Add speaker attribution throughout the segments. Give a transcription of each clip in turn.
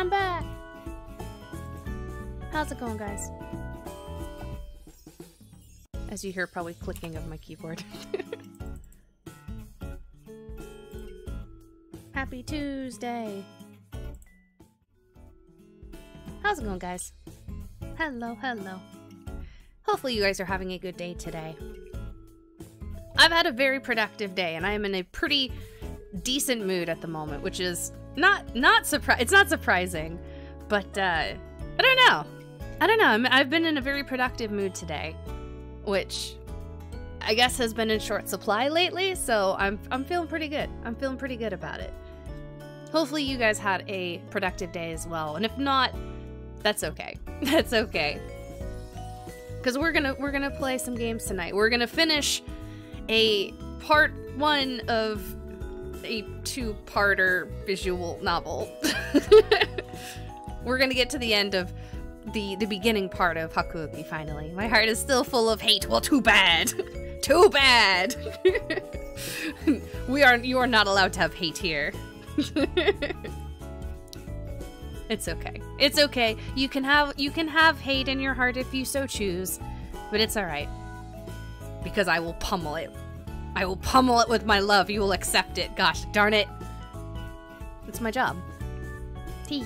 Speaker 1: I'm back! How's it going, guys? As you hear probably clicking of my keyboard. Happy Tuesday! How's it going, guys? Hello, hello. Hopefully you guys are having a good day today. I've had a very productive day, and I am in a pretty decent mood at the moment, which is it's not surprising, but I don't know. I've been in a very productive mood today, which I guess has been in short supply lately, so I'm feeling pretty good. I'm feeling pretty good about it. Hopefully you guys had a productive day as well, and if not, that's okay. That's okay. Because we're gonna play some games tonight. We're gonna finish a part 1 of a 2-parter visual novel. We're gonna get to the end of the beginning part of Hakuoki finally. My heart is still full of hate. Well, too bad. Too bad. You are not allowed to have hate here. It's okay. It's okay. You can have hate in your heart if you so choose, but it's all right. Because I will pummel it. I will pummel it with my love. You will accept it. Gosh darn it. It's my job. Tee.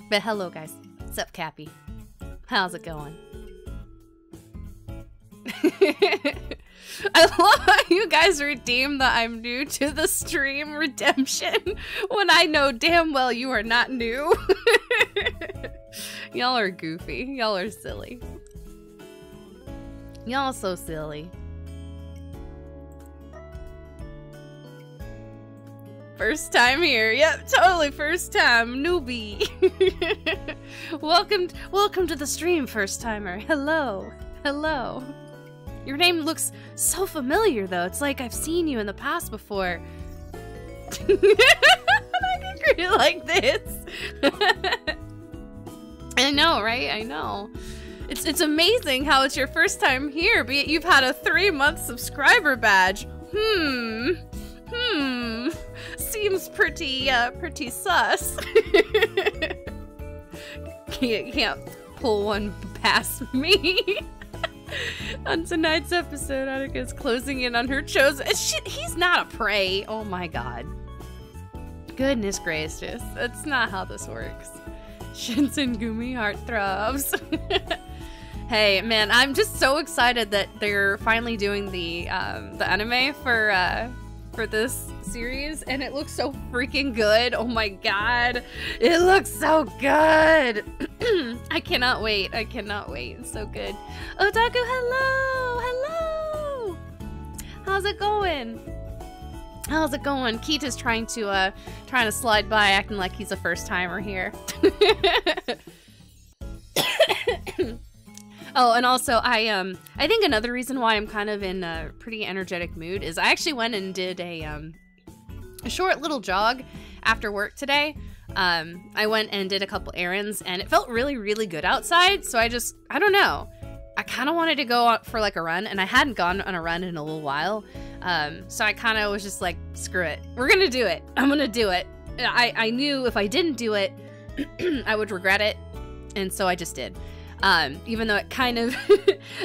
Speaker 1: But hello, guys. What's up, Cappy? How's it going? I love how you guys redeem the I'm new to the stream redemption when I know damn well you are not new. Y'all are goofy. Y'all are silly. Y'all so silly. First time here. Yep, totally first time. Newbie. Welcome to the stream, first timer. Hello. Hello. Your name looks so familiar, though. It's like I've seen you in the past before. I can greet like this. I know, right? I know. It's amazing how it's your first time here, but yet you've had a 3-month subscriber badge. Seems pretty sus. Can't pull one past me. On tonight's episode, Haruka's closing in on her chosen. He's not a prey. Oh my god. Goodness gracious. That's not how this works. Shinsengumi heartthrobs. Hey, man, I'm just so excited that they're finally doing the anime for this series, and it looks so freaking good. Oh my god. It looks so good. I cannot wait. I cannot wait. It's so good. Otaku, hello! Hello! How's it going? How's it going? Kita's trying to slide by, acting like he's a first timer here. Oh, and also I think another reason why I'm kind of in a pretty energetic mood is I actually went and did a short little jog after work today. I went and did a couple errands, and it felt really, really good outside, so I don't know. I kind of wanted to go out for like a run, and I hadn't gone on a run in a little while, so I kind of was just like, screw it. We're gonna do it. I'm gonna do it. I knew if I didn't do it, I would regret it, and so I just did. Even though it kind of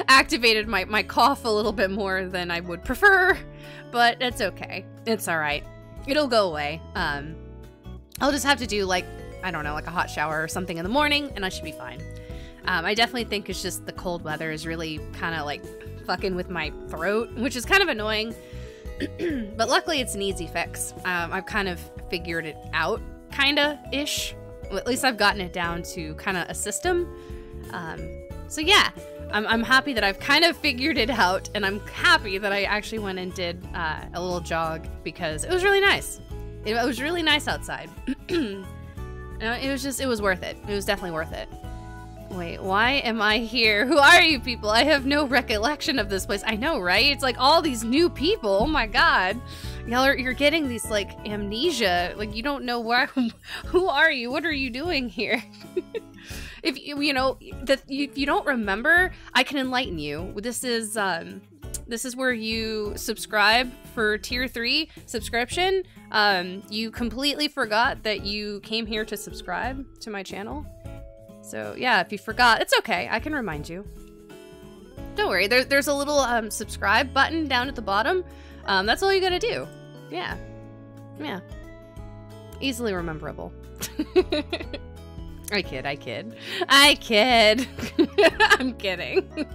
Speaker 1: activated my cough a little bit more than I would prefer, but it's okay. It's all right. It'll go away. I'll just have to do like, I don't know, like a hot shower or something in the morning, and I should be fine. I definitely think it's just the cold weather is really kind of like fucking with my throat, which is kind of annoying. But luckily it's an easy fix. I've kind of figured it out, kinda-ish. Well, at least I've gotten it down to kind of a system. So yeah, I'm happy that I've kind of figured it out, and I'm happy that I actually went and did a little jog because it was really nice. It was really nice outside. It was worth it. It was definitely worth it. Wait, why am I here? Who are you people? I have no recollection of this place. I know, right? It's like all these new people. Oh my god. You're getting these like amnesia. Like you don't know where. Who are you? What are you doing here? If you don't remember, I can enlighten you. This is This is where you subscribe for tier 3 subscription. You completely forgot that you came here to subscribe to my channel. So yeah, if you forgot, it's okay. I can remind you. Don't worry. There's a little subscribe button down at the bottom. That's all you gotta do. Yeah. Yeah. Easily rememberable. I kid. I'm kidding.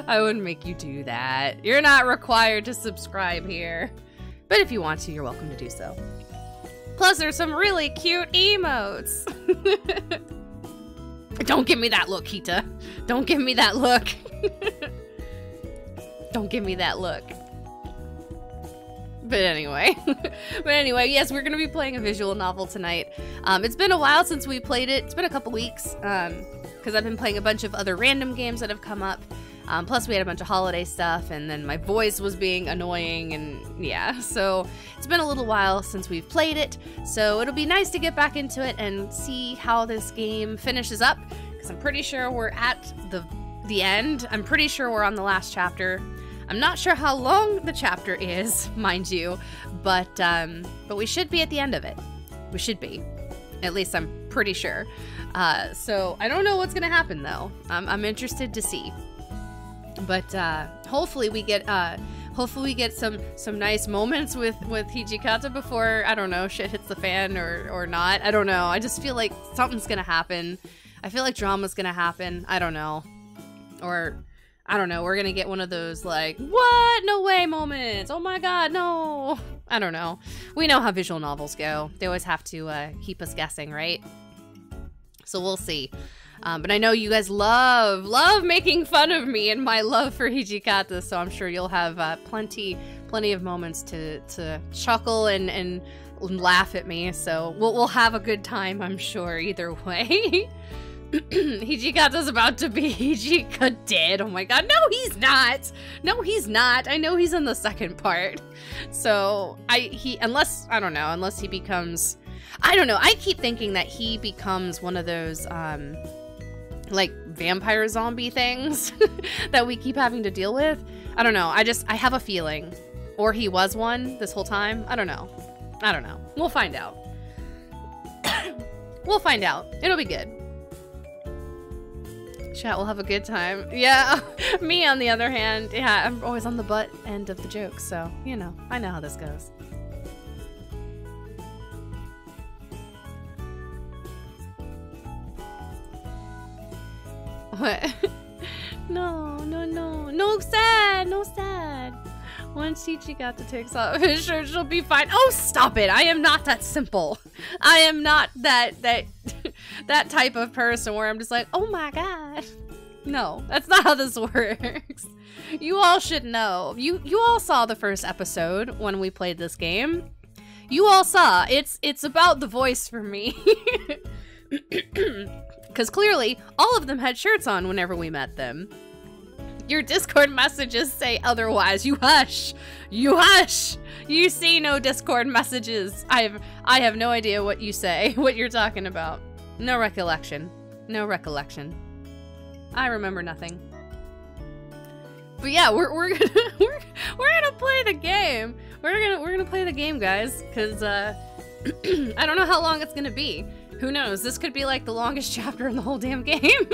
Speaker 1: I wouldn't make you do that. You're not required to subscribe here. But if you want to, you're welcome to do so. Plus, there's some really cute emotes. Don't give me that look, Kita. Don't give me that look. Don't give me that look. But anyway, yes, we're going to be playing a visual novel tonight. It's been a while since we played it. It's been a couple weeks, because I've been playing a bunch of other random games that have come up. Plus we had a bunch of holiday stuff, and then my voice was being annoying, and yeah, so it's been a little while since we've played it. So it'll be nice to get back into it and see how this game finishes up, because I'm pretty sure we're at the end. I'm pretty sure we're on the last chapter. I'm not sure how long the chapter is, mind you, but we should be at the end of it. We should be. At least I'm pretty sure. So I don't know what's gonna happen though. I'm interested to see. But hopefully we get some nice moments with Hijikata before, I don't know, shit hits the fan or not. I don't know. I just feel like something's gonna happen. I feel like drama's gonna happen. I don't know. Or I don't know, we're gonna get one of those like, what? No way moments. Oh my god, no. I don't know. We know how visual novels go. They always have to keep us guessing, right? So we'll see. But I know you guys love making fun of me and my love for Hijikata, so I'm sure you'll have plenty of moments to chuckle and laugh at me. So we'll have a good time, I'm sure, either way. Hijikata's about to be Hijika dead. Oh my god. No, he's not. No, he's not. I know he's in the second part. So unless he becomes, I don't know. I keep thinking that he becomes one of those like vampire zombie things that we keep having to deal with. I don't know. I have a feeling. Or he was one this whole time. I don't know. We'll find out. We'll find out. It'll be good. Chat will have a good time. Yeah, me on the other hand, yeah, I'm always on the butt end of the joke, so, you know, I know how this goes. What? No sad. Once Hijikata takes off his shirt, she'll be fine. Oh, stop it. I am not that simple. I am not that type of person where I'm just like, oh my god. No, that's not how this works. You all should know. You all saw the first episode when we played this game. You all saw. It's about the voice for me. Because clearly, all of them had shirts on whenever we met them. Your Discord messages say otherwise. You hush. You hush. You see no Discord messages. I have no idea what you say, what you're talking about. No recollection. No recollection. I remember nothing. But yeah, we're gonna play the game. We're gonna play the game, guys, because I don't know how long it's gonna be. Who knows? This could be like the longest chapter in the whole damn game.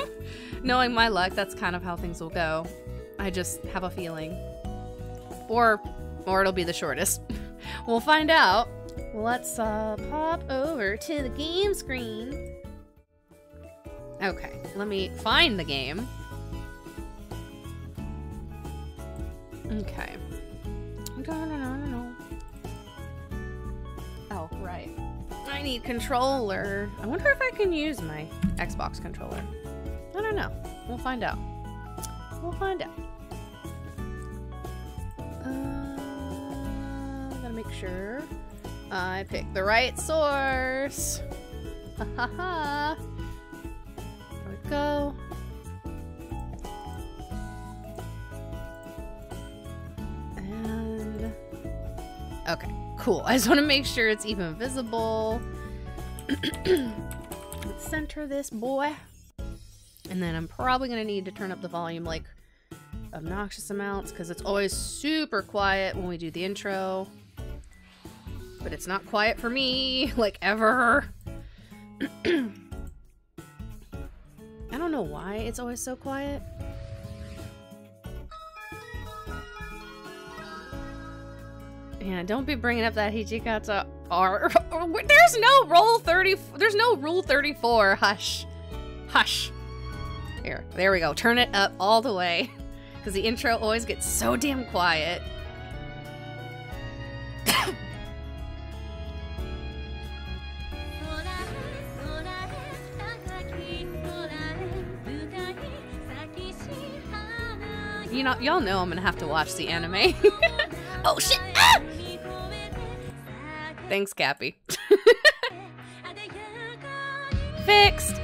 Speaker 1: Knowing my luck, that's kind of how things will go. I just have a feeling. Or it'll be the shortest. We'll find out. Let's pop over to the game screen. Okay, let me find the game. Okay. Oh, right. I need controller. I wonder if I can use my Xbox controller. I don't know. We'll find out. We'll find out. Gotta make sure I pick the right source. Ha ha ha. There we go. And okay, cool. I just want to make sure it's even visible. Let's center this boy. And then I'm probably gonna need to turn up the volume like obnoxious amounts because it's always super quiet when we do the intro. But it's not quiet for me, like, ever. I don't know why it's always so quiet. Yeah, don't be bringing up that Hichikata R. There's no rule 30. There's no rule 34. Hush. Hush. Here, there we go. Turn it up all the way. Because the intro always gets so damn quiet. You know, y'all know I'm gonna have to watch the anime. Oh shit! Ah! Thanks, Cappy. Fixed.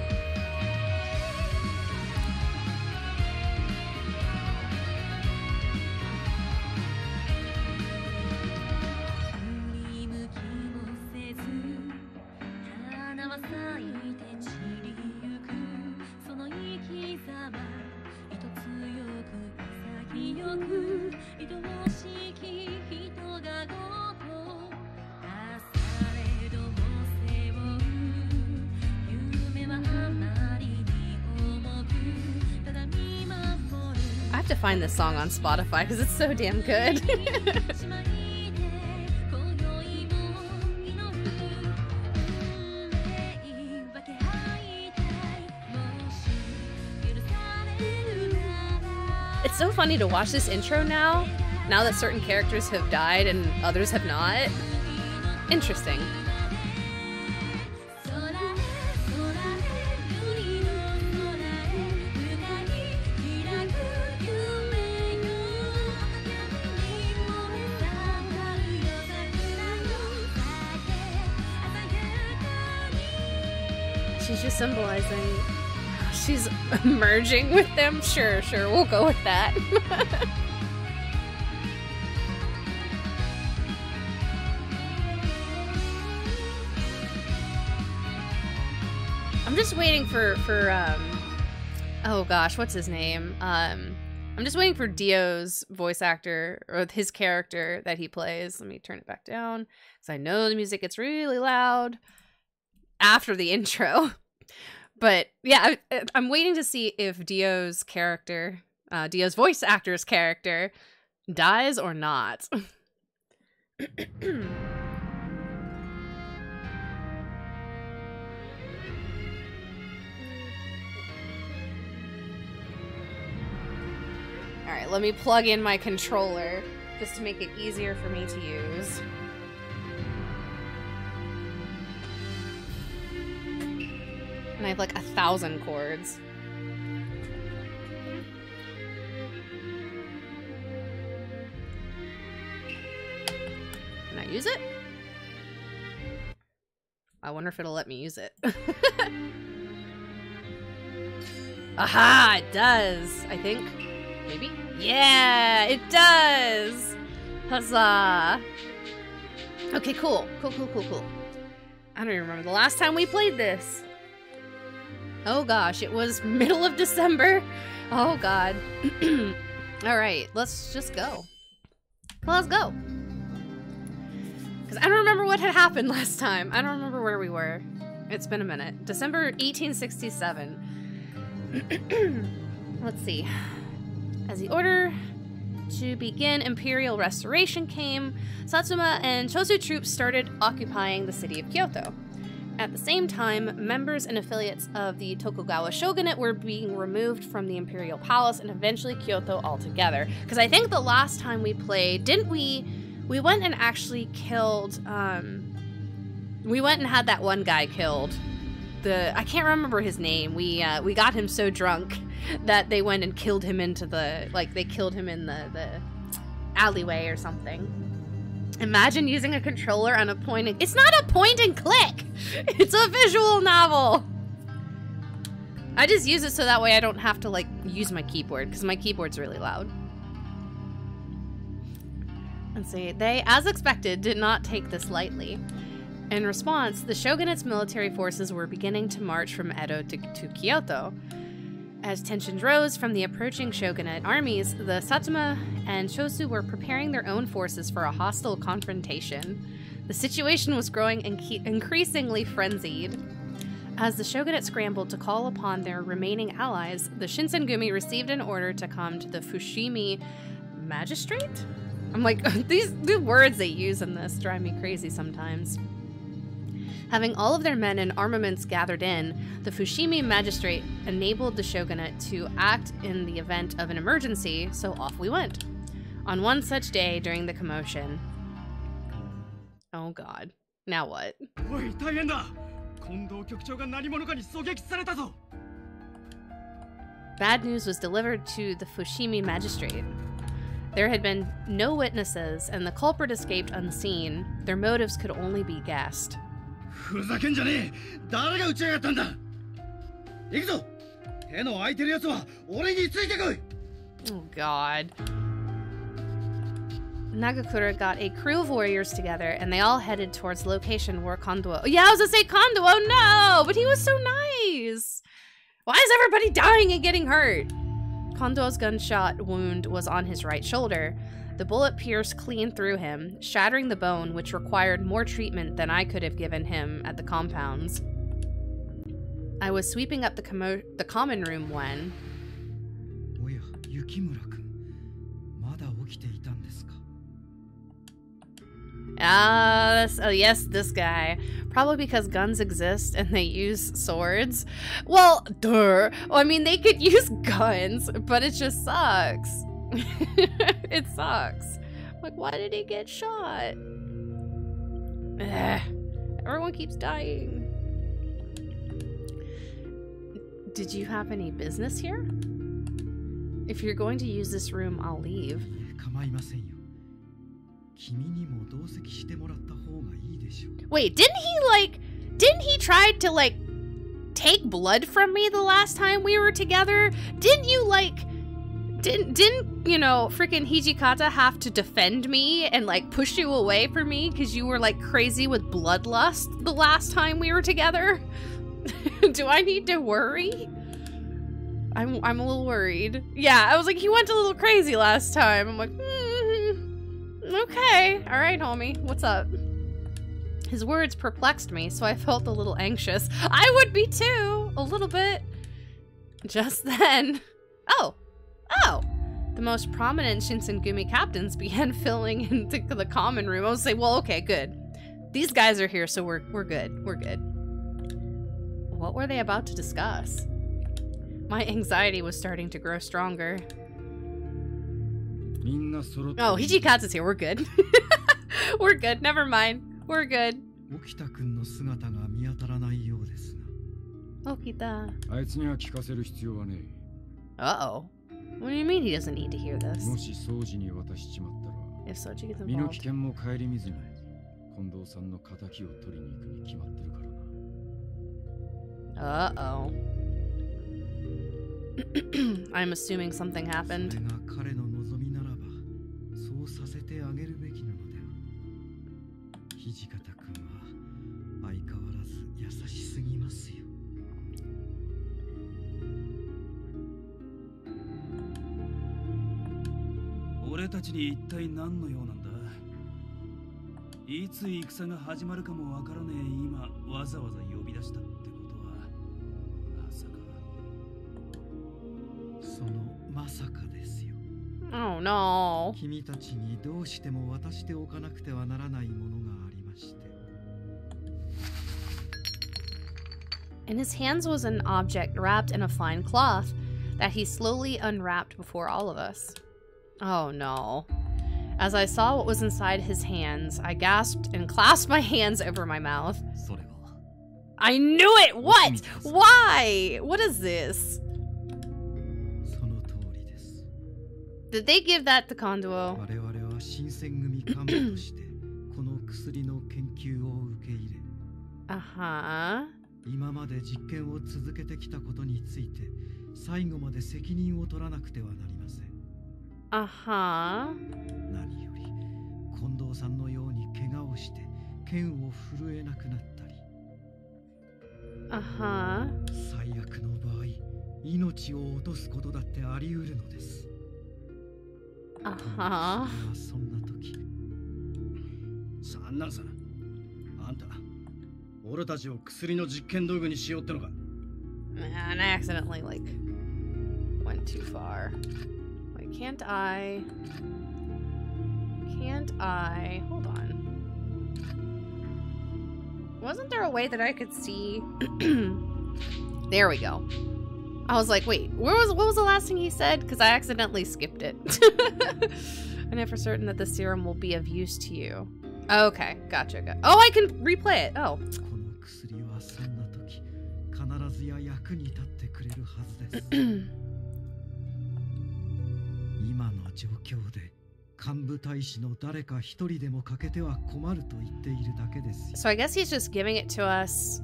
Speaker 1: I have to find this song on Spotify because it's so damn good. It's so funny to watch this intro now that certain characters have died and others have not. Interesting. She's just symbolizing. She's merging with them? Sure, we'll go with that. I'm just waiting for oh gosh, what's his name? I'm just waiting for Dio's voice actor, or his character that he plays. Let me turn it back down, because I know the music gets really loud after the intro. But yeah, I'm waiting to see if Dio's character, Dio's voice actor's character, dies or not. Alright, let me plug in my controller just to make it easier for me to use. And I have like 1,000 chords. Can I use it? I wonder if it'll let me use it. Aha! It does! I think. Maybe? Yeah! It does! Huzzah! Okay, cool. Cool. I don't even remember the last time we played this. Oh gosh, it was middle of December. Oh god. Alright, let's just go. Let's go. Because I don't remember what had happened last time. I don't remember where we were. It's been a minute. December 1867. Let's see. As the order to begin Imperial Restoration came, Satsuma and Chosu troops started occupying the city of Kyoto. At the same time, members and affiliates of the Tokugawa shogunate were being removed from the Imperial Palace and eventually Kyoto altogether. Because I think the last time we played, didn't we? We went and actually killed, we went and had that one guy killed. I can't remember his name. We got him so drunk that they went and killed him into the, like, they killed him in the alleyway or something. Imagine using a controller on a point and... It's not a point and click! It's a visual novel! I just use it so that way I don't have to, like, use my keyboard, because my keyboard's really loud. Let's see. They, as expected, did not take this lightly. In response, the shogunate's military forces were beginning to march from Edo to Kyoto. As tensions rose from the approaching shogunate armies, the Satsuma and Shosu were preparing their own forces for a hostile confrontation. The situation was growing increasingly frenzied. As the shogunate scrambled to call upon their remaining allies, the Shinsengumi received an order to come to the Fushimi magistrate? I'm like, the words they use in this drive me crazy sometimes. Having all of their men and armaments gathered in, the Fushimi magistrate enabled the shogunate to act in the event of an emergency, so off we went. On one such day during the commotion... Oh god. Now what? Bad news was delivered to the Fushimi magistrate. There had been no witnesses, and the culprit escaped unseen. Their motives could only be guessed. Oh god. Nagakura got a crew of warriors together, and they all headed towards the location where Kondo... Oh, yeah, I was gonna say Kondo! Oh no! But he was so nice! Why is everybody dying and getting hurt? Kondo's gunshot wound was on his right shoulder. The bullet pierced clean through him, shattering the bone, which required more treatment than I could have given him at the compounds. I was sweeping up the common room when... Oh yes, this guy. Probably because guns exist and they use swords. Well, duh. Well, I mean, they could use guns, but it just sucks. It sucks. Like, why did he get shot? Ugh. Everyone keeps dying. Did you have any business here? If you're going to use this room, I'll leave. Wait, didn't he try to, like, take blood from me the last time we were together? Didn't you, like, didn't, you know, freaking Hijikata have to defend me and, like, push you away from me because you were, like, crazy with bloodlust the last time we were together? Do I need to worry? I'm a little worried. Yeah, I was like, he went a little crazy last time. I'm like, okay. All right, homie. What's up? His words perplexed me, so I felt a little anxious. I would be too, a little bit. Just then. Oh. The most prominent Shinsengumi captains began filling into the common room. I was like, well, okay, good. These guys are here, so we're good. We're good. What were they about to discuss? My anxiety was starting to grow stronger. Oh, Hijikata's here. We're good. We're good. Never mind. We're good. Okita. Uh-oh. What do you mean he doesn't need to hear this? If Soji gets involved. Uh-oh. I'm assuming something happened. Oh no. In his hands was an object wrapped in a fine cloth that he slowly unwrapped before all of us. Oh no. As I saw what was inside his hands, I gasped and clasped my hands over my mouth. I knew it! What? Why? What is this? Did they give that to Kondo? Uh-huh. Uh-huh. Uh-huh.
Speaker 2: 命を落とすことだってあり得るのです。そんな時、三男さん、あんた、俺たちを薬の実験道具にしようってのか。
Speaker 1: And I accidentally like went too far. Wait, can't I hold on. Wasn't there a way that I could see? There we go. I was like, wait, what was the last thing he said? Because I accidentally skipped it. I know for certain that the serum will be of use to you. Okay, gotcha. Oh, I can replay it. Oh.
Speaker 2: 今の状況で幹部大使の誰か一人でも欠けては困ると言っているだけです。
Speaker 1: So I guess he's just giving it to us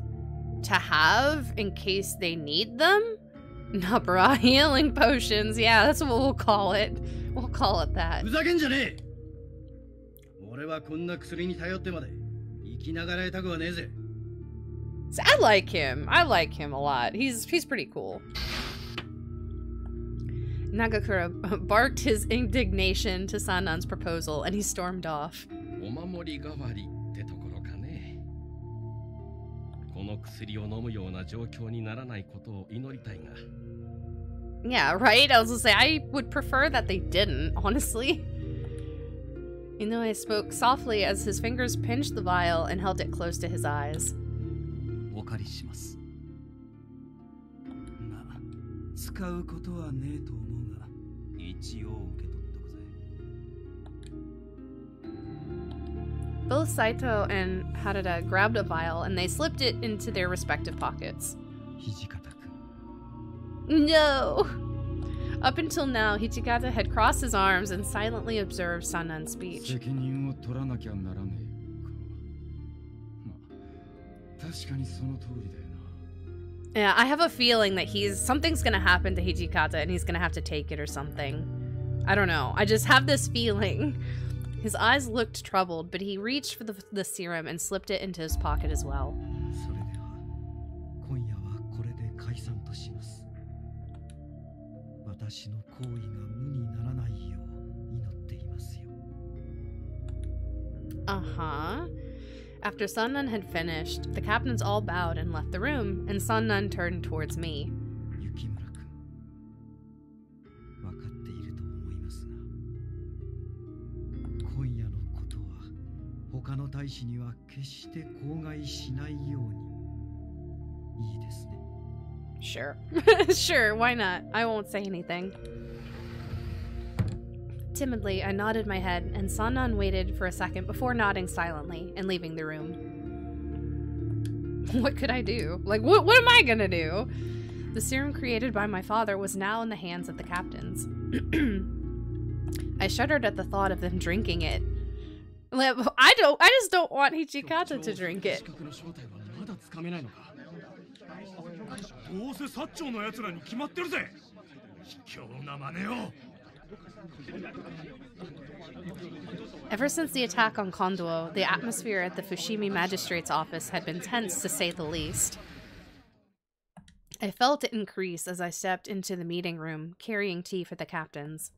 Speaker 1: to have in case they need them? Nabra healing potions. Yeah, that's what we'll call it. We'll call it that.
Speaker 2: ふざけんじゃねえ。俺はこんな薬に頼ってまで生きながらえたくはねえぜ。
Speaker 1: So I like him. I like him a lot. He's pretty cool. Nagakura barked his indignation to Sannan's proposal, and he stormed off. Yeah, right? I was gonna say, I would prefer that they didn't, honestly. Inoue spoke softly as his fingers pinched the vial and held it close to his eyes. Both Saito and Harada grabbed a vial and they slipped it into their respective pockets. No! Up until now, Hijikata had crossed his arms and silently observed Sannan's speech. Yeah, I have a feeling that something's gonna happen to Hijikata and he's gonna have to take it or something. I don't know. I just have this feeling. His eyes looked troubled, but he reached for the serum and slipped it into his pocket as well. Uh-huh. After Sannan had finished, the captains all bowed and left the room, and Sannan turned towards me. Sure. Sure, why not? I won't say anything. Timidly, I nodded my head, and Sannan waited for a second before nodding silently and leaving the room. What could I do? Like, what am I gonna do? The serum created by my father was now in the hands of the captains. I shuddered at the thought of them drinking it. I just don't want Hijikata to drink it. Ever since the attack on Konduo, the atmosphere at the Fushimi Magistrate's office had been tense, to say the least. I felt it increase as I stepped into the meeting room, carrying tea for the captains.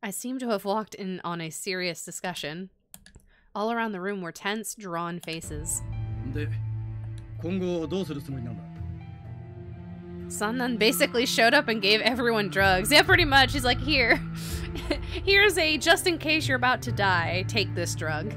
Speaker 1: I seemed to have walked in on a serious discussion. All around the room were tense, drawn faces. Sannan basically showed up and gave everyone drugs. Yeah, pretty much. He's like, here. Here's a just in case you're about to die, take this drug.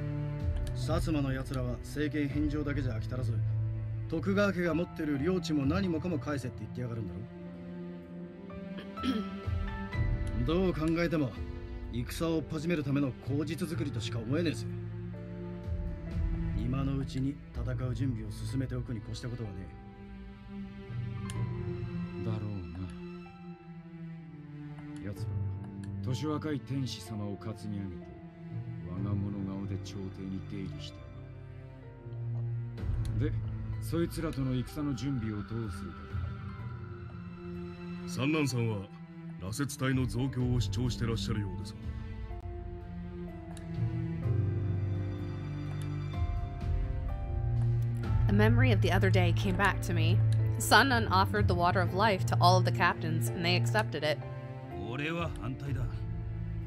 Speaker 1: A memory of the other day came back to me. Sannan offered the water of life to all of the captains, and they accepted it.
Speaker 3: 俺は反対だ。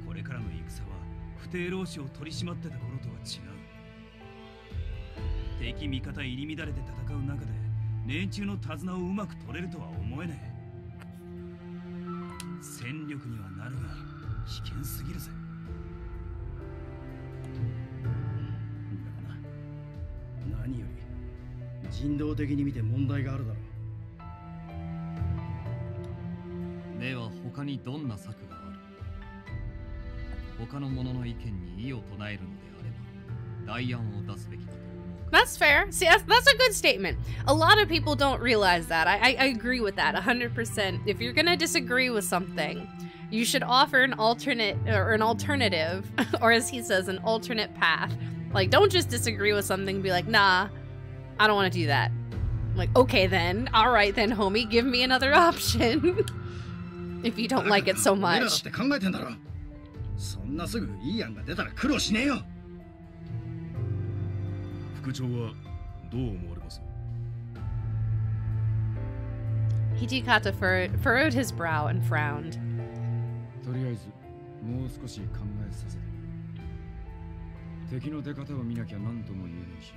Speaker 3: これからの戦は不定老師を取り締まってた頃とは違う。敵味方入り乱れて戦う中で連中の手綱をうまく取れるとは思えねえ。戦力にはなるが危険すぎるぜ。
Speaker 2: だな。何より人道的に見て問題があるだろう。
Speaker 4: では他にどんな策がある？他の者の意見に異を唱えるのであれば代案を出すべきだと思う。
Speaker 1: That's fair. See, that's a good statement. A lot of people don't realize that. I agree with that 100%. If you're gonna disagree with something, you should offer an alternate or an alternative, or as he says, an alternate path. Like, don't just disagree with something and be like, nah, I don't want to do that. Like, okay then, all right then, homie, give me another option. If you don't like it so much.
Speaker 2: そんなすぐいい案が出たら苦労しねえよ。
Speaker 3: 副長はどう思われます？
Speaker 1: Hijikata furrowed his brow and frowned.
Speaker 5: とりあえずもう少し考えさせて。敵の出方を見なきゃ何とも言えないし、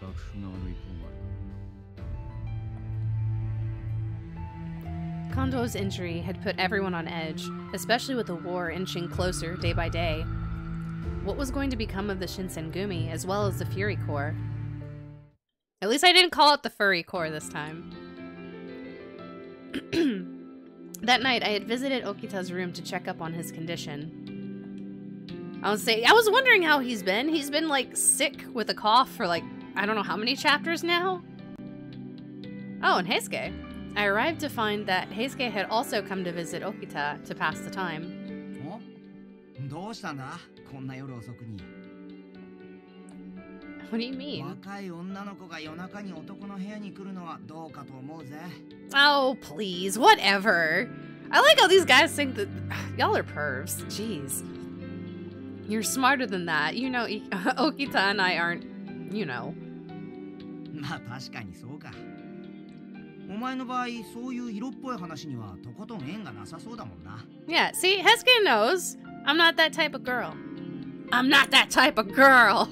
Speaker 5: 幕府側の意向もあるから。
Speaker 1: Kondo's injury had put everyone on edge, especially with the war inching closer day by day. What was going to become of the Shinsengumi as well as the Fury Corps? At least I didn't call it the Furry Corps this time. That night, I had visited Okita's room to check up on his condition. I was wondering how he's been. He's been, like, sick with a cough for, like, I don't know how many chapters now? Oh, and Heisuke. I arrived to find that Heisuke had also come to visit Okita to pass the time. What do you mean? Oh, please, whatever. I like how these guys think that y'all are pervs. Jeez. You're smarter than that. You know, Okita and I aren't, you know. Yeah, see, Heisuke knows. I'm not that type of girl. I'm not that type of girl.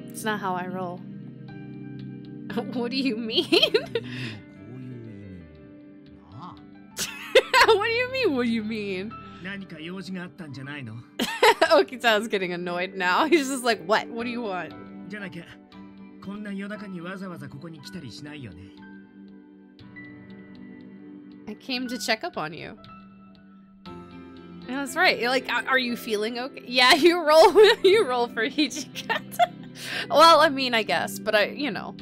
Speaker 1: It's not how I roll. What do you mean? What do you mean? What do you mean? Okita's getting annoyed now. He's just like, what? What do you want? I came to check up on you. That's right. You're like, are you feeling okay? Yeah, you roll for Hijikata. Well, I mean, I guess, but you know,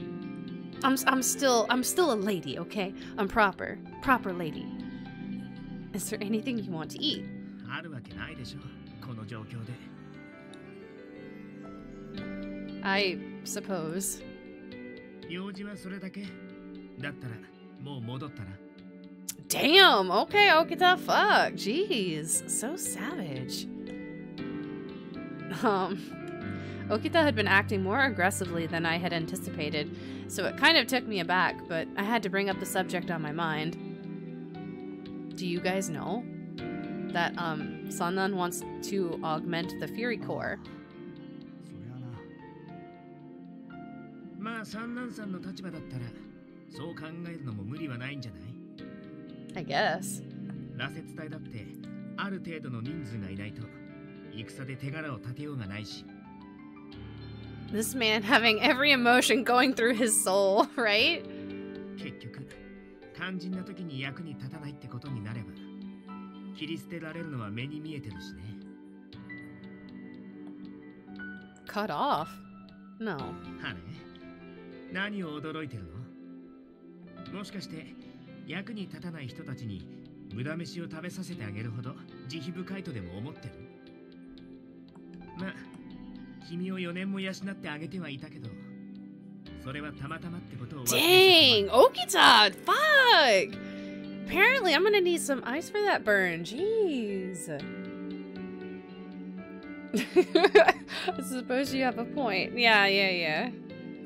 Speaker 1: I'm still a lady, okay? I'm proper lady. Is there anything you want to eat? I suppose. Damn, okay, Okita, fuck. Jeez, so savage. Okita had been acting more aggressively than I had anticipated, so it kind of took me aback, but I had to bring up the subject on my mind. Do you guys know that, Sannan wants to augment the Fury Corps? I guess. This man having every emotion going through his soul, right? Cut off? No.
Speaker 6: 役に立たない人たちに無駄飯を食べさせてあげるほど慈悲深いとでも思ってる。まあ、君を4年も養ってあげてはいたけど、それはたまたまってことを。
Speaker 1: Dang, Okita, fuck! Apparently, I'm gonna need some ice for that burn. Jeez. I suppose you have a point. Yeah.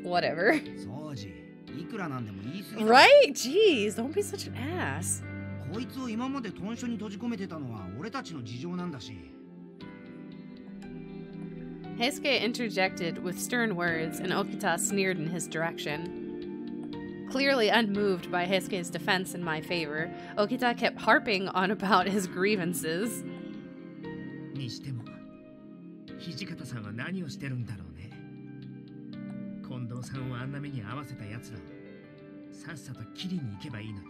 Speaker 1: Whatever.
Speaker 2: そうじ、いくらなんでも言い過ぎだ。
Speaker 1: Right? Jeez, don't be such an ass.
Speaker 2: こいつを今まで豚書に閉じ込めてたのは俺たちの事情なんだし。
Speaker 1: Heisuke interjected with stern words, and Okita sneered in his direction. Clearly unmoved by Heisuke's defense in my favor, Okita kept harping on about his grievances.
Speaker 6: にしても、土方さんは何をしてるんだろうね。近藤さんをあんな目に合わせた奴らをさっさと切りに行けばいいのに。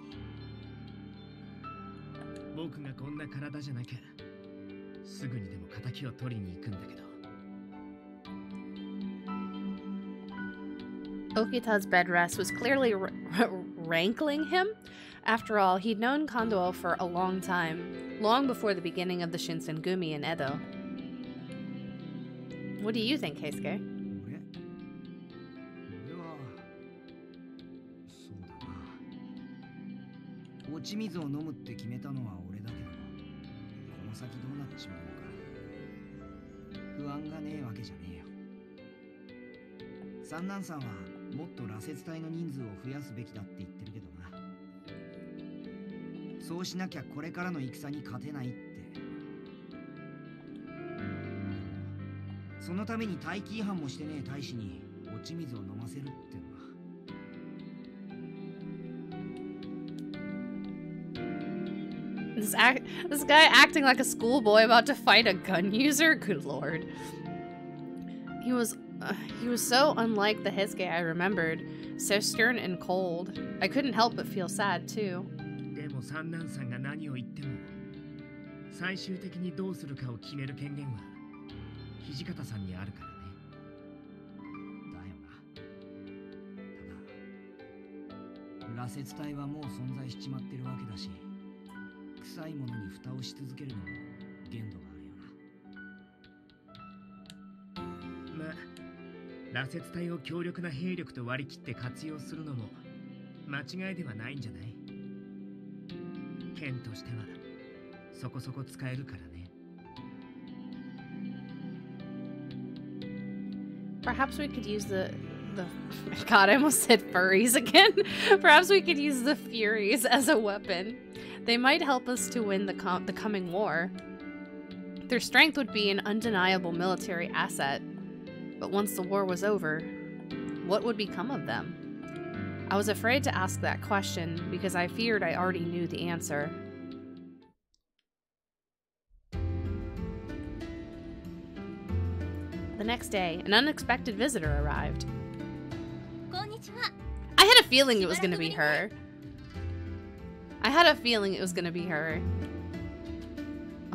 Speaker 6: 僕がこんな体じゃなきゃすぐにでも仇を取りに行くんだけど。
Speaker 1: Okita's bed rest was clearly rankling him. After all, he'd known Kondo for a long time, long before the beginning of the Shinsengumi in Edo. What do you think, Heisuke?
Speaker 2: 俺はそうだな。落ち水を飲むって決めたのは俺だけど、この先どうなっちまうのか不安がねえわけじゃねえよ。三男さんはもっと羅刹隊の人数を増やすべきだって言ってるけどな。そうしなきゃこれからの戦に勝てないって。そのために大気違反もしてねえ大使に落ち水を飲ませるってのは。
Speaker 1: This guy acting like a schoolboy about to fight a gun user? Good lord. He was so unlike the Heisuke I remembered, so stern and cold. I couldn't help but feel sad too.
Speaker 6: でも三男さんが何を言っても最終的にどうするかを決める権限は土方さんにあるからね。
Speaker 2: だよな。ただ羅刹隊はもう存在しちまってるわけだし、臭いものに蓋をし続けるのも限度があるよな。
Speaker 6: まあ羅刹隊を強力な兵力と割り切って活用するのも間違いではないんじゃない？剣としてはそこそこ使えるからね。
Speaker 1: Perhaps we could use the God, I almost said furries again. Perhaps we could use the Furies as a weapon. They might help us to win the coming war. Their strength would be an undeniable military asset. But once the war was over, what would become of them? I was afraid to ask that question because I feared I already knew the answer. The next day, an unexpected visitor arrived. I had a feeling it was going to be her.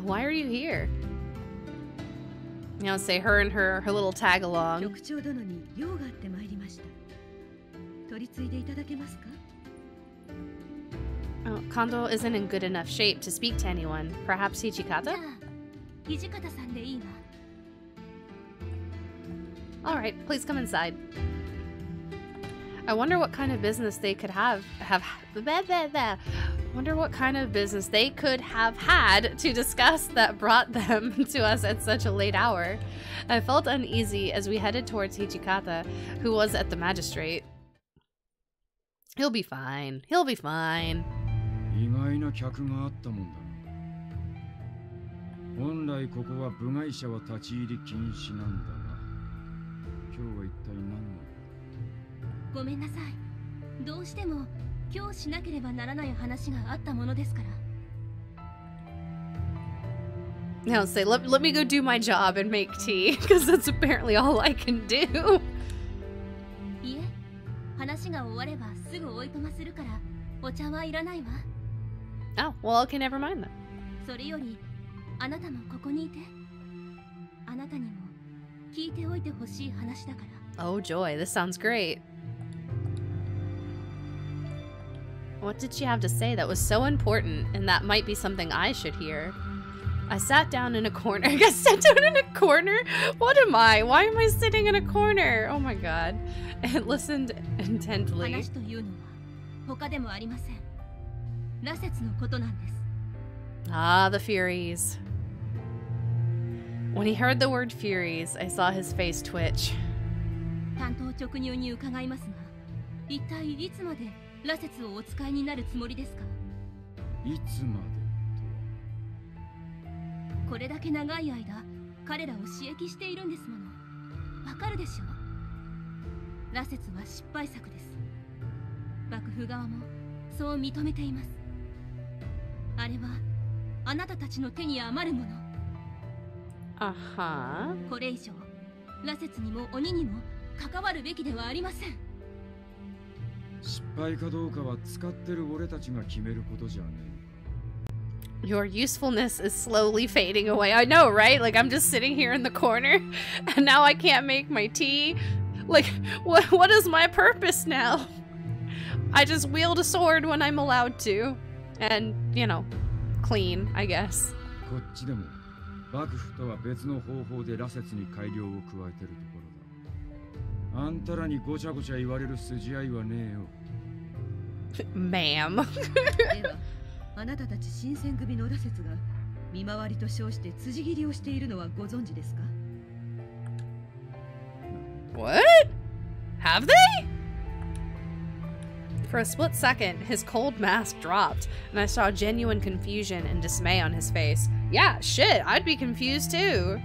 Speaker 1: Why are you here? You know, say her and her little tag along. Oh, Kondo isn't in good enough shape to speak to anyone. Perhaps Hichikata? Alright, please come inside. I wonder what kind of business they could have wonder what kind of business they could have had to discuss that brought them to us at such a late hour. I felt uneasy as we headed towards Hichikata, who was at the magistrate. He'll be fine. He'll be fine.
Speaker 5: 意外な客があったもんだな。本来ここは部外者は立ち入り禁止なんだが、今日は一体何の？
Speaker 7: ごめんなさい。どうしても今日しなければならない話があったものですから。
Speaker 1: Now say, let me go do my job and make tea, because that's apparently all I can do.
Speaker 7: いえ、話が終わればすぐおいとまするからお茶はいらないわ。
Speaker 1: Oh, well, okay, never mind then.
Speaker 7: それよりあなたもここにいて。あなたにも聞いておいてほしい話だから。
Speaker 1: Oh joy, this sounds great. What did she have to say that was so important and that might be something I should hear? I sat down in a corner. I sat down in a corner? What am I? Why am I sitting in a corner? Oh my god. And listened intently.
Speaker 7: 話というのは他でもありません。羅刹のことなんです。
Speaker 1: Ah, the Furies. When he heard the word Furies, I saw his face twitch.
Speaker 7: 単刀直入に伺いますが、一体いつまで羅刹をお使いになるつもりですか？
Speaker 5: いつまで
Speaker 7: これだけ長い間彼らを刺激しているんですもの。わかるでしょう。羅刹は失敗作です。幕府側もそう認めています。あれはあなたたちの手に余るもの。これ以上羅刹にも鬼にも関わるべきではありません。
Speaker 5: 失敗かどうかは使ってる俺たちが決めることじゃねえ。
Speaker 1: Your usefulness is slowly fading away. I know, right? Like, I'm just sitting here in the corner, and now I can't make my tea. Like, what is my purpose now? I just wield a sword when I'm allowed to. And, you know, clean, I guess.
Speaker 5: こっちでも幕府とは別の方法で羅刹に改良を加えてるところだ。あんたらにごちゃごちゃ言われる筋合いはねえよ。
Speaker 1: Ma'am.
Speaker 8: ではあなたたち新選組の羅刹が見回りと称して辻斬りをしているのはご存知ですか？
Speaker 1: What? Have they? For a split second, his cold mask dropped, and I saw genuine confusion and dismay on his face. Yeah, shit, I'd be confused too.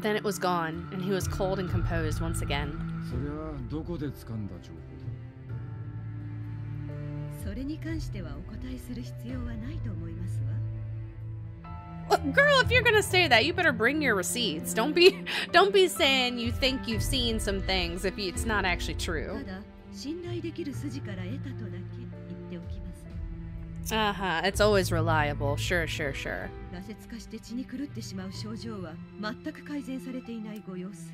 Speaker 1: Then it was gone, and he was cold and composed once again.
Speaker 5: そりゃどこで掴んだ情報だ？
Speaker 8: それに関してはお答えする必要はないと思いますわ。
Speaker 1: Well, girl, if you're gonna say that, you better bring your receipts. Don't be saying you think you've seen some things if it's not actually true.
Speaker 8: ただ信頼できる筋から得たとだけ言っておきます。
Speaker 1: It's always reliable. Sure.
Speaker 8: 羅刹化して血に狂ってしまう症状は全く改善されていないご様子。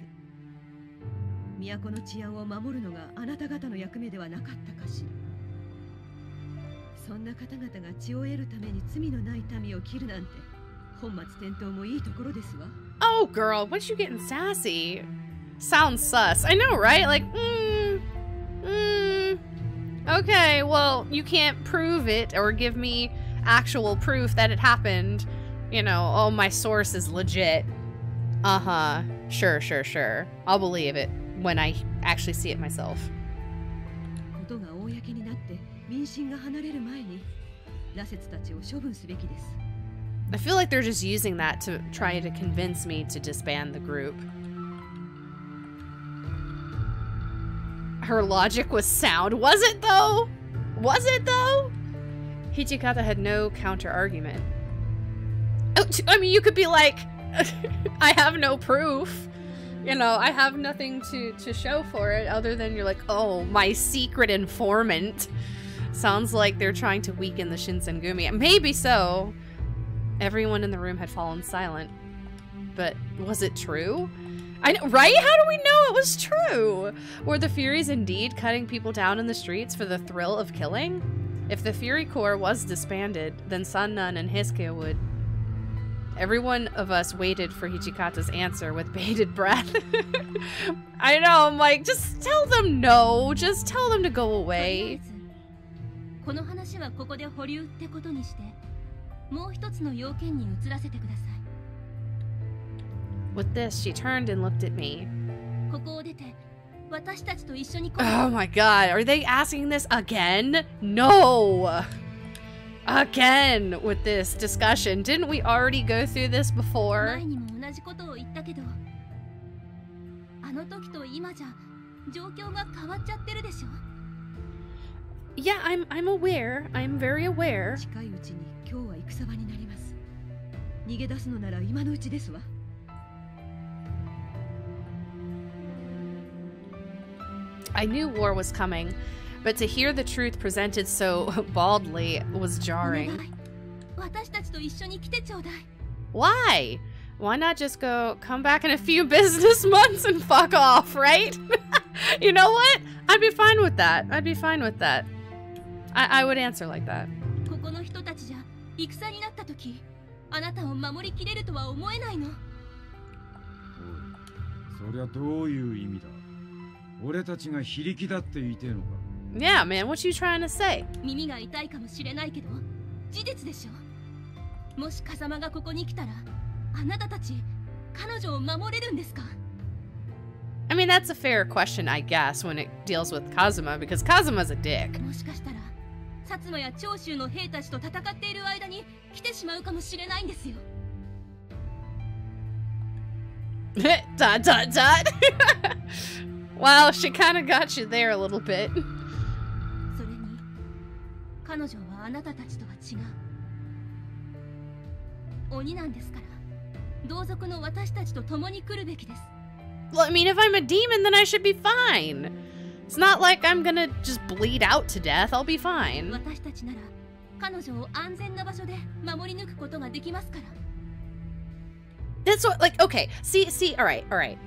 Speaker 8: 都の治安を守るのがあなた方の役目ではなかったかしら。そんな方々が血を得るために罪のない民を切るなんて本末転倒もいいところですわ。
Speaker 1: Oh, girl, what you getting sassy? Sounds sus. I know, right? Like, okay, well, you can't prove it or give me actual proof that it happened. You know, oh, my source is legit. Sure. I'll believe it when I actually see it myself.
Speaker 8: ことが公になって民心が離れる前に羅刹たちを処分すべきです。
Speaker 1: I feel like they're just using that to try to convince me to disband the group. Her logic was sound. Was it though? Hijikata had no counter argument. Oh, I mean, you could be like, I have no proof. You know, I have nothing to show for it other than you're like, oh, my secret informant. Sounds like they're trying to weaken the Shinsengumi. Maybe so. Everyone in the room had fallen silent. But was it true? I know, right? How do we know it was true? Were the Furies indeed cutting people down in the streets for the thrill of killing? If the Fury Corps was disbanded, then Sun Nun and Hiske would... Every one of us waited for Hijikata's answer with bated breath. I know, I'm like, just tell them no. Just tell them to go away.
Speaker 7: この話はここで保留ってことにして、もう一つの要件に移らせてください。
Speaker 1: With this, she turned and looked at me.
Speaker 7: ここを出て、私たちと一緒に。
Speaker 1: Oh my god, are they asking this again? No! Again with this discussion. Didn't we already go through this before?
Speaker 7: 前にも同じことを言ったけど、あの時と今じゃ状況が変わっちゃってるでしょ。
Speaker 1: Yeah, I'm aware. I'm very aware.
Speaker 8: 近いうちに今日は戦場になります。逃げ出すのなら今のうちですわ。
Speaker 1: I knew war was coming, but to hear the truth presented so baldly was jarring.
Speaker 7: 私たちと一緒に来てちょうだい。
Speaker 1: Why? Why not just come back in a few business months and fuck off, right? You know what? I'd be fine with that. I would answer like that.
Speaker 7: ここの人たちじゃ戦になった時、あなたを守りきれるとは思えないの。
Speaker 5: おい、そりゃどういう意味だ？俺たちが非力だって言いてえのか？
Speaker 1: Yeah, man, what you trying to say?
Speaker 7: 耳が痛いかもしれないけど、事実でしょ。もし風間がここに来たら、あなたたち彼女を守れるんですか？
Speaker 1: I mean, that's a fair question, I guess, when it deals with Kazuma, because Kazuma's a dick.
Speaker 7: もしかしたら薩摩や長州の兵たちと戦っている間に来てしまうかもしれないんですよ。
Speaker 1: dot dot dot. Wow, she kind of got you there a little bit.
Speaker 7: それに彼女はあなたたちとは違う。鬼なんですから、同族の私たちと共に来るべきです。
Speaker 1: Well, I mean, if I'm a demon, then I should be fine. It's not like I'm gonna just bleed out to death. I'll be fine.
Speaker 7: 私たちなら彼女を安全な場所で守り抜くことができますから。
Speaker 1: That's what, like, okay. See, all right.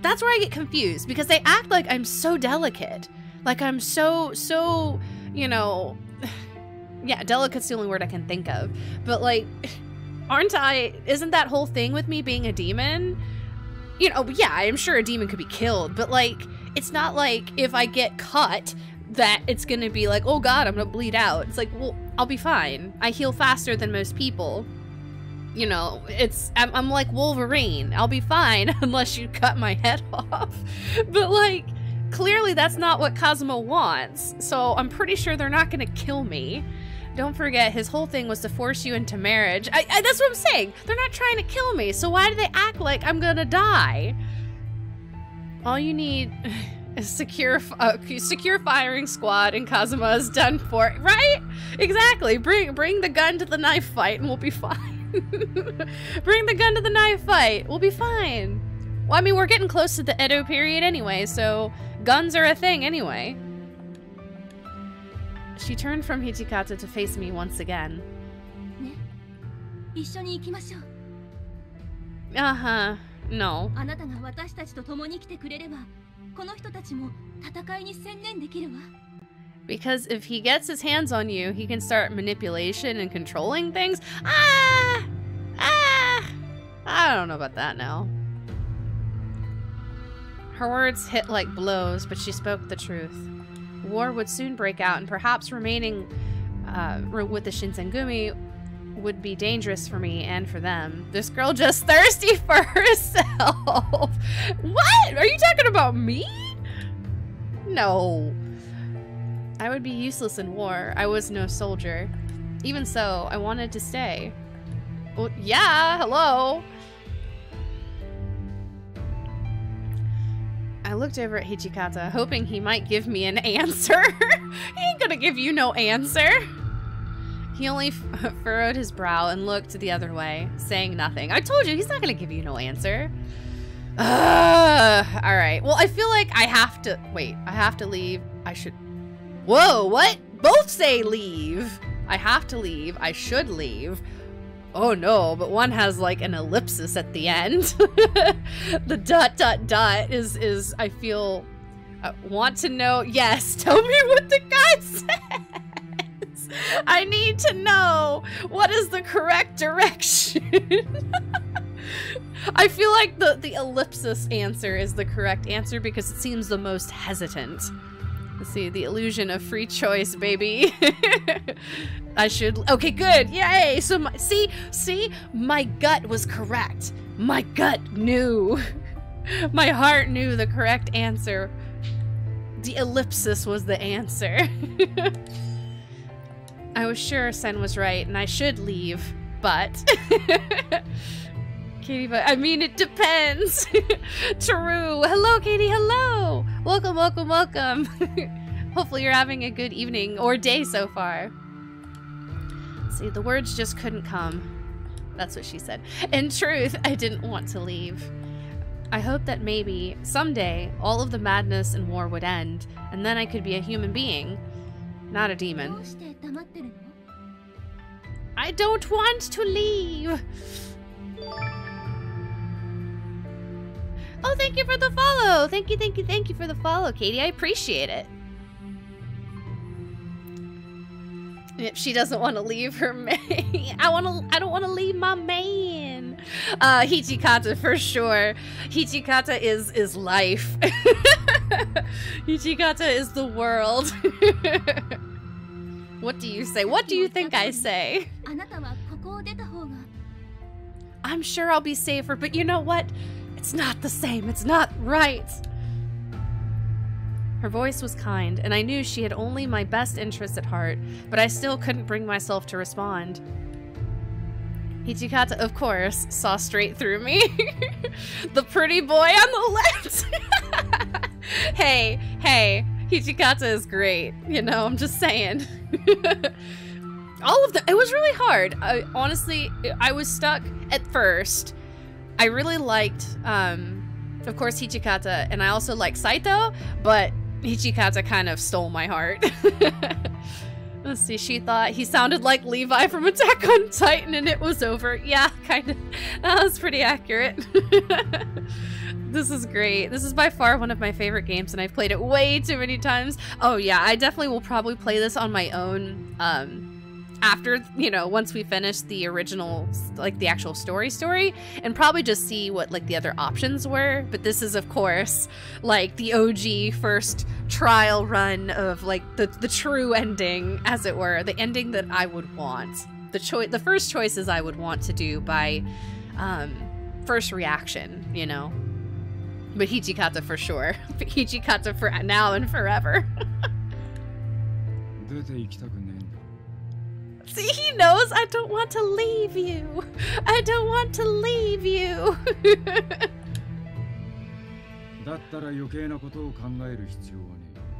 Speaker 1: That's where I get confused, because they act like I'm so delicate. Like I'm so, you know, yeah, delicate's the only word I can think of. But like, isn't that whole thing with me being a demon? You know, yeah, I'm sure a demon could be killed, but like, it's not like if I get cut that it's gonna be like, oh god, I'm gonna bleed out. It's like, well, I'll be fine. I heal faster than most people. You know, I'm like Wolverine. I'll be fine unless you cut my head off. But like, clearly that's not what Kazuma wants. So I'm pretty sure they're not gonna kill me. Don't forget, his whole thing was to force you into marriage. That's what I'm saying. They're not trying to kill me, so why do they act like I'm gonna die? All you need is secure firing squad, and Kazuma is done for. Right? Exactly. Bring the gun to the knife fight, and we'll be fine. Bring the gun to the knife fight. We'll be fine. Well, I mean, we're getting close to the Edo period anyway, so guns are a thing anyway. She turned from Hichikata to face me once again.
Speaker 7: ね、一緒に行きましょう。
Speaker 1: Uh-huh. No.
Speaker 7: あなたが私たちと共に来てくれれば、この人たちも戦いに専念できるわ。
Speaker 1: Because if he gets his hands on you, he can start manipulation and controlling things. I don't know about that now. Her words hit like blows, but she spoke the truth. War would soon break out, and perhaps remaining with the Shinsengumi would be dangerous for me and for them. This girl just thirsty for herself. What? Are you talking about me? No. I would be useless in war. I was no soldier. Even so, I wanted to stay. Well, yeah, hello. I looked over at Hichikata, hoping he might give me an answer. He ain't gonna give you no answer. He only furrowed his brow and looked the other way, saying nothing. I told you, he's not gonna give you no answer. Alright, well, I feel like I have to... Wait, I have to leave. I should... Whoa, what? Both say leave. I have to leave. I should leave. Oh no, but one has like an ellipsis at the end. The ... is I feel... want to know... Yes, tell me what the guy says. I need to know what is the correct direction. I feel like the ellipsis answer is the correct answer because it seems the most hesitant. Let's see, the illusion of free choice, baby. I should... Okay, good. Yay! So, see? My gut was correct. My gut knew. My heart knew the correct answer. The ellipsis was the answer. I was sure Sen was right, and I should leave, but... Katie, but I mean, it depends. True. Hello, Katie. Hello. Welcome, welcome, welcome. Hopefully you're having a good evening or day so far. See, the words just couldn't come. That's what she said. In truth, I didn't want to leave. I hoped that maybe, someday, all of the madness and war would end, and then I could be a human being, not a demon. I don't want to leave. Oh, thank you for the follow. Thank you for the follow, Katie. I appreciate it. If she doesn't want to leave her man, I don't want to leave my man. Hichikata for sure. Hichikata is life. Hichikata is the world. What do you say? What do you think I say? I'm sure I'll be safer, but you know what? It's not the same. It's not right. Her voice was kind, and I knew she had only my best interests at heart, but I still couldn't bring myself to respond. Hichikata, of course, saw straight through me. The pretty boy on the left. Hey, Hichikata is great. You know, I'm just saying. All of it was really hard. Honestly, I was stuck at first. I really liked, of course, Hichikata, and I also like Saito, but Hichikata kind of stole my heart. Let's see, she thought he sounded like Levi from Attack on Titan and it was over. Yeah, kind of. That was pretty accurate. This is great. This is by far one of my favorite games and I've played it way too many times. Oh yeah, I definitely will probably play this on my own after, you know, once we finish the original, like the actual story, and probably just see what like the other options were. But this is, of course, like the OG first trial run of like the true ending, as it were, the ending that I would want, the first choices I would want to do by first reaction, you know. But Hichikata for sure. Hichikata for now and forever. See, he knows I don't want to leave you. I don't want to leave you.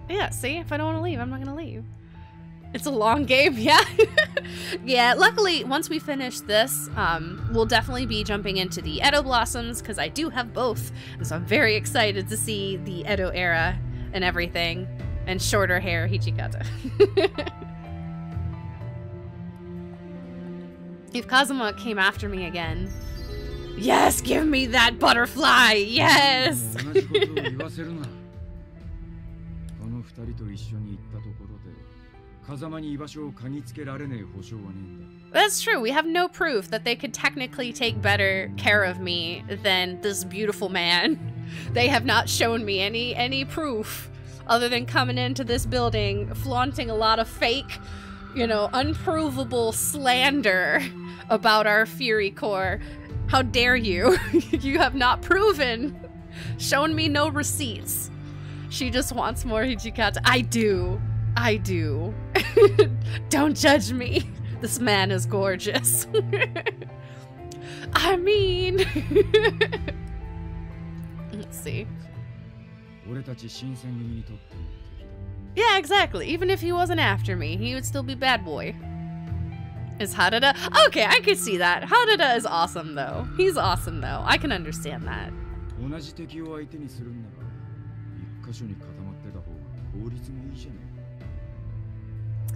Speaker 1: Yeah, see, if I don't want to leave, I'm not going to leave. It's a long game, yeah. Yeah, luckily, once we finish this, we'll definitely be jumping into the Edo Blossoms, because I do have both. And so I'm very excited to see the Edo era and everything. And shorter hair, Hichikata. If Kazuma came after me again. Yes, give me that butterfly! Yes! That's true. We have no proof that they could technically take better care of me than this beautiful man. They have not shown me any proof other than coming into this building, flaunting a lot of fake, you know, unprovable slander about our Fury Core. How dare you? You have not proven. Shown me no receipts. She just wants more Hichikata. I do. Don't judge me. This man is gorgeous. I mean... Let's see. Yeah, exactly. Even if he wasn't after me, he would still be bad boy. Is Harada? Okay, I could see that. Harada is awesome, though. He's awesome, though. I can understand that.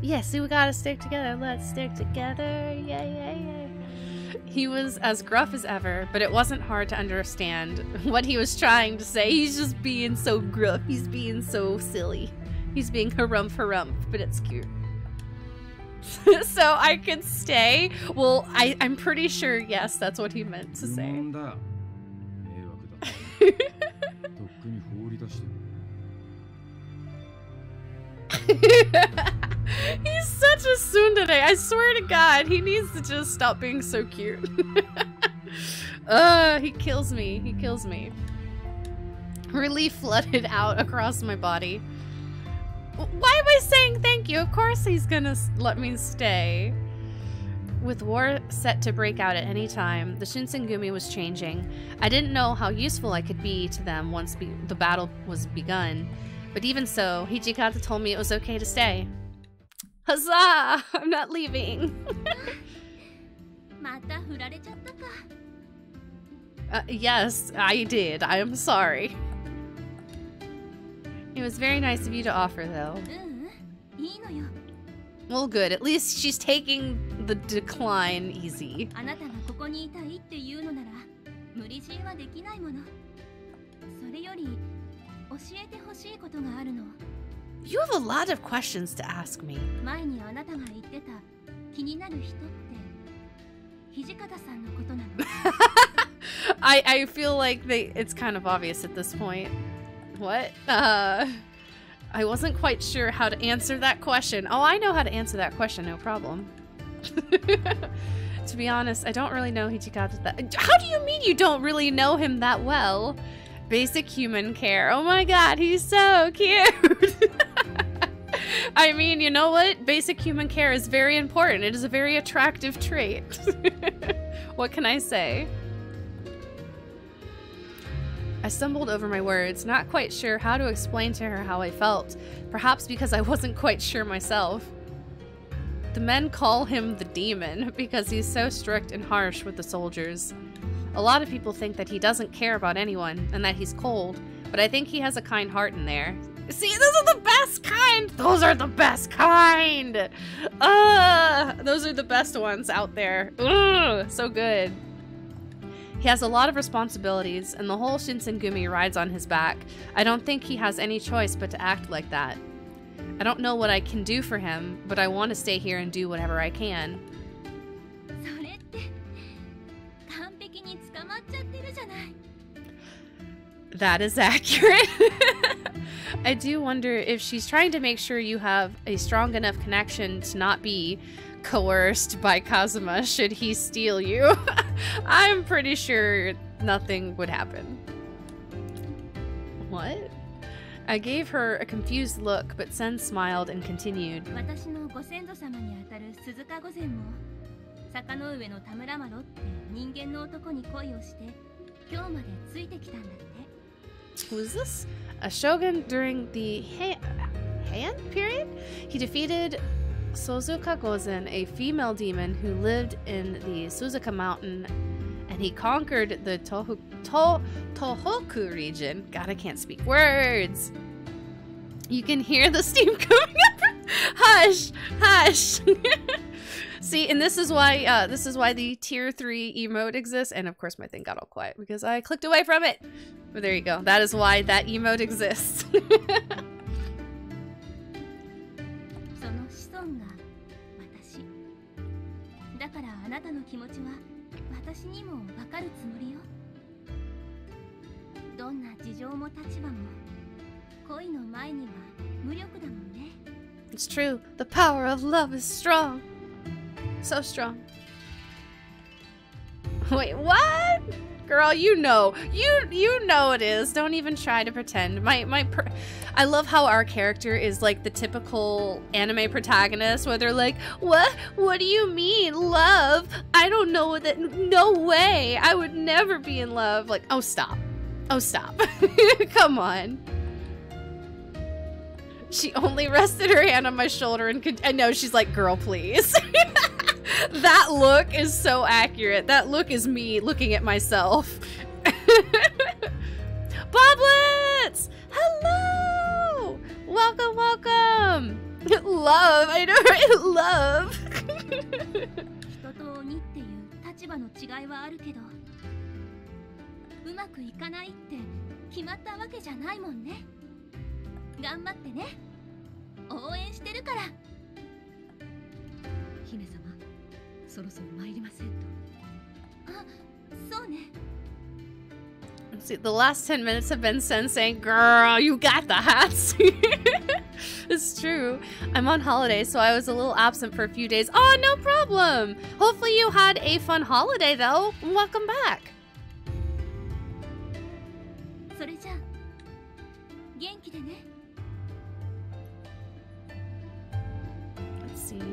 Speaker 1: Yeah, see, we gotta stick together. Let's stick together. Yay. He was as gruff as ever, but it wasn't hard to understand what he was trying to say. He's just being so gruff. He's being so silly. He's being harumph, but it's cute. So I could stay? Well, I'm pretty sure, yes, that's what he meant to say. He's such a tsundere. I swear to God, he needs to just stop being so cute. He kills me. He kills me. Relief flooded out across my body. Why am I saying thank you? Of course he's gonna let me stay. With war set to break out at any time, the Shinsengumi was changing. I didn't know how useful I could be to them once the battle was begun. But even so, Hichikata told me it was okay to stay. Huzzah! I'm not leaving. Yes, I did. I am sorry. It was very nice of you to offer, though. Well, good. At least she's taking the decline easy. You have a lot of questions to ask me. I feel like it's kind of obvious at this point. What? I wasn't quite sure how to answer that question. Oh, I know how to answer that question, no problem. To be honest, I don't really know Hichikata that... How do you mean you don't really know him that well? Basic human care. Oh my god, he's so cute. I mean, you know what? Basic human care is very important. It is a very attractive trait. What can I say? I stumbled over my words, not quite sure how to explain to her how I felt. Perhaps because I wasn't quite sure myself. The men call him the demon because he's so strict and harsh with the soldiers. A lot of people think that he doesn't care about anyone and that he's cold, but I think he has a kind heart in there. See, those are the best kind! Those are the best kind! Those are the best ones out there. Ugh, so good. He has a lot of responsibilities, and the whole Shinsengumi rides on his back. I don't think he has any choice but to act like that. I don't know what I can do for him, but I want to stay here and do whatever I can. That is accurate. I do wonder if she's trying to make sure you have a strong enough connection to not be coerced by Kazuma should he steal you. I'm pretty sure nothing would happen. What? I gave her a confused look, but Sen smiled and continued. Who is this? A shogun during the Han period? He defeated Sozuka Gozen, a female demon who lived in the Suzuka mountain, and he conquered the Tohoku region. God, I can't speak words. You can hear the steam coming up. Hush, hush. See, and this is why the tier 3 emote exists. And of course, my thing got all quiet because I clicked away from it. But there you go. That is why that emote exists. It's true. The power of love is strong. So strong. Wait, what? Girl, you know it is. Don't even try to pretend. I love how our character is like the typical anime protagonist where they're like, what do you mean love? I don't know what that, no way. I would never be in love. Like, oh stop. Oh stop. Come on. She only rested her hand on my shoulder and I know she's like, girl, please. That look is so accurate. That look is me looking at myself. Boblets! Hello! Welcome, welcome! Love, I know, right? Love. See, the last 10 minutes have been Sen saying, girl, you got the hats. It's true. I'm on holiday, so I was a little absent for a few days. Oh, no problem. Hopefully you had a fun holiday, though. Welcome back. Let's see.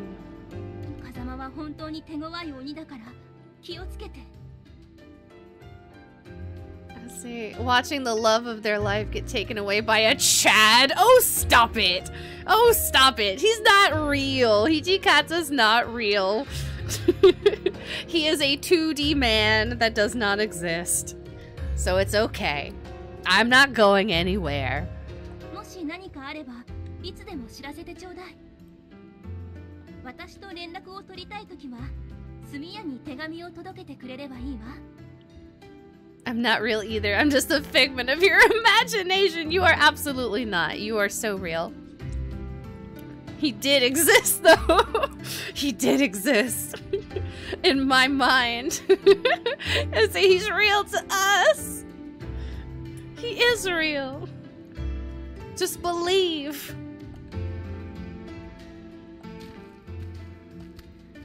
Speaker 1: Let's see. Watching the love of their life get taken away by a Chad. Oh, stop it. Oh, stop it. He's not real. Hijikata's not real. He is a 2D man that does not exist. So it's okay. I'm not going anywhere. I'm not real either. I'm just a figment of your imagination. You are absolutely not. You are so real. He did exist, though. He did exist. In my mind. And say he's real to us. He is real. Just believe.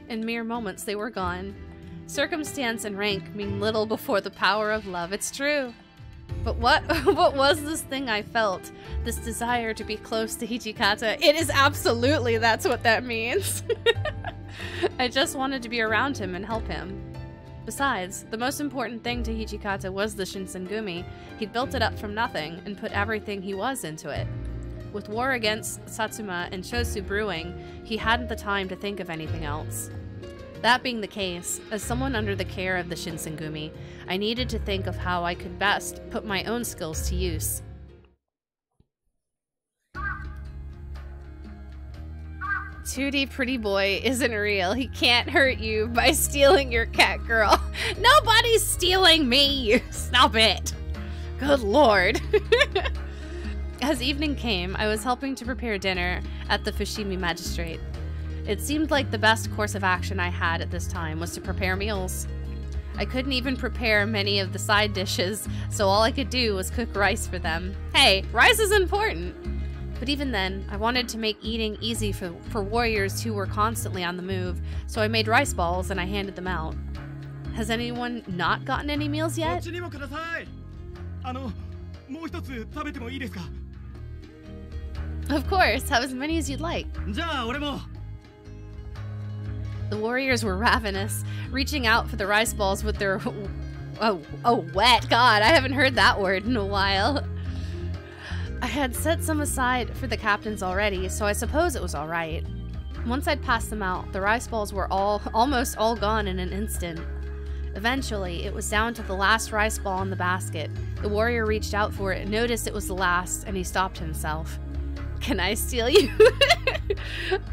Speaker 1: In mere moments, they were gone. Circumstance and rank mean little before the power of love. It's true. But what was this thing I felt? This desire to be close to Hijikata? It is absolutely that's what that means. I just wanted to be around him and help him. Besides, the most important thing to Hijikata was the Shinsengumi. He'd built it up from nothing and put everything he was into it. With war against Satsuma and Shosu brewing, he hadn't the time to think of anything else. That being the case, as someone under the care of the Shinsengumi, I needed to think of how I could best put my own skills to use. "2D pretty boy isn't real. He can't hurt you by stealing your cat girl." Nobody's stealing me! Stop it! Good lord. As evening came, I was helping to prepare dinner at the Fushimi Magistrate. It seemed like the best course of action I had at this time was to prepare meals. I couldn't even prepare many of the side dishes, so all I could do was cook rice for them. Hey, rice is important! But even then, I wanted to make eating easy for warriors who were constantly on the move, so I made rice balls and I handed them out. Has anyone not gotten any meals yet? Of course, have as many as you'd like. The warriors were ravenous, reaching out for the rice balls with their... wet. God, I haven't heard that word in a while. I had set some aside for the captains already, so I suppose it was alright. Once I'd passed them out, the rice balls were almost all gone in an instant. Eventually, it was down to the last rice ball in the basket. The warrior reached out for it, noticed it was the last, and he stopped himself. "Can I steal you?"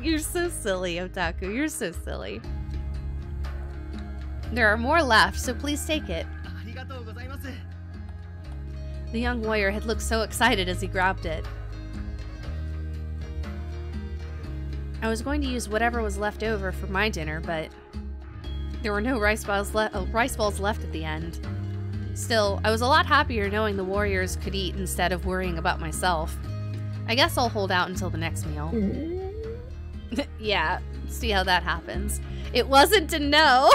Speaker 1: You're so silly, Otaku. You're so silly. "There are more left, so please take it." The young warrior had looked so excited as he grabbed it. I was going to use whatever was left over for my dinner, but there were no rice balls left at the end. Still, I was a lot happier knowing the warriors could eat instead of worrying about myself. I guess I'll hold out until the next meal. Yeah, see how that happens. It wasn't a no.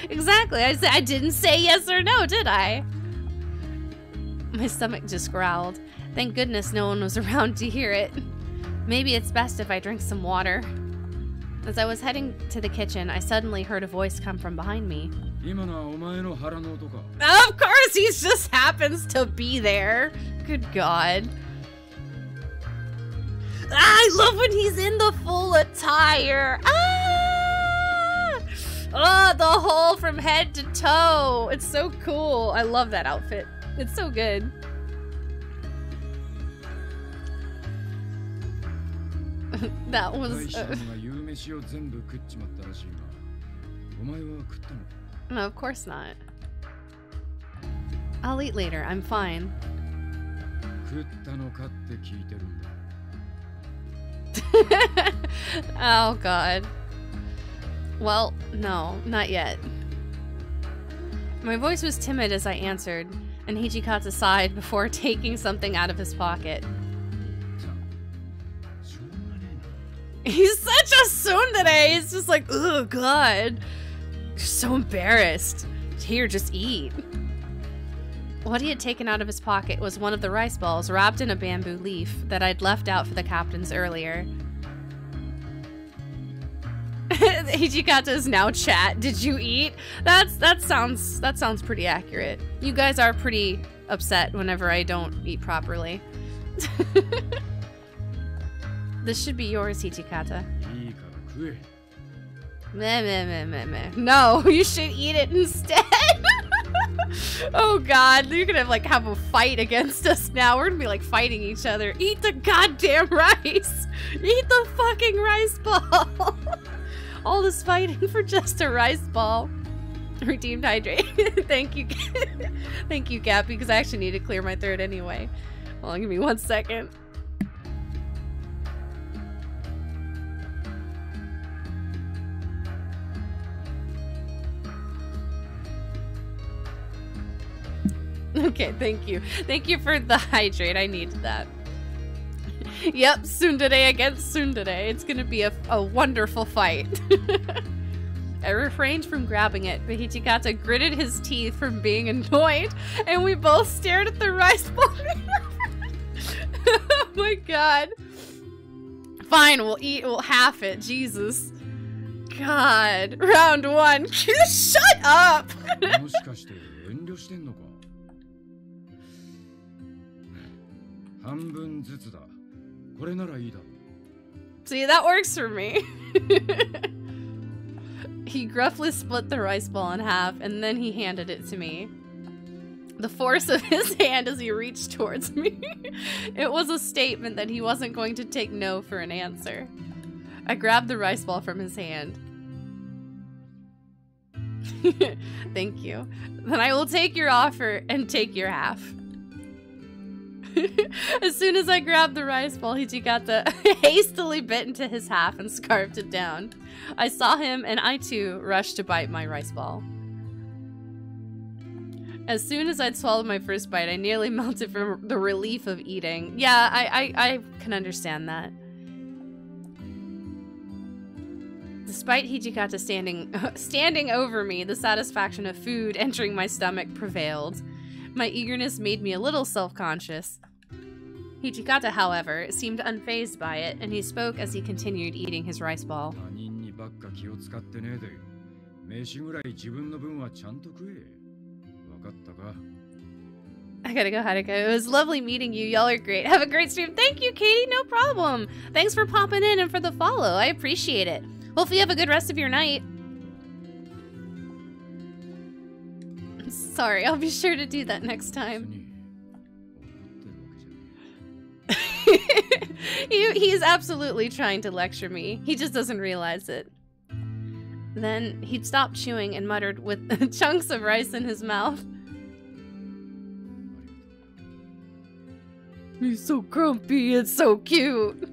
Speaker 1: Exactly, I didn't say yes or no, did I? My stomach just growled. Thank goodness no one was around to hear it. Maybe it's best if I drink some water. As I was heading to the kitchen, I suddenly heard a voice come from behind me. Of course, he just happens to be there. Good God. I love when he's in the full attire. Oh, the whole from head to toe. It's so cool. I love that outfit. It's so good. That was... No, of course not. I'll eat later. I'm fine. Oh, God. Well, no, not yet. My voice was timid as I answered, and Hijikata sighed before taking something out of his pocket. He's such a tsundere! He's just like, oh God. So embarrassed. Here, just eat. What he had taken out of his pocket was one of the rice balls wrapped in a bamboo leaf that I'd left out for the captains earlier. Hijikata is now chat. Did you eat? That sounds pretty accurate. You guys are pretty upset whenever I don't eat properly. This should be yours, Hijikata. Meh, meh, meh, meh, meh. No, you should eat it instead. Oh God, you're gonna like have a fight against us now. We're gonna be like fighting each other. Eat the goddamn rice. Eat the fucking rice ball. All this fighting for just a rice ball. Redeemed hydrate. Thank you. Thank you, Gappy, because I actually need to clear my throat anyway. Hold on, give me 1 second. Okay, thank you. Thank you for the hydrate. I needed that. Yep, tsundere against tsundere. It's gonna be a wonderful fight. I refrained from grabbing it, but Hichikata gritted his teeth from being annoyed, and we both stared at the rice ball. Oh my god. Fine, we'll half it. Jesus. God. Round 1. Shut up! See, that works for me. He gruffly split the rice ball in half, and then he handed it to me. The force of his hand as he reached towards me. It was a statement that he wasn't going to take no for an answer. I grabbed the rice ball from his hand. Thank you. Then I will take your offer and take your half. As soon as I grabbed the rice ball, Hichikata hastily bit into his half and scarfed it down. I saw him, and I too rushed to bite my rice ball. As soon as I'd swallowed my first bite, I nearly melted from the relief of eating. Yeah, I can understand that. Despite Hichikata standing over me, the satisfaction of food entering my stomach prevailed. My eagerness made me a little self-conscious. Hichikata, however, seemed unfazed by it, and he spoke as he continued eating his rice ball. I gotta go, Haruka. It was lovely meeting you. Y'all are great. Have a great stream. Thank you, Katie. No problem. Thanks for popping in and for the follow. I appreciate it. Hopefully you have a good rest of your night. Sorry, I'll be sure to do that next time. He's absolutely trying to lecture me. He just doesn't realize it. Then he'd stopped chewing and muttered with chunks of rice in his mouth. He's so grumpy, it's so cute.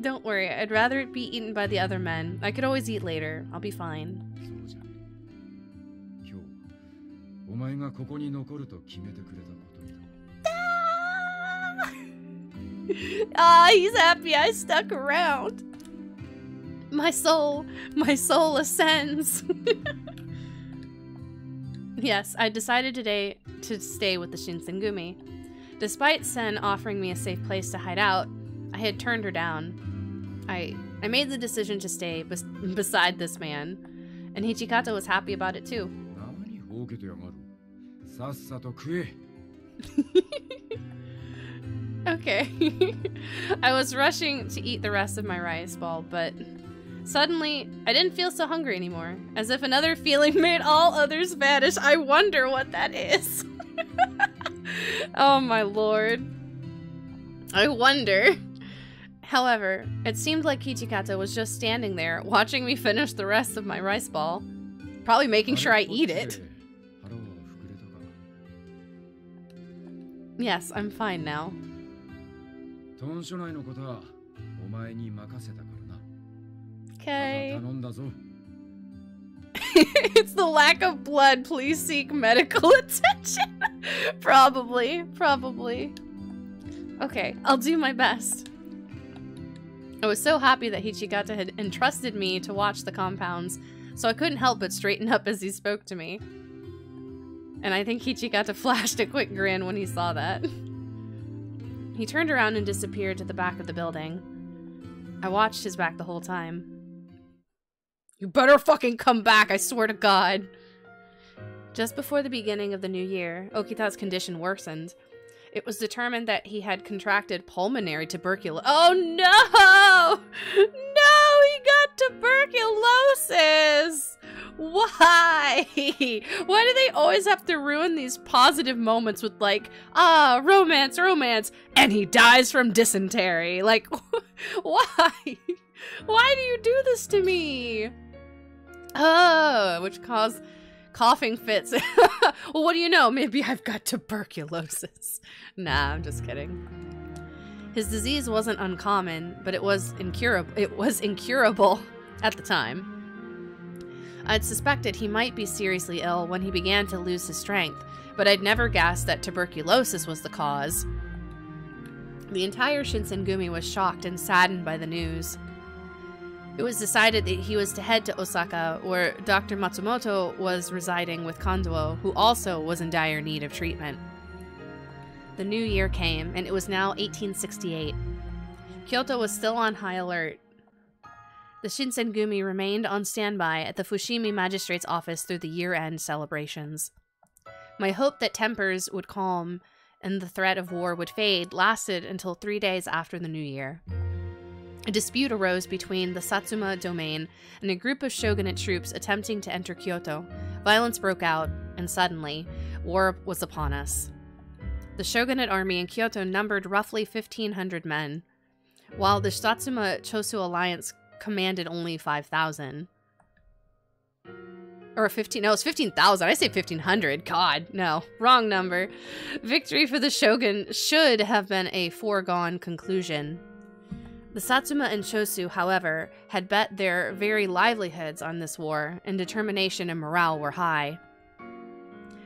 Speaker 1: Don't worry, I'd rather it be eaten by the other men. I could always eat later. I'll be fine. Ah, he's happy I stuck around. My soul ascends. Yes, I decided today to stay with the Shinsengumi. Despite Sen offering me a safe place to hide out, I had turned her down. I made the decision to stay beside this man, and Hichikata was happy about it too. Okay. I was rushing to eat the rest of my rice ball, but suddenly I didn't feel so hungry anymore, as if another feeling made all others vanish. I wonder what that is. Oh my lord. I wonder. However, it seemed like Hichikata was just standing there, watching me finish the rest of my rice ball. Probably making sure I eat it. Yes, I'm fine now. Okay. It's the lack of blood. Please seek medical attention. Probably. Okay, I'll do my best. I was so happy that Hichikata had entrusted me to watch the compounds, so I couldn't help but straighten up as he spoke to me. And I think Hichikata flashed a quick grin when he saw that. He turned around and disappeared to the back of the building. I watched his back the whole time. You better fucking come back, I swear to God. Just before the beginning of the new year, Okita's condition worsened. It was determined that he had contracted pulmonary tuberculosis. Oh no! No, he got tuberculosis! Why? Why do they always have to ruin these positive moments with like, romance, and he dies from dysentery? Like, why? Why do you do this to me? Oh, which caused coughing fits. Well, what do you know? Maybe I've got tuberculosis. Nah, I'm just kidding. His disease wasn't uncommon, but it was incurable. It was incurable at the time. I'd suspected he might be seriously ill when he began to lose his strength, but I'd never guessed that tuberculosis was the cause. The entire Shinsengumi was shocked and saddened by the news. It was decided that he was to head to Osaka, where Dr. Matsumoto was residing with Kondo, who also was in dire need of treatment. The new year came, and it was now 1868. Kyoto was still on high alert. The Shinsengumi remained on standby at the Fushimi Magistrate's office through the year-end celebrations. My hope that tempers would calm and the threat of war would fade lasted until 3 days after the new year. A dispute arose between the Satsuma domain and a group of shogunate troops attempting to enter Kyoto. Violence broke out, and suddenly, war was upon us. The shogunate army in Kyoto numbered roughly 1,500 men, while the Satsuma Chosu alliance commanded only 5,000. Or 15, no, it's 15,000. I say 1,500. God, no, wrong number. Victory for the shogun should have been a foregone conclusion. The Satsuma and Chosu, however, had bet their very livelihoods on this war, and determination and morale were high.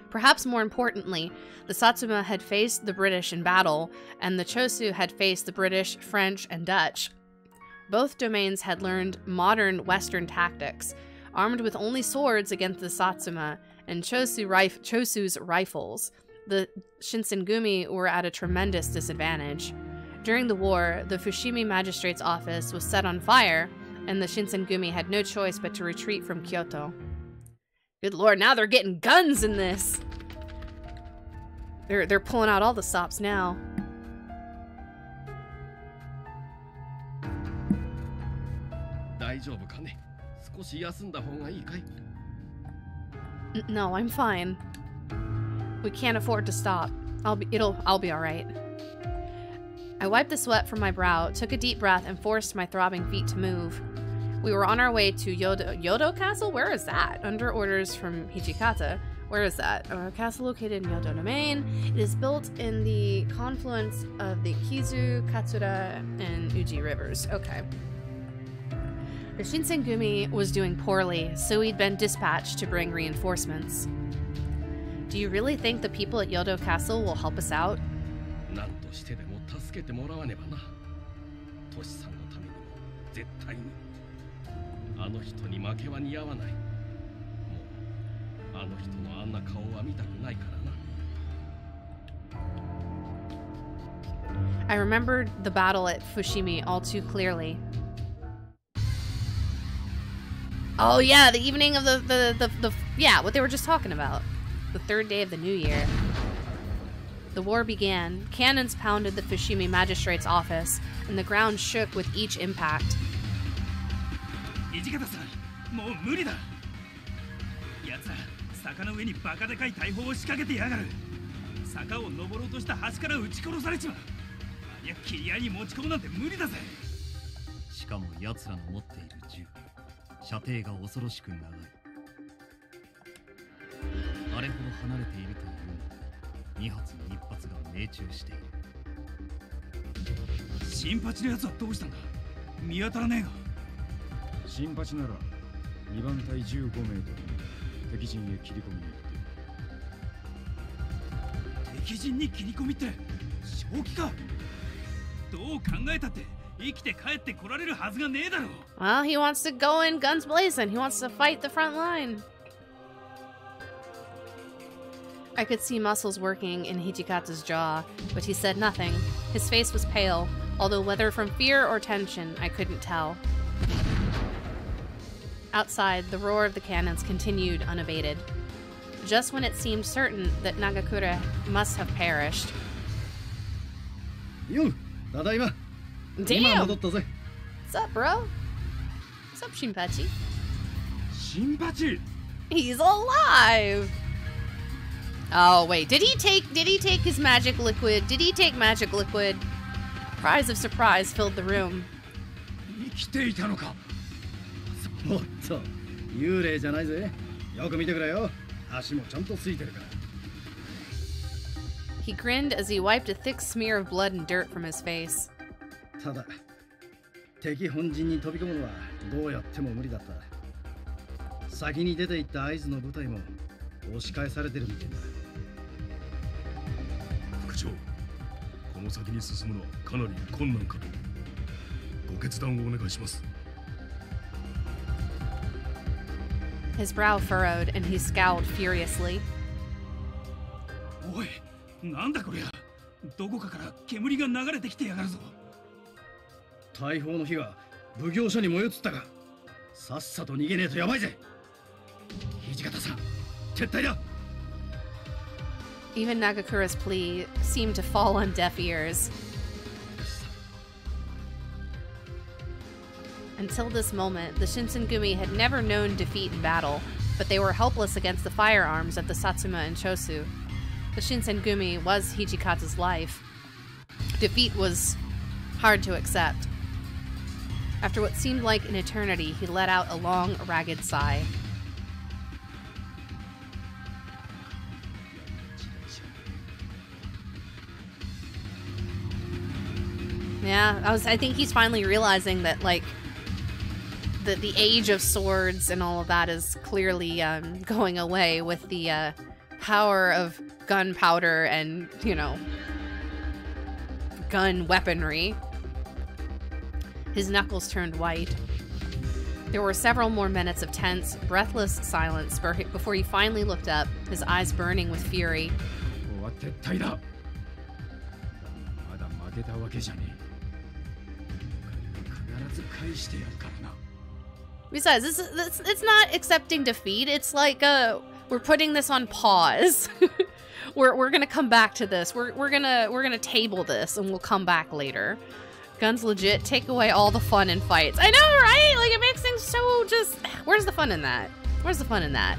Speaker 1: Perhaps more importantly, the Satsuma had faced the British in battle, and the Chosu had faced the British, French, and Dutch. Both domains had learned modern Western tactics, armed with only swords against the Satsuma and Chosu's rifles. The Shinsengumi were at a tremendous disadvantage. During the war, the Fushimi Magistrate's office was set on fire, and the Shinsengumi had no choice but to retreat from Kyoto. Good lord, now they're getting guns in this! They're pulling out all the stops now. No, I'm fine. We can't afford to stop. I'll be alright. I wiped the sweat from my brow, took a deep breath, and forced my throbbing feet to move. We were on our way to Yodo Castle? Where is that? Under orders from Hijikata. Where is that? A castle located in Yodo Domain. It is built in the confluence of the Kizu, Katsura, and Uji rivers. Okay. The Shinsengumi was doing poorly, so we'd been dispatched to bring reinforcements. Do you really think the people at Yodo Castle will help us out? I remembered the battle at Fushimi all too clearly. Oh yeah, the evening of yeah, what they were just talking about. The third day of the new year. The war began. Cannons pounded the Fushimi Magistrate's office, and the ground shook with each impact. Well, he wants to go in guns blazing. He wants to fight the front line. I could see muscles working in Hijikata's jaw, but he said nothing. His face was pale, although whether from fear or tension, I couldn't tell. Outside, the roar of the cannons continued unabated. Just when it seemed certain that Nagakure must have perished.
Speaker 2: Damn! What's
Speaker 1: up, bro? What's up, Shinpachi?
Speaker 5: Shinpachi!
Speaker 1: He's alive! Oh, wait. Did he take his magic liquid? Did he take magic liquid? Cries of surprise filled the room. He grinned as he wiped a thick smear of blood and dirt from his face. His brow furrowed, and he scowled furiously.
Speaker 3: おい、なんだこりゃ。どこかから煙が流れてきてやがるぞ。
Speaker 2: 大砲の火が奉行所に燃え移ったか。さっさと逃げねえとやばいぜ。土方さん、撤退だ。
Speaker 1: Even Nagakura's plea seemed to fall on deaf ears. Until this moment, the Shinsengumi had never known defeat in battle, but they were helpless against the firearms of the Satsuma and Chosu. The Shinsengumi was Hijikata's life. Defeat was hard to accept. After what seemed like an eternity, he let out a long, ragged sigh. Yeah, I think he's finally realizing that, like, the age of swords and all of that is clearly going away with the power of gunpowder and, you know, gun weaponry. His knuckles turned white. There were several more minutes of tense, breathless silence before he finally looked up, his eyes burning with fury. Besides, it's not accepting defeat. It's like we're putting this on pause. we're gonna come back to this. We're gonna table this and we'll come back later. Guns legit take away all the fun in fights. I know, right? Like, it makes things so just... Where's the fun in that? Where's the fun in that?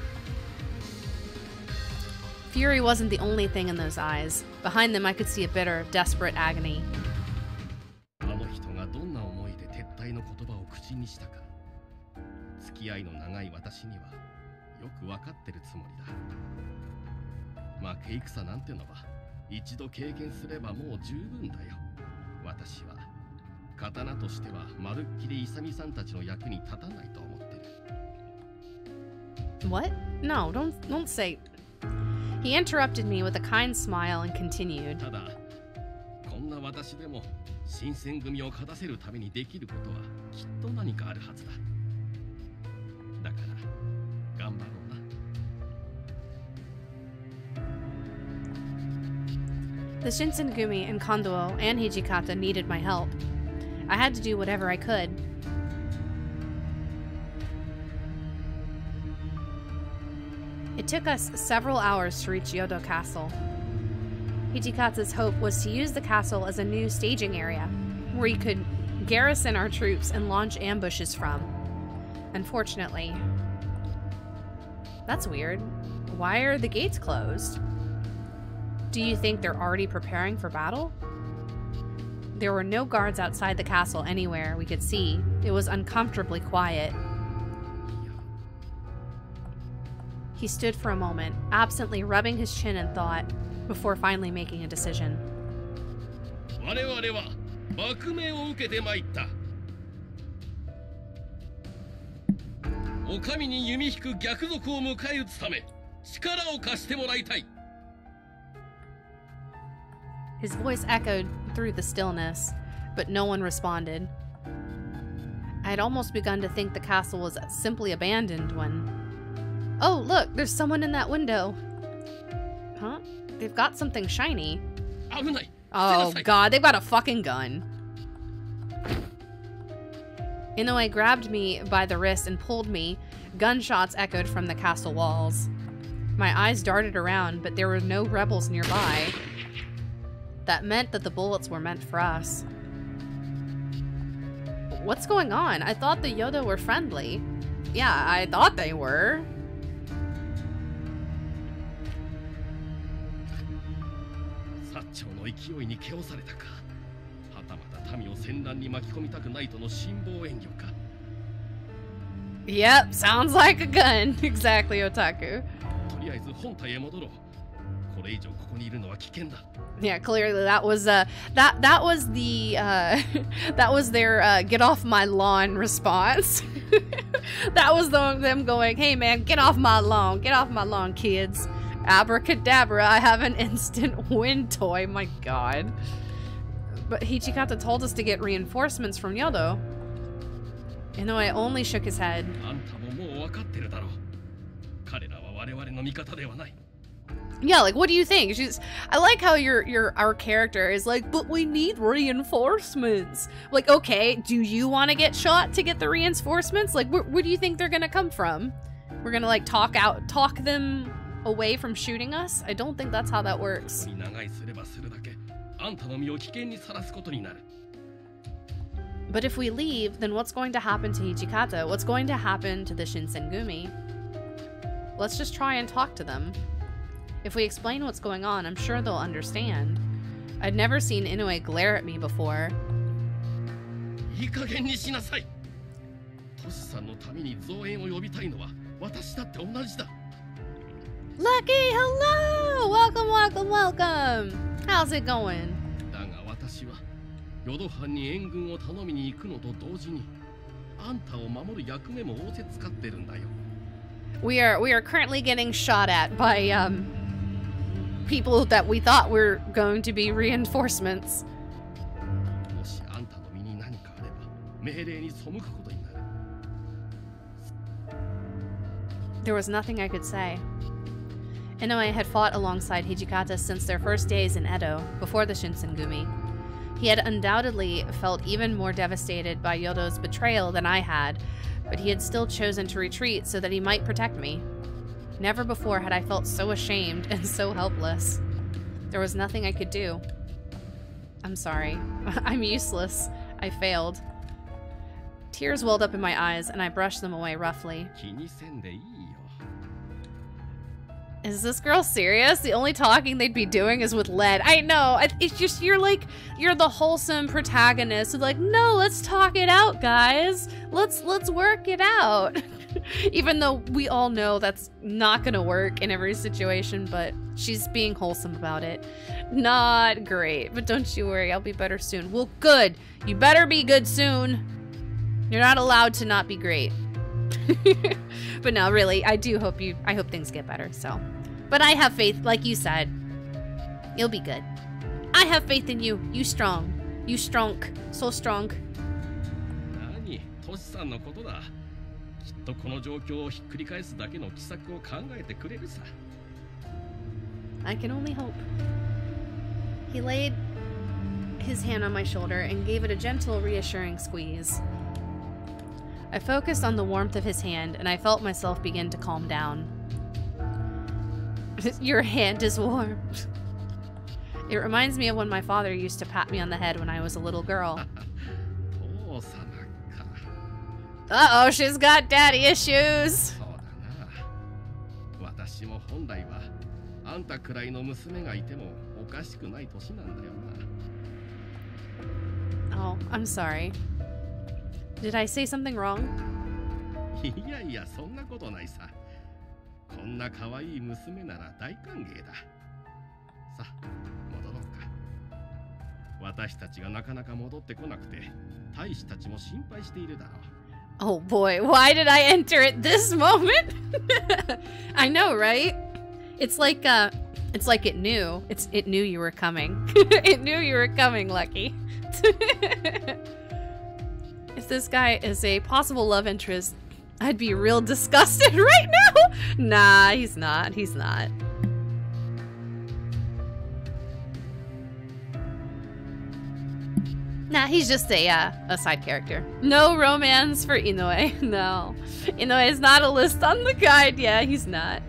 Speaker 1: Fury wasn't the only thing in those eyes. Behind them, I could see a bitter, desperate agony. What? No, don't say... He interrupted me with a kind smile and continued. The Shinsengumi and Konduo and Hijikata needed my help. I had to do whatever I could. It took us several hours to reach Yodo Castle. Hijikata's hope was to use the castle as a new staging area, where he could garrison our troops and launch ambushes from. Unfortunately... That's weird. Why are the gates closed? Do you think they're already preparing for battle? There were no guards outside the castle anywhere we could see. It was uncomfortably quiet. He stood for a moment, absently rubbing his chin in thought, before finally making a decision. His voice echoed through the stillness, but no one responded. I had almost begun to think the castle was simply abandoned when... Oh, look! There's someone in that window! Huh? They've got something shiny. Oh god, they've got a fucking gun. Inoue grabbed me by the wrist and pulled me. Gunshots echoed from the castle walls. My eyes darted around, but there were no rebels nearby. That meant that the bullets were meant for us. What's going on? I thought the Yodo were friendly. Yeah, I thought they were. Yep, sounds like a gun. Exactly, Otaku. Yeah, clearly that was that was the that was their get off my lawn response. That was them going, hey man, get off my lawn, kids. Abracadabra, I have an instant wind toy, my god. But Hijikata told us to get reinforcements from Yodo. Inoue only shook his head. Yeah, like, what do you think? I like how our character is like, but we need reinforcements. Like, okay, do you want to get shot to get the reinforcements? Like, where do you think they're gonna come from? We're gonna like talk them away from shooting us? I don't think that's how that works. But if we leave, then what's going to happen to Hijikata? What's going to happen to the Shinsengumi? Let's just try and talk to them. If we explain what's going on, I'm sure they'll understand. I'd never seen Inoue glare at me before. Lucky, hello! Welcome, welcome, welcome! How's it going? We are currently getting shot at by people that we thought were going to be reinforcements. There was nothing I could say. Inoue had fought alongside Hijikata since their first days in Edo, before the Shinsengumi. He had undoubtedly felt even more devastated by Yodo's betrayal than I had, but he had still chosen to retreat so that he might protect me. Never before had I felt so ashamed and so helpless. There was nothing I could do. I'm sorry. I'm useless. I failed. Tears welled up in my eyes, and I brushed them away roughly. Is this girl serious? The only talking they'd be doing is with Lead. I know. It's just, you're the wholesome protagonist. Like, no, let's talk it out, guys. Let's work it out. Even though we all know that's not gonna work in every situation, but she's being wholesome about it. Not great, but don't you worry, I'll be better soon. Well, good. You better be good soon. You're not allowed to not be great. But no, really, I hope things get better, so. But I have faith, like you said. You'll be good. I have faith in you. You strong. You strong. So strong. I can only hope. He laid his hand on my shoulder and gave it a gentle, reassuring squeeze. I focused on the warmth of his hand, and I felt myself begin to calm down. Your hand is warm. It reminds me of when my father used to pat me on the head when I was a little girl. Uh-oh, she's got daddy issues. Oh, I'm sorry. Did I say something wrong? Oh boy, why did I enter at this moment? I know, right? It's like it knew. It knew you were coming. It knew you were coming, Lucky. If this guy is a possible love interest, I'd be real disgusted right now. Nah, he's not. He's not. Nah, he's just a side character. No romance for Inoue. No. Inoue is not a list on the guide. Yeah, he's not.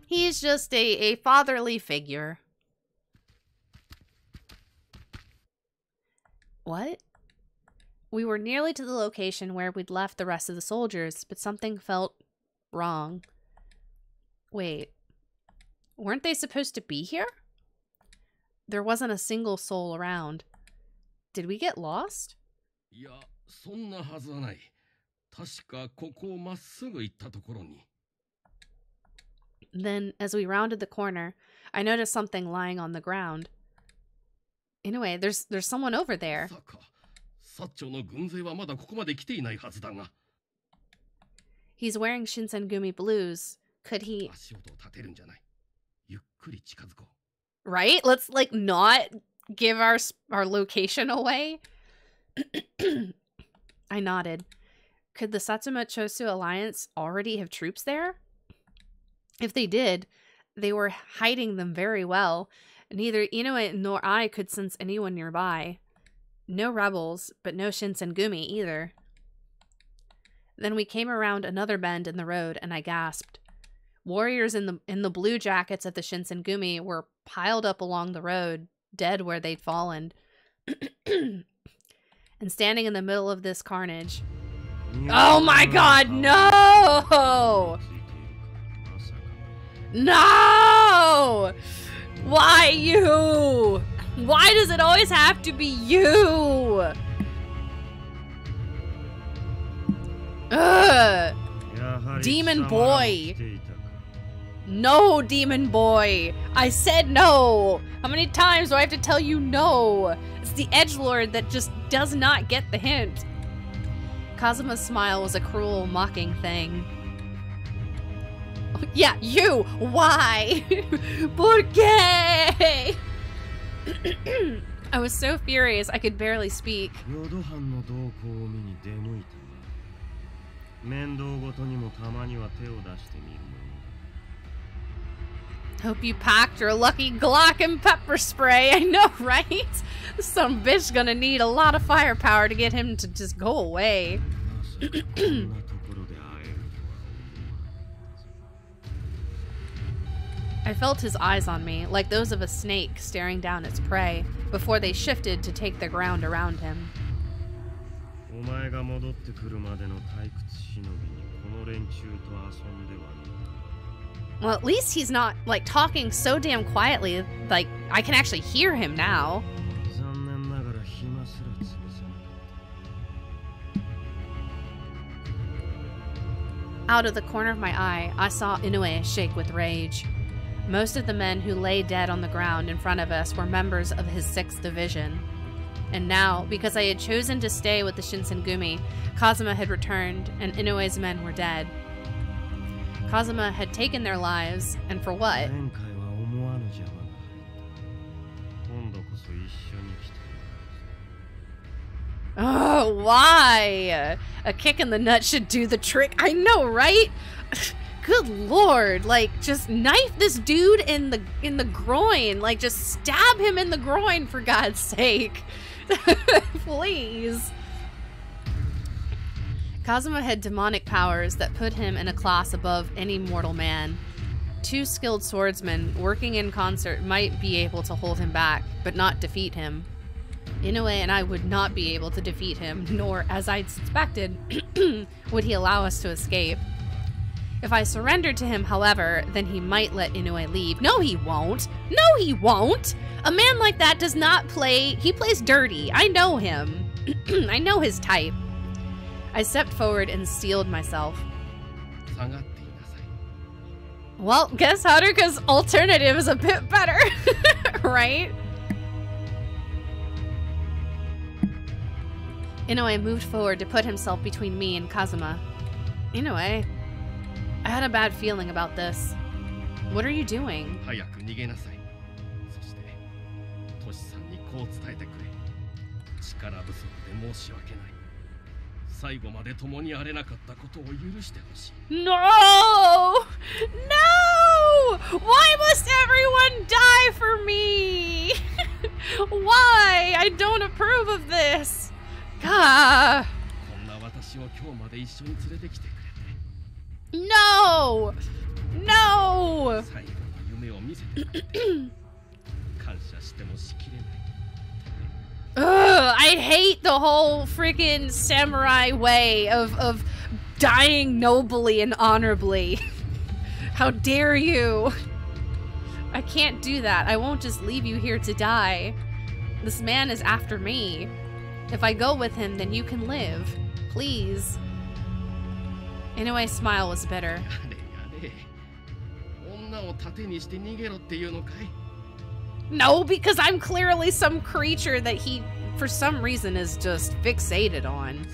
Speaker 1: He's just a fatherly figure. What? We were nearly to the location where we'd left the rest of the soldiers, but something felt wrong. Wait. Weren't they supposed to be here? There wasn't a single soul around. Did we get lost? Then, as we rounded the corner, I noticed something lying on the ground. Anyway, there's someone over there. He's wearing Shinsengumi blues. Could he... Right? Let's, like, not give our location away. I nodded. Could the Satsuma Chosu Alliance already have troops there? If they did, they were hiding them very well. Neither Inoue nor I could sense anyone nearby. No rebels, but no Shinsengumi either. Then we came around another bend in the road, and I gasped. Warriors in the blue jackets of the Shinsengumi were piled up along the road, dead where they'd fallen. And standing in the middle of this carnage... Oh my god, no! No! Why you? Why does it always have to be you? Ugh! Demon boy! No, demon boy! I said no! How many times do I have to tell you no? It's the edgelord that just does not get the hint. Kazuma's smile was a cruel, mocking thing. Yeah, you! Why? ¿Por qué? I was so furious I could barely speak. Hope you packed your lucky Glock and pepper spray. I know, right? Some bitch gonna need a lot of firepower to get him to just go away. I felt his eyes on me, like those of a snake staring down its prey, before they shifted to take the ground around him. Well, at least he's not, like, talking so damn quietly, like, I can actually hear him now. Out of the corner of my eye, I saw Inoue shake with rage. Most of the men who lay dead on the ground in front of us were members of his 6th Division. And now, because I had chosen to stay with the Shinsengumi, Kazuma had returned, and Inoue's men were dead. Kazuma had taken their lives, and for what? Oh, why? A kick in the nuts should do the trick. I know, right? Good lord, like, just knife this dude in the groin. Like, just stab him in the groin, for God's sake. Please. Kazuma had demonic powers that put him in a class above any mortal man. 2 skilled swordsmen working in concert might be able to hold him back, but not defeat him. Inoue and I would not be able to defeat him, nor, as I'd suspected, would he allow us to escape. If I surrendered to him, however, then he might let Inoue leave. No, he won't. No, he won't. A man like that does not play... He plays dirty. I know him. I know his type. I stepped forward and steeled myself. Well, guess Haruka's alternative is a bit better, right? Inoue moved forward to put himself between me and Kazuma. Inoue, I had a bad feeling about this. What are you doing? No! No! Why must everyone die for me? Why? I don't approve of this. God. No! No! Ugh, I hate the whole freaking samurai way of dying nobly and honorably. How dare you? I can't do that. I won't just leave you here to die. This man is after me. If I go with him, then you can live. Please. Inoue's smile was bitter. No, because I'm clearly some creature that he, for some reason, is just fixated on.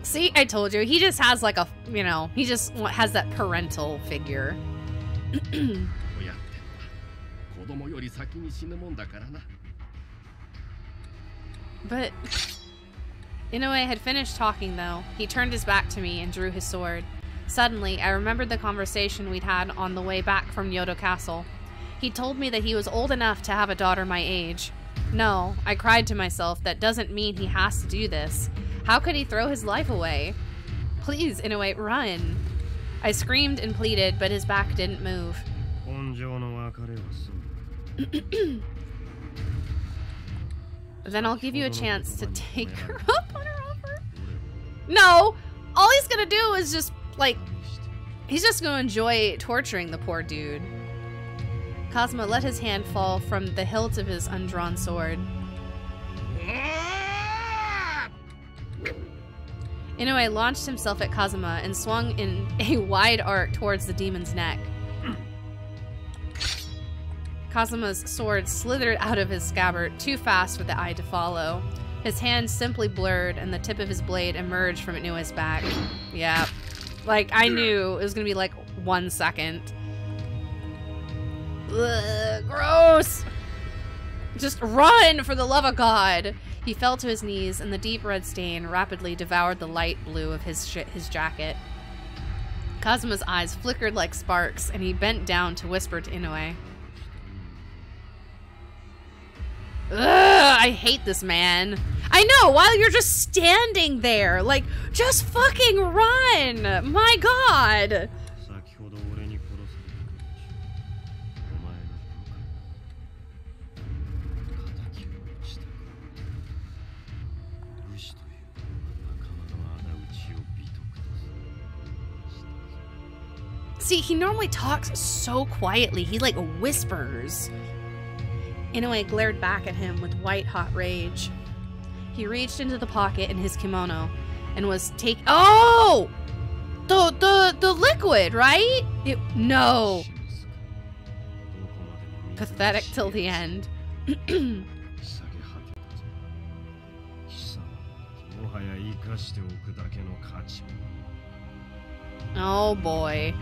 Speaker 1: See, I told you, he just has like a, you know, he just has that parental figure. But Inoue had finished talking, though. He turned his back to me and drew his sword. Suddenly, I remembered the conversation we'd had on the way back from Kyoto Castle. He told me that he was old enough to have a daughter my age. No, I cried to myself, that doesn't mean he has to do this. How could he throw his life away? Please, Inoue, run. I screamed and pleaded, but his back didn't move. Then I'll give you a chance to take her up on her offer. No! All he's gonna do is just, like, he's just gonna enjoy torturing the poor dude. Kazuma let his hand fall from the hilt of his undrawn sword. Inoue launched himself at Kazuma and swung in a wide arc towards the demon's neck. Kazuma's sword slithered out of his scabbard too fast for the eye to follow. His hand simply blurred and the tip of his blade emerged from Inoue's back. Yeah. Like, I knew it was gonna be like 1 second. Ugh, gross! Just run, for the love of God! He fell to his knees and the deep red stain rapidly devoured the light blue of his jacket. Kazuma's eyes flickered like sparks and he bent down to whisper to Inoue. Ugh, I hate this man. I know, while you're just standing there. Like, just fucking run. My God. See, he normally talks so quietly. He, like, whispers. Inoue glared back at him with white-hot rage. He reached into the pocket in his kimono and was Oh! The liquid, right? No. Pathetic till the end. Oh boy.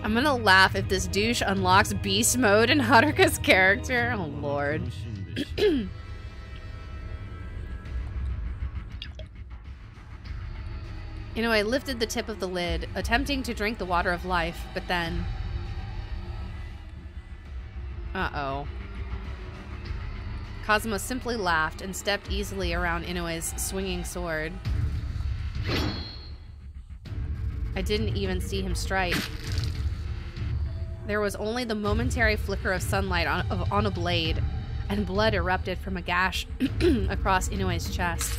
Speaker 1: I'm gonna laugh if this douche unlocks beast mode in Haruka's character. Oh lord. Inoue lifted the tip of the lid, attempting to drink the water of life, but then... Uh-oh. Kazuma simply laughed and stepped easily around Inoue's swinging sword. I didn't even see him strike. There was only the momentary flicker of sunlight on a blade, and blood erupted from a gash across Inoue's chest.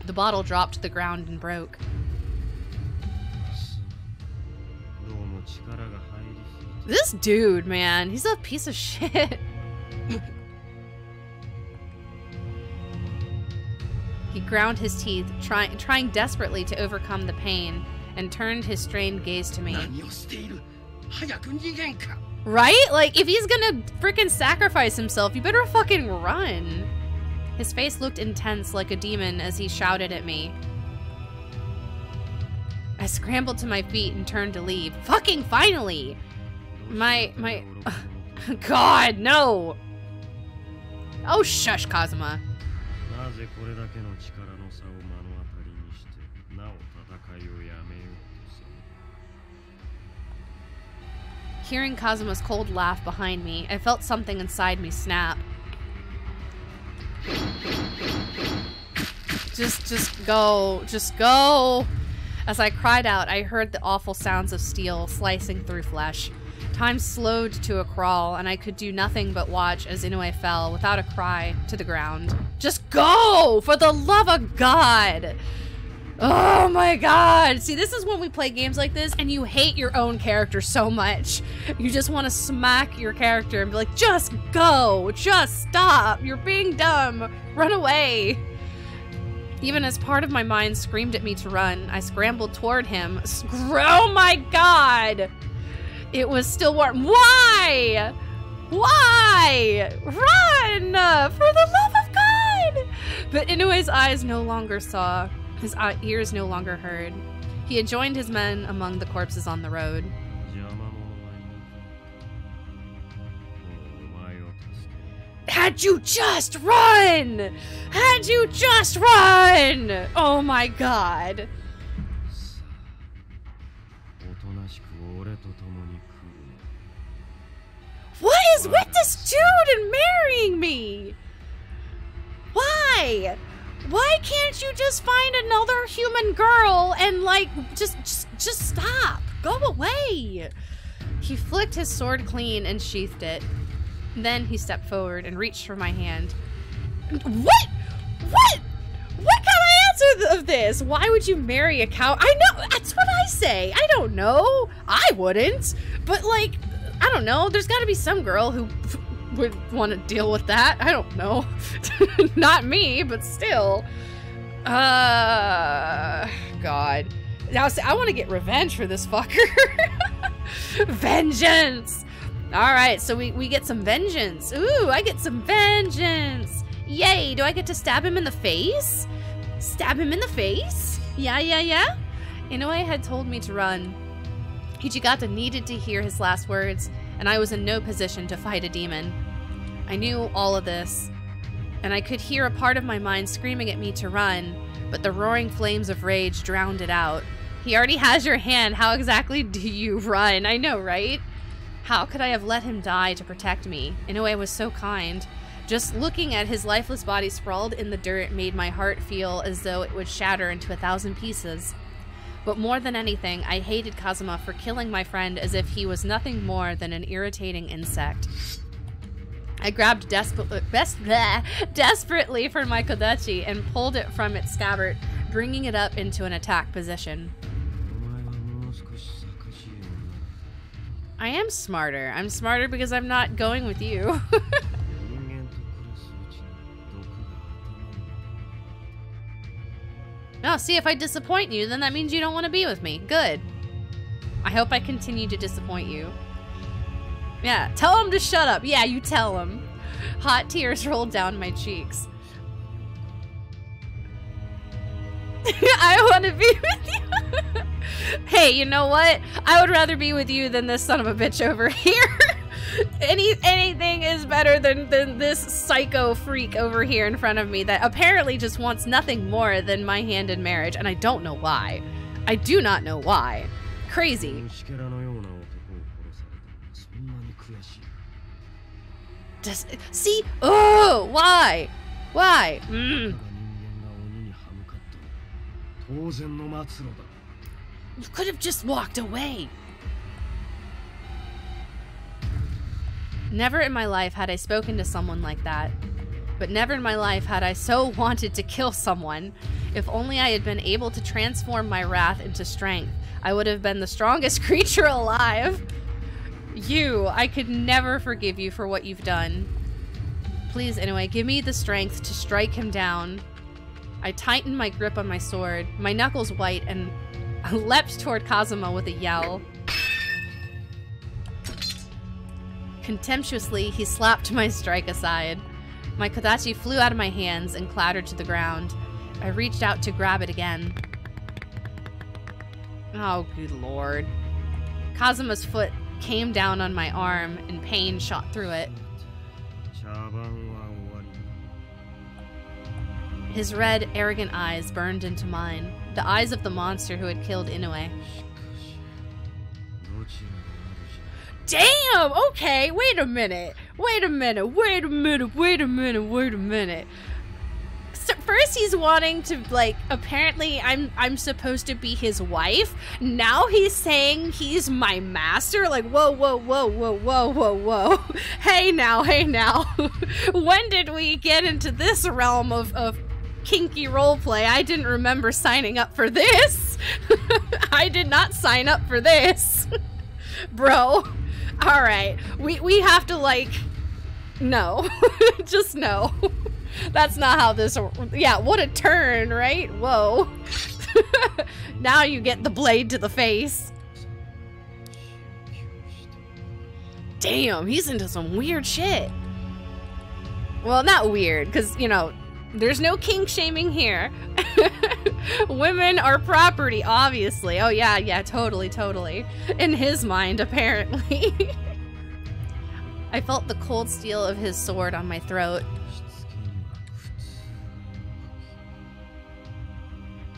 Speaker 1: The bottle dropped to the ground and broke. This dude, man, he's a piece of shit. He ground his teeth, trying desperately to overcome the pain, and turned his strained gaze to me. Right? Like, if he's gonna freaking sacrifice himself, you better fucking run. His face looked intense like a demon as he shouted at me. I scrambled to my feet and turned to leave. Fucking finally! God, no! Oh, shush, Kazuma. Hearing Kazuma's cold laugh behind me, I felt something inside me snap. Just go. As I cried out, I heard the awful sounds of steel slicing through flesh. Time slowed to a crawl, and I could do nothing but watch as Inoue fell, without a cry, to the ground. Just go! For the love of God! Oh my God! See, this is when we play games like this, and you hate your own character so much. You just want to smack your character and be like, just go! Just stop! You're being dumb! Run away! Even as part of my mind screamed at me to run, I scrambled toward him. Oh my God! It was still warm. Why? Why? Run! For the love of God! But Inoue's eyes no longer saw. His ears no longer heard. He had joined his men among the corpses on the road. Had you just run! Had you just run! Oh my god. What is with this dude and marrying me? Why? Why can't you just find another human girl and like just stop? Go away. He flicked his sword clean and sheathed it. Then he stepped forward and reached for my hand. What? What? What kind of answer of this? Why would you marry a cow? I know, that's what I say. I don't know. I wouldn't. But like, I don't know. There's got to be some girl who would want to deal with that. I don't know. Not me, but still. God. Now, see, I want to get revenge for this fucker. Vengeance. All right, so we get some vengeance. Ooh, I get some vengeance. Yay, do I get to stab him in the face? Stab him in the face? Yeah. Inoue had told me to run. Ichigata needed to hear his last words, and I was in no position to fight a demon. I knew all of this, and I could hear a part of my mind screaming at me to run, but the roaring flames of rage drowned it out. He already has your hand. How exactly do you run? I know, right? How could I have let him die to protect me? Inoue was so kind. Just looking at his lifeless body sprawled in the dirt made my heart feel as though it would shatter into 1,000 pieces. But more than anything, I hated Kazuma for killing my friend as if he was nothing more than an irritating insect. I grabbed desperately for my kodachi and pulled it from its scabbard, bringing it up into an attack position. I am smarter. I'm smarter because I'm not going with you. No, see, if I disappoint you, then that means you don't want to be with me. Good. I hope I continue to disappoint you. Yeah, tell him to shut up. Yeah, you tell him. Hot tears rolled down my cheeks. I want to be with you. Hey, you know what? I would rather be with you than this son of a bitch over here. Anything is better than this psycho freak over here in front of me that apparently just wants nothing more than my hand in marriage, and I don't know why. I do not know why. Crazy. See? Oh, why? Why? You could have just walked away. Never in my life had I spoken to someone like that. But never in my life had I so wanted to kill someone. If only I had been able to transform my wrath into strength, I would have been the strongest creature alive. I could never forgive you for what you've done. Please, anyway, give me the strength to strike him down. I tightened my grip on my sword, my knuckles white, and I leapt toward Kazuma with a yell. Contemptuously, he slapped my strike aside. My kodachi flew out of my hands and clattered to the ground. I reached out to grab it again. Oh, good lord. Kazuma's foot came down on my arm, and pain shot through it. His red, arrogant eyes burned into mine, the eyes of the monster who had killed Inoue. Damn! Okay, wait a minute. So first he's wanting to, like, apparently I'm supposed to be his wife. Now he's saying he's my master. Like, whoa. Hey now. When did we get into this realm of kinky roleplay? I didn't remember signing up for this. I did not sign up for this. Bro. Alright. We have to, like, no. Just no. That's not how this... Yeah, what a turn, right? Whoa. Now you get the blade to the face. Damn, he's into some weird shit. Well, not weird, because, you know, there's no kink shaming here. Women are property, obviously. Oh, yeah, totally. In his mind, apparently. I felt the cold steel of his sword on my throat.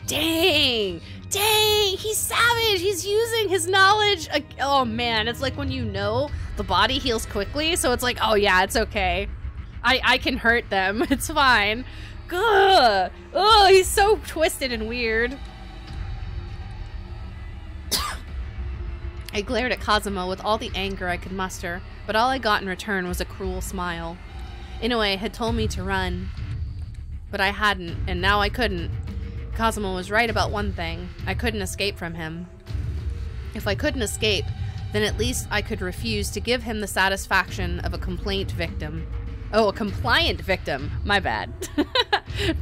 Speaker 1: Dang! Dang! He's savage! He's using his knowledge! Oh man, it's like when you know the body heals quickly, so it's like, oh yeah, it's okay. I can hurt them. It's fine. Ugh! Oh, he's so twisted and weird. I glared at Kazuma with all the anger I could muster, but all I got in return was a cruel smile. Inoue had told me to run, but I hadn't, and now I couldn't. Kazuma was right about one thing. I couldn't escape from him. If I couldn't escape, then at least I could refuse to give him the satisfaction of a complaint victim. Oh, a compliant victim. My bad.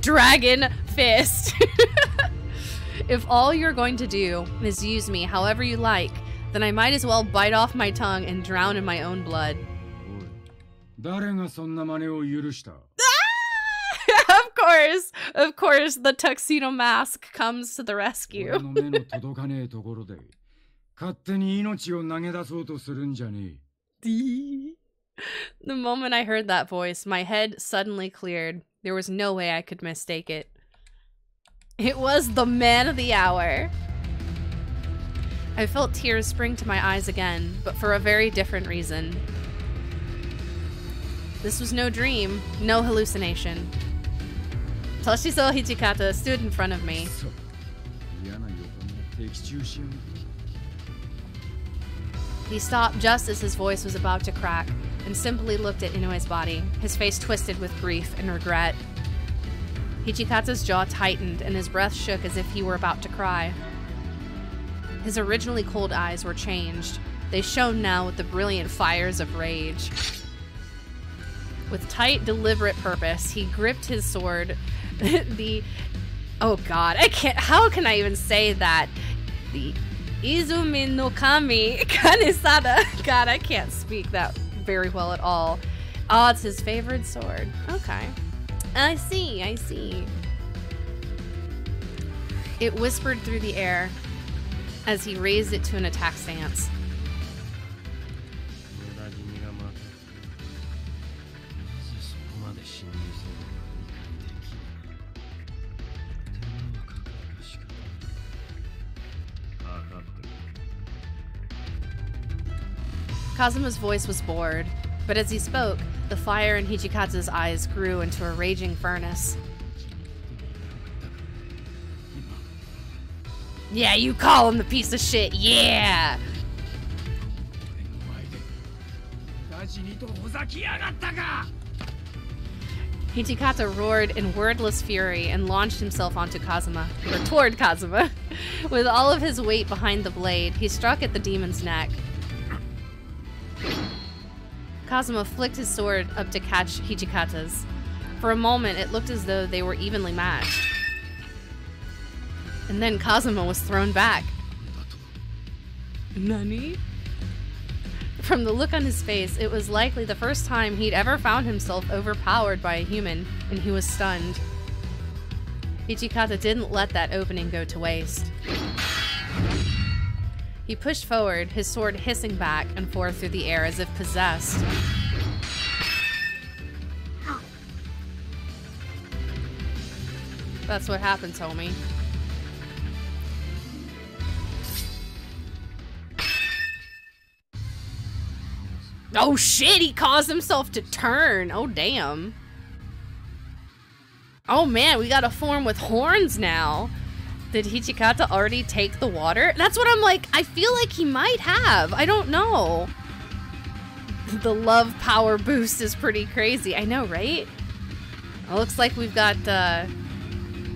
Speaker 1: Dragon fist. If all you're going to do is use me however you like, then I might as well bite off my tongue and drown in my own blood. Of course, the tuxedo mask comes to the rescue. The moment I heard that voice, my head suddenly cleared. There was no way I could mistake it. It was the man of the hour. I felt tears spring to my eyes again, but for a very different reason. This was no dream, no hallucination. Toshizo Hijikata stood in front of me. He stopped just as his voice was about to crack and simply looked at Inoue's body, his face twisted with grief and regret. Hijikata's jaw tightened and his breath shook as if he were about to cry. His originally cold eyes were changed. They shone now with the brilliant fires of rage. With tight, deliberate purpose, he gripped his sword. Oh god, how can I even say that? The Izumi no Kami Kanesada. God, I can't speak that very well at all. Oh, it's his favorite sword. Okay. I see. It whispered through the air as he raised it to an attack stance. Kazuma's voice was bored, but as he spoke, the fire in Hijikata's eyes grew into a raging furnace. Yeah, you call him the piece of shit, yeah! Hijikata roared in wordless fury and launched himself onto Kazuma, or toward Kazuma. With all of his weight behind the blade, he struck at the demon's neck. Kazuma flicked his sword up to catch Hijikata's. For a moment, it looked as though they were evenly matched. And then Kazuma was thrown back. Nani? From the look on his face, it was likely the first time he'd ever found himself overpowered by a human, and he was stunned. Hijikata didn't let that opening go to waste. He pushed forward, his sword hissing back and forth through the air as if possessed. That's what happens, homie. Oh shit, he caused himself to turn. Oh damn. Oh man, we got a form with horns now. Did Hijikata already take the water? That's what I'm like, I feel like he might have. I don't know. The love power boost is pretty crazy. I know, right? It looks like we've got,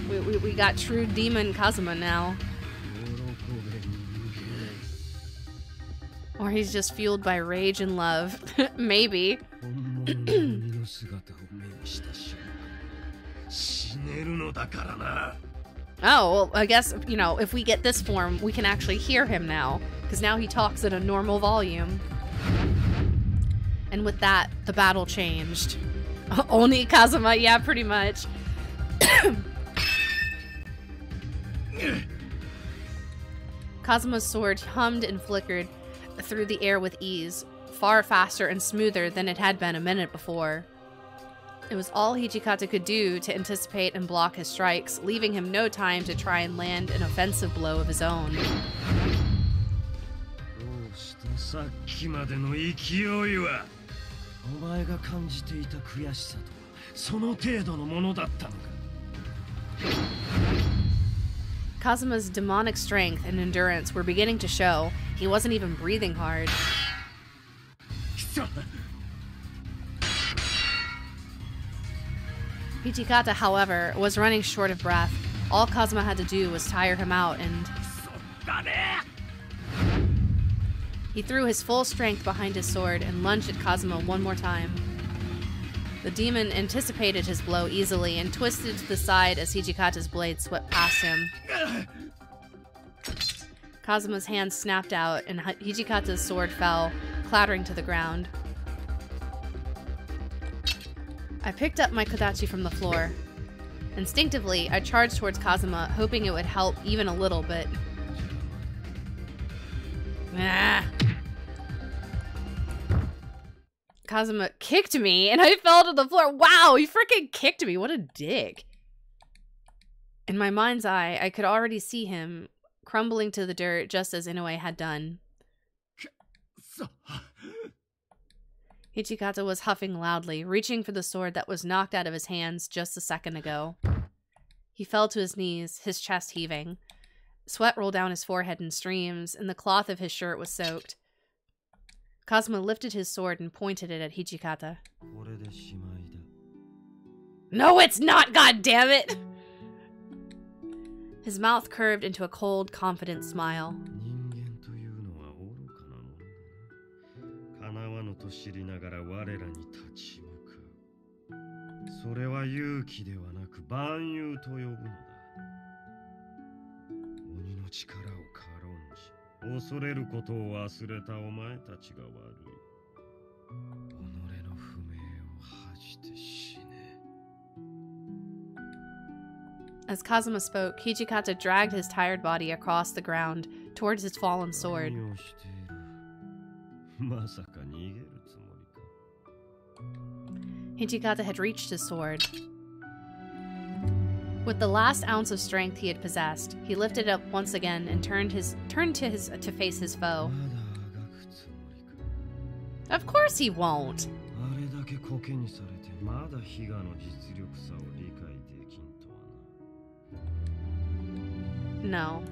Speaker 1: we got true demon Kazuma now. Or he's just fueled by rage and love. Maybe. Oh, well, I guess, you know, if we get this form, we can actually hear him now. Because now he talks at a normal volume. And with that, the battle changed. Only Kazuma, yeah, pretty much. Kazuma's sword hummed and flickered through the air with ease. far faster and smoother than it had been a minute before. It was all Hijikata could do to anticipate and block his strikes, leaving him no time to try and land an offensive blow of his own.
Speaker 3: さっきまでの勢いはお前が感じていた悔しさとはその程度のものだったのか
Speaker 1: Kazuma's demonic strength and endurance were beginning to show. He wasn't even breathing hard. Hijikata, however, was running short of breath. All Kazuma had to do was tire him out, and he threw his full strength behind his sword and lunged at Kazuma one more time. The demon anticipated his blow easily and twisted to the side as Hijikata's blade swept past him. Kazuma's hand snapped out and Hijikata's sword fell, clattering to the ground. I picked up my kodachi from the floor. Instinctively, I charged towards Kazuma, hoping it would help even a little, but... Ah. Kazuma kicked me and I fell to the floor. Wow, he freaking kicked me. What a dick. In my mind's eye, I could already see him crumbling to the dirt just as Inoue had done. Hijikata was huffing loudly, reaching for the sword that was knocked out of his hands just a second ago. He fell to his knees, his chest heaving. Sweat rolled down his forehead in streams, and the cloth of his shirt was soaked. Kazuma lifted his sword and pointed it at Hijikata. No, it's not, goddammit! His mouth curved into a cold, confident smile. As Kazuma spoke, Hijikata dragged his tired body across the ground towards his fallen sword. Hijikata had reached his sword. With the last ounce of strength he had possessed, he lifted it up once again and turned to face his foe. Of course he won't. No.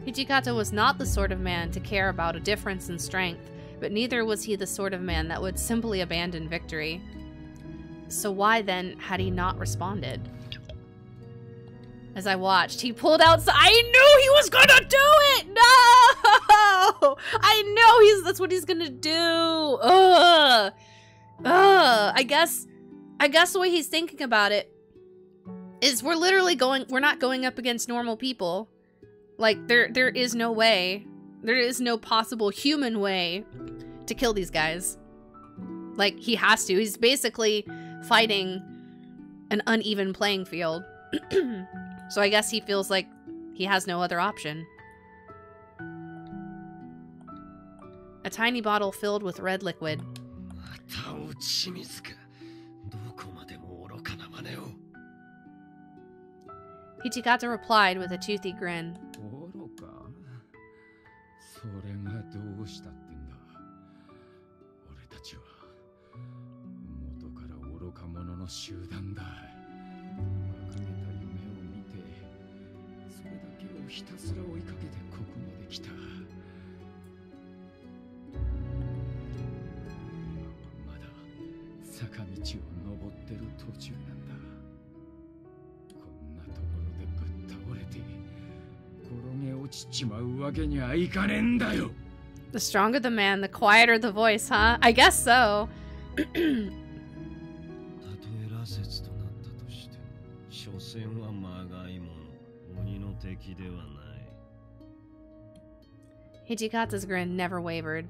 Speaker 1: Hijikata was not the sort of man to care about a difference in strength, but neither was he the sort of man that would simply abandon victory. So why then had he not responded? As I watched, he pulled out. I knew he was gonna do it! No! I know that's what he's gonna do! Ugh! I guess the way he's thinking about it is we're not going up against normal people. Like, there is no way. There is no possible human way to kill these guys. Like, he has to. He's basically fighting an uneven playing field. So I guess he feels like he has no other option. A tiny bottle filled with red liquid. Hijikata replied with a toothy grin. The stronger the man, the quieter the voice, huh? I guess so. Hijikata's grin never wavered.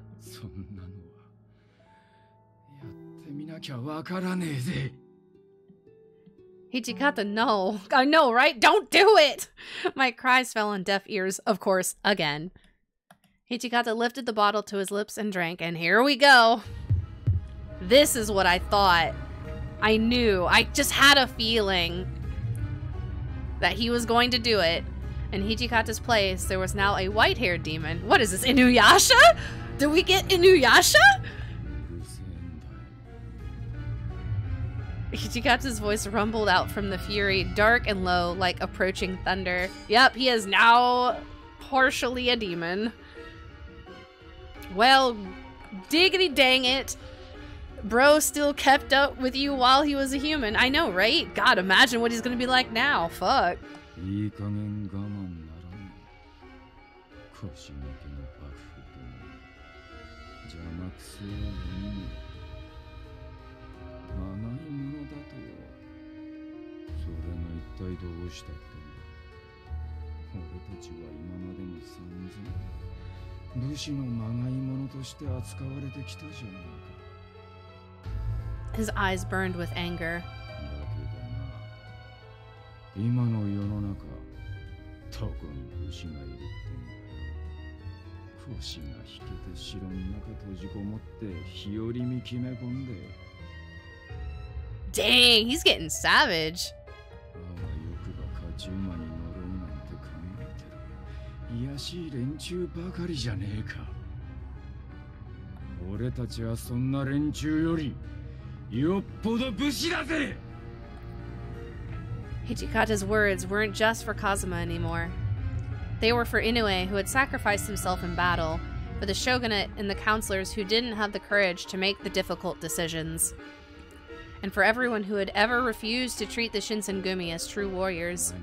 Speaker 1: Hijikata, no. I know, right? Don't do it! My cries fell on deaf ears, of course, again. Hichikata lifted the bottle to his lips and drank, and here we go. This is what I thought. I knew. I just had a feeling that he was going to do it. In Hichikata's place, there was now a white-haired demon. What is this, Inuyasha? Do we get Inuyasha? Hichikata's voice rumbled out from the fury, dark and low, like approaching thunder. Yep, he is now partially a demon. Well, diggity dang it. Bro still kept up with you while he was a human. I know, right? God, imagine what he's gonna be like now. Fuck. His eyes burned with anger. Dang, he's getting savage. Hichikata's words weren't just for Kazuma anymore. They were for Inoue, who had sacrificed himself in battle, for the shogunate and the counselors who didn't have the courage to make the difficult decisions, and for everyone who had ever refused to treat the Shinsengumi as true warriors.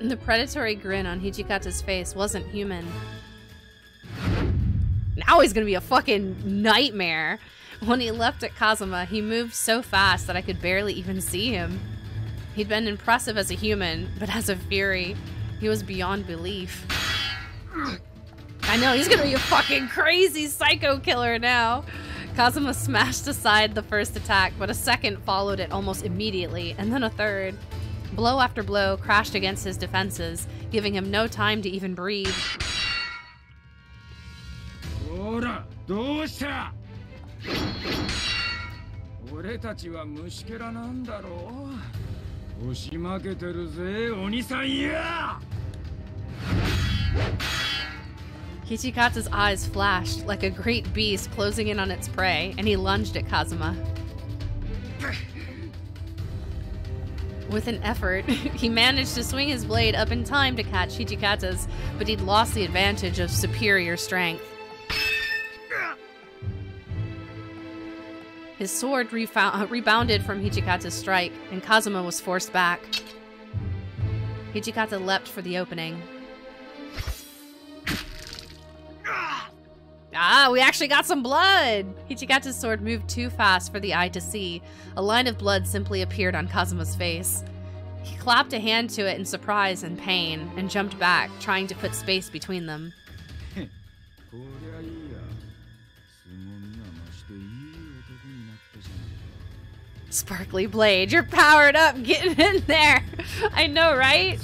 Speaker 1: The predatory grin on Hichikata's face wasn't human. Now he's gonna be a fucking nightmare. When he leapt at Kazuma, he moved so fast that I could barely even see him. He'd been impressive as a human, but as a fury, he was beyond belief. I know, he's gonna be a fucking crazy psycho killer now. Kazuma smashed aside the first attack, but a second followed it almost immediately, and then a third. Blow after blow crashed against his defenses, giving him no time to even breathe. Hichikata's eyes flashed like a great beast closing in on its prey, and he lunged at Kazuma. With an effort, he managed to swing his blade up in time to catch Hichikata's, but he'd lost the advantage of superior strength. His sword rebounded from Hichikata's strike, and Kazuma was forced back. Hichikata leapt for the opening. Ah, we actually got some blood! Hichikata's sword moved too fast for the eye to see. A line of blood simply appeared on Kazuma's face. He clapped a hand to it in surprise and pain, and jumped back, trying to put space between them. Sparkly blade, you're powered up! Get in there! I know, right?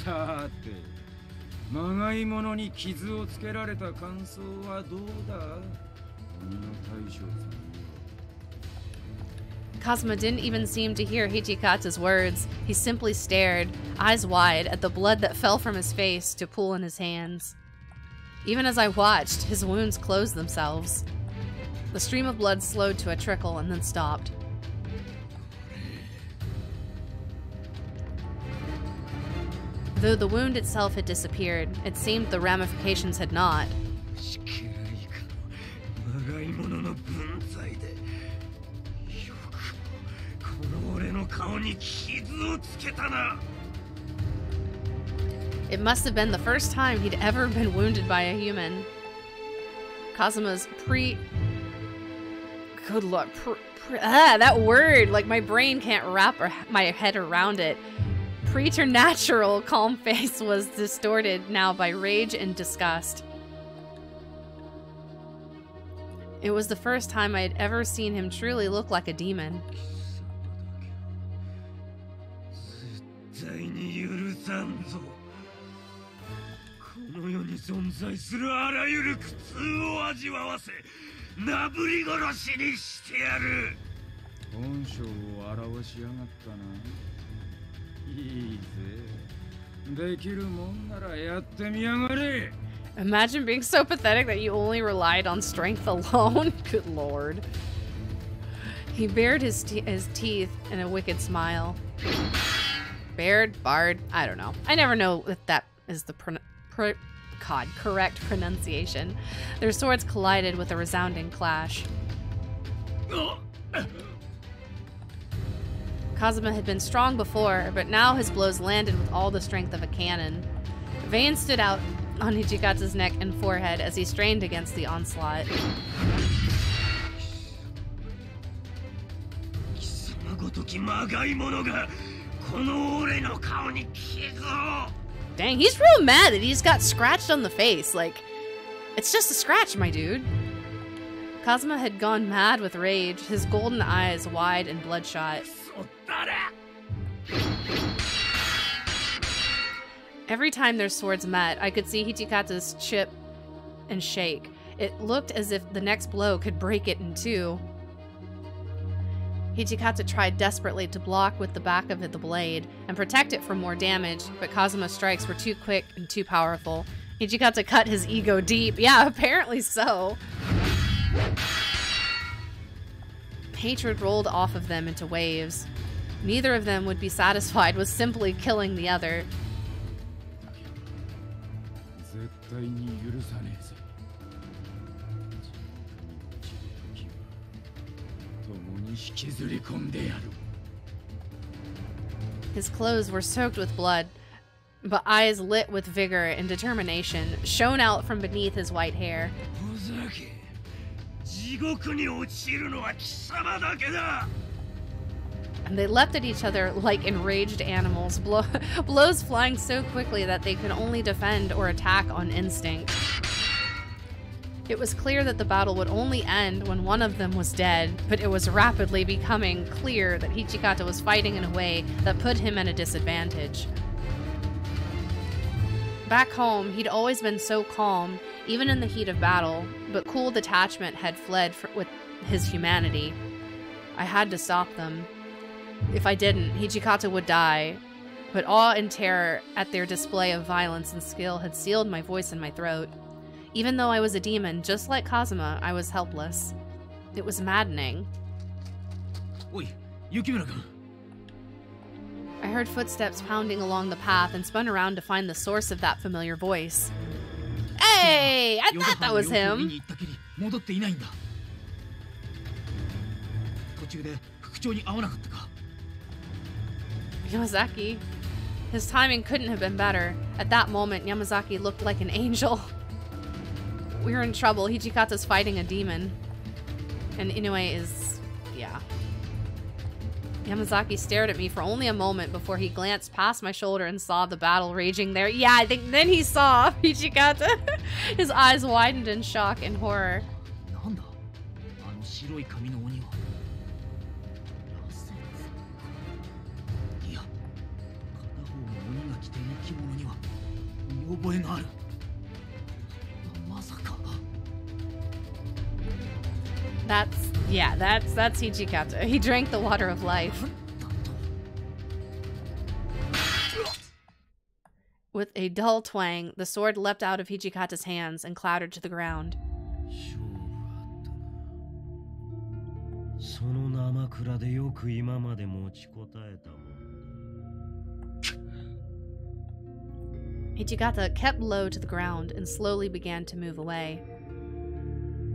Speaker 1: Kazuma didn't even seem to hear Hichikata's words. He simply stared, eyes wide, at the blood that fell from his face to pool in his hands. Even as I watched, his wounds closed themselves. The stream of blood slowed to a trickle and then stopped. Though the wound itself had disappeared, it seemed the ramifications had not.
Speaker 3: 顔に傷をつけたな。
Speaker 1: It must have been the first time he'd ever been wounded by a human. Kazuma's Good lord. That word! Like, my brain can't wrap my head around it. Preternatural calm face was distorted now by rage and disgust. It was the first time I had ever seen him truly look like a demon.
Speaker 3: 絶対に許さんぞ。この世に存在するあらゆる苦痛を味わわせ、なぶり殺しにしてやる。
Speaker 5: 本性を表しやがったな。いいぜ。できるもんならやってみやがれ。
Speaker 1: Imagine being so pathetic that you only relied on strength alone. Good lord. He bared his teeth in a wicked smile. Bared? Barred? I don't know. I never know if that is the correct pronunciation. Their swords collided with a resounding clash. Kazuma had been strong before, but now his blows landed with all the strength of a cannon. Veins stood out on Hijikata's neck and forehead as he strained against the onslaught. Dang, he's real mad that he just got scratched on the face. Like, it's just a scratch, my dude. Kazuma had gone mad with rage, his golden eyes wide and bloodshot. Every time their swords met, I could see Hijikata's chip and shake. It looked as if the next blow could break it in two. Hijikata tried desperately to block with the back of the blade and protect it from more damage, but Kazuma's strikes were too quick and too powerful. Hijikata cut his ego deep. Yeah, apparently so. Hatred rolled off of them into waves. Neither of them would be satisfied with simply killing the other. His clothes were soaked with blood, but eyes lit with vigor and determination shone out from beneath his white hair. And they leapt at each other like enraged animals, blows flying so quickly that they could only defend or attack on instinct. It was clear that the battle would only end when one of them was dead, but it was rapidly becoming clear that Hijikata was fighting in a way that put him at a disadvantage. Back home, he'd always been so calm, even in the heat of battle, but cool detachment had fled with his humanity. I had to stop them. If I didn't, Hijikata would die, but awe and terror at their display of violence and skill had sealed my voice in my throat. Even though I was a demon, just like Kazuma, I was helpless. It was maddening.
Speaker 6: Oi, Yukimura-kun.
Speaker 1: I heard footsteps pounding along the path and spun around to find the source of that familiar voice. Hey! I thought that was him! Yamazaki. His timing couldn't have been better. At that moment, Yamazaki looked like an angel. We were in trouble. Hijikata's fighting a demon. And Inoue is... yeah. Yamazaki stared at me for only a moment before he glanced past my shoulder and saw the battle raging there. Yeah, I think then he saw Hijikata. His eyes widened in shock and horror. That's Hijikata. He drank the water of life. With a dull twang, the sword leapt out of Hijikata's hands and clattered to the ground. Hijikata kept low to the ground and slowly began to move away.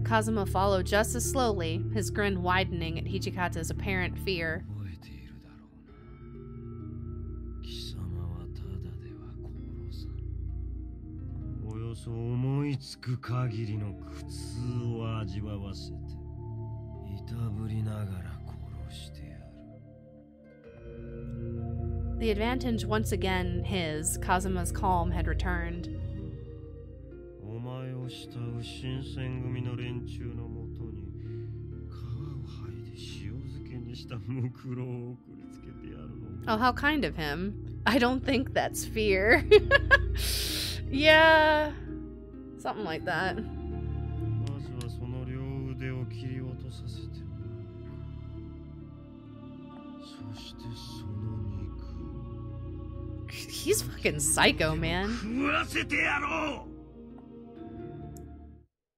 Speaker 1: Kazuma followed just as slowly, his grin widening at Hijikata's apparent fear.
Speaker 3: こそ思いつく限りの苦痛を味わわせて、いたぶりながら殺してやる。
Speaker 1: The advantage once again his. Kazuma's calm had returned.
Speaker 3: お前を慕う新選組の連中のもとに皮を剥いで塩漬けにしたムクロを送りつけてやるの。
Speaker 1: Oh, how kind of him. I don't think that's fear. Yeah, something like that.
Speaker 3: まずはその両腕を切り落とさせてもらう。そしてその肉を
Speaker 1: He's fucking psycho, man.
Speaker 3: 食わせてやろ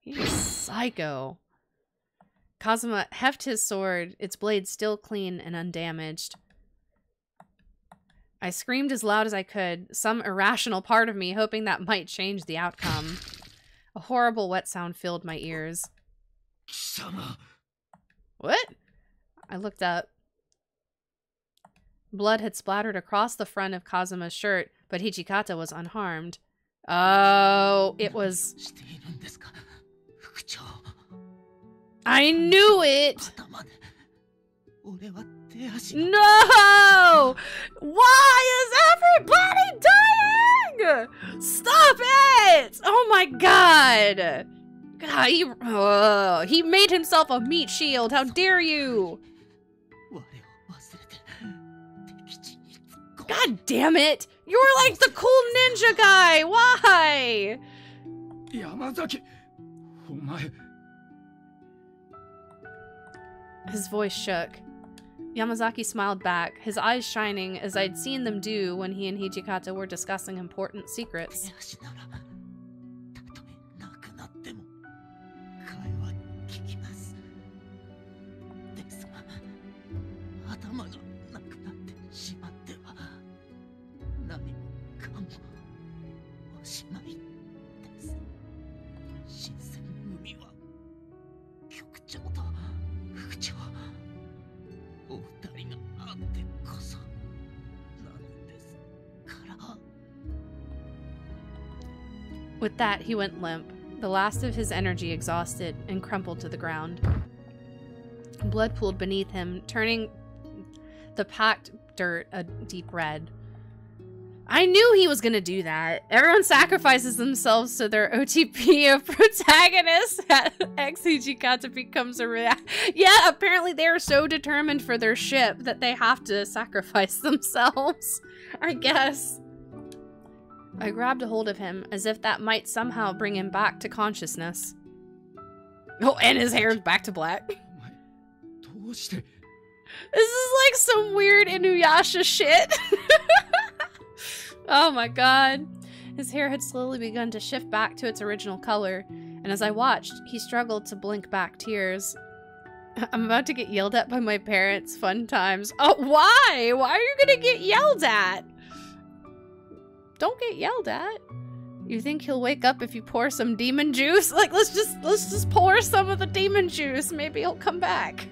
Speaker 3: う。
Speaker 1: He's psycho. Kazuma heft his sword, its blade still clean and undamaged. I screamed as loud as I could, some irrational part of me hoping that might change the outcome. A horrible wet sound filled my ears. What? I looked up. Blood had splattered across the front of Kazuma's shirt, but Hijikata was unharmed. Oh, it was... I knew it! No! Why is everybody dying? Stop it! Oh my god! God, he made himself a meat shield. How dare you? God damn it! You were like the cool ninja guy. Why?
Speaker 5: Yamazaki, omae.
Speaker 1: His voice shook. Yamazaki smiled back, his eyes shining as I'd seen them do when he and Hijikata were discussing important secrets. With that, he went limp, the last of his energy exhausted, and crumpled to the ground. Blood pooled beneath him, turning the packed dirt a deep red. I knew he was gonna do that. Everyone sacrifices themselves to their OTP of protagonist. Ex Hijikata becomes a yeah, apparently they are so determined for their ship that they have to sacrifice themselves. I guess. I grabbed a hold of him, as if that might somehow bring him back to consciousness. Oh, and his hair's back to black. This is like some weird Inuyasha shit. Oh my god. His hair had slowly begun to shift back to its original color, and as I watched, he struggled to blink back tears. I'm about to get yelled at by my parents. Fun times. Oh, why? Why are you gonna get yelled at? Don't get yelled at. You think he'll wake up if you pour some demon juice? Like, let's just pour some of the demon juice. Maybe he'll come back.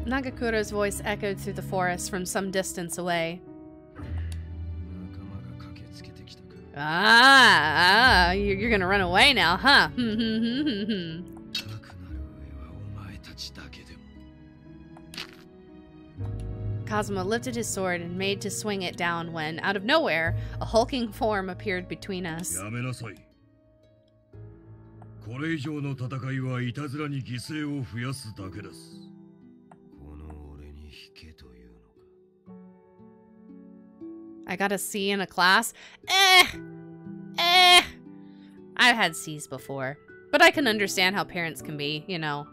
Speaker 1: Nagakuro's voice echoed through the forest from some distance away. You're gonna run away now, huh? Kazuma lifted his sword and made to swing it down when, out of nowhere, a hulking form appeared between us. I got a C in a class? I've had C's before, but I can understand how parents can be, you know.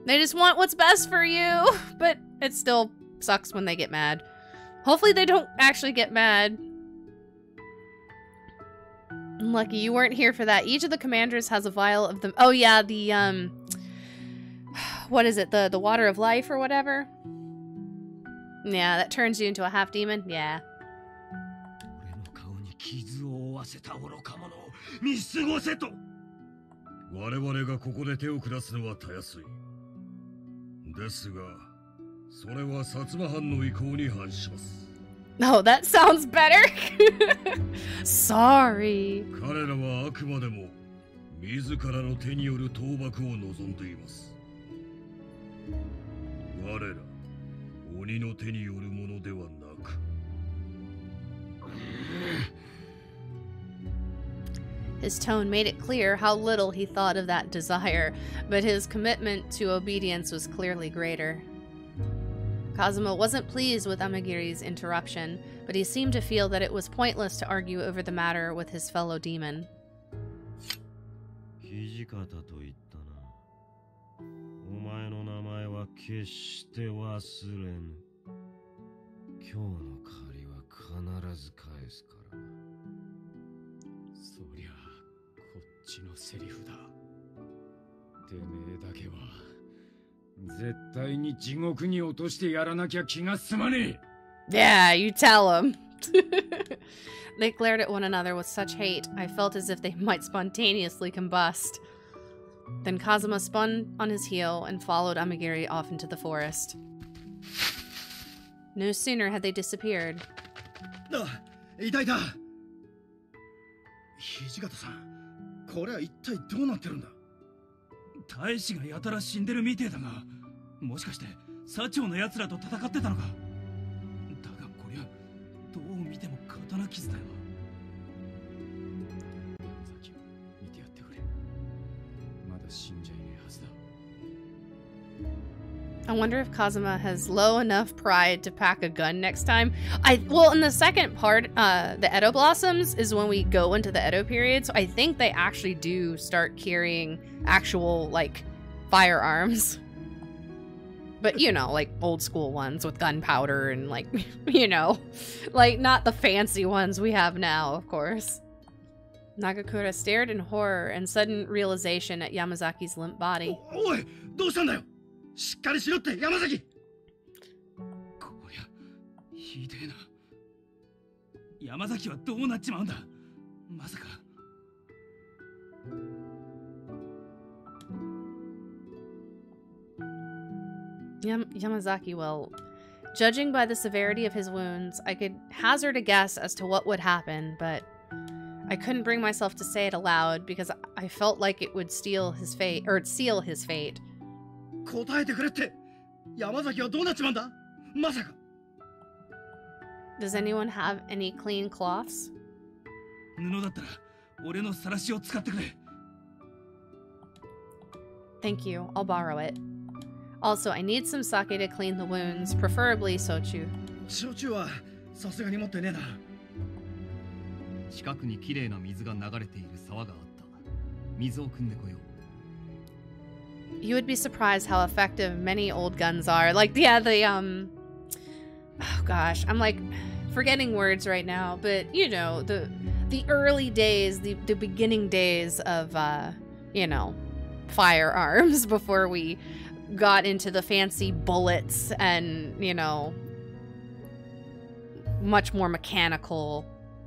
Speaker 1: They just want what's best for you, but it still sucks when they get mad. Hopefully they don't actually get mad. Lucky you weren't here for that. Each of the commanders has a vial of the... Oh yeah, the, what is it? The water of life or whatever? Yeah, that turns you into a half-demon? Yeah.
Speaker 3: ですが、それは薩摩藩の意向に反します。
Speaker 1: Oh, that sounds better. Sorry.
Speaker 3: 彼らはあくまでも自らの手による倒幕を望んでいます。我ら鬼の手によるものではなく。
Speaker 1: His tone made it clear how little he thought of that desire, but his commitment to obedience was clearly greater. Kazuma wasn't pleased with Amagiri's interruption, but he seemed to feel that it was pointless to argue over the matter with his fellow demon.
Speaker 3: 土方と言ったな。お前の名前は決して忘れぬ。今日の借りは必ず返すからな。
Speaker 5: そりゃこっちのセリフだ。てめえだけは絶対に地獄に落としてやらなきゃ気が済まねえ。
Speaker 1: Yeah, you tell him. They glared at one another with such hate, I felt as if they might spontaneously combust. Then Kazuma spun on his heel and followed Amagiri off into the forest. No sooner had they disappeared.
Speaker 2: いたいた。土方さん、これは一体どうなってるんだ。
Speaker 9: 大使がやたら死んでるみてえだが、もしかして佐長の奴らと戦ってたのか。だがこりゃどう見ても刀傷だよ。
Speaker 5: 山崎を見てやってくれ。まだ死んじゃいねえはずだ。
Speaker 1: I wonder if Kazuma has low enough pride to pack a gun next time. Well, in the second part, the Edo Blossoms is when we go into the Edo period, so I think they actually do start carrying actual, like, firearms. But, you know, like, old school ones with gunpowder and, like, you know, like, not the fancy ones we have now, of course. Nagakura stared in horror and sudden realization at Yamazaki's limp body.
Speaker 2: おい、どうしたんだよ。しっかりしろって山崎。
Speaker 9: こりゃひでえな。山崎はどうなっちまうんだ。まさか。
Speaker 1: Yamazaki, well, judging by the severity of his wounds, I could hazard a guess as to what would happen, but I couldn't bring myself to say it aloud because I felt like it would seal his fate.
Speaker 2: 答えてくれって。山崎はどうなっちまうんだ。まさか。
Speaker 1: Does anyone have any clean cloths?
Speaker 9: 布だったら俺の晒しを使ってくれ。
Speaker 1: Thank you. I'll borrow it. Also, I need some sake to clean the wounds, preferably sochu.
Speaker 2: 焼酎はさすがに持ってねえな。
Speaker 4: 近くにきれいな水が流れている沢があった。水を汲んでこよう。
Speaker 1: You would be surprised how effective many old guns are. Like, yeah, oh gosh, I'm like forgetting words right now, but you know, the early days, the beginning days of, you know, firearms before we got into the fancy bullets and, you know, much more mechanical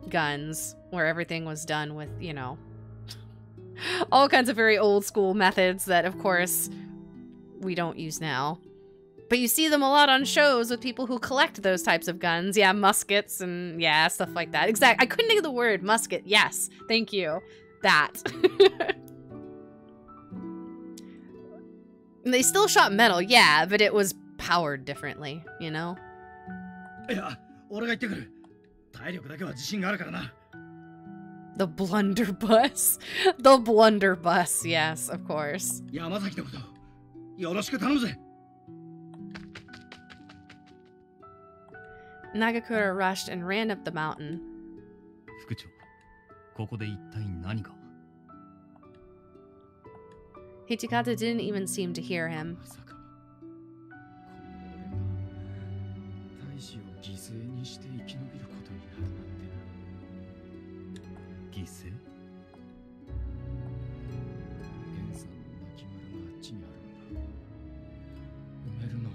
Speaker 1: guns where everything was done with, you know, all kinds of very old school methods that, of course, we don't use now. But you see them a lot on shows with people who collect those types of guns. Yeah, muskets and, yeah, stuff like that. Exactly. I couldn't think of the word. Musket. Yes. Thank you. That. They still shot metal, yeah, but it was powered differently, you know?
Speaker 2: いや、俺が行ってくる。体力だけは自信があるからな。
Speaker 1: The blunderbuss. The blunderbuss, yes, of course.
Speaker 2: 山崎のこと、よろしく頼むぜ。
Speaker 1: Nagakura rushed and ran up the mountain.
Speaker 4: 副長、ここで一体何が。
Speaker 1: Hichikata didn't even seem to hear him.
Speaker 5: まさか、この俺が大使を犠牲にして生き延びることになるなんてな。
Speaker 4: 犠牲？
Speaker 5: 源さんの亡きがあっちにあるんだ。埋めるの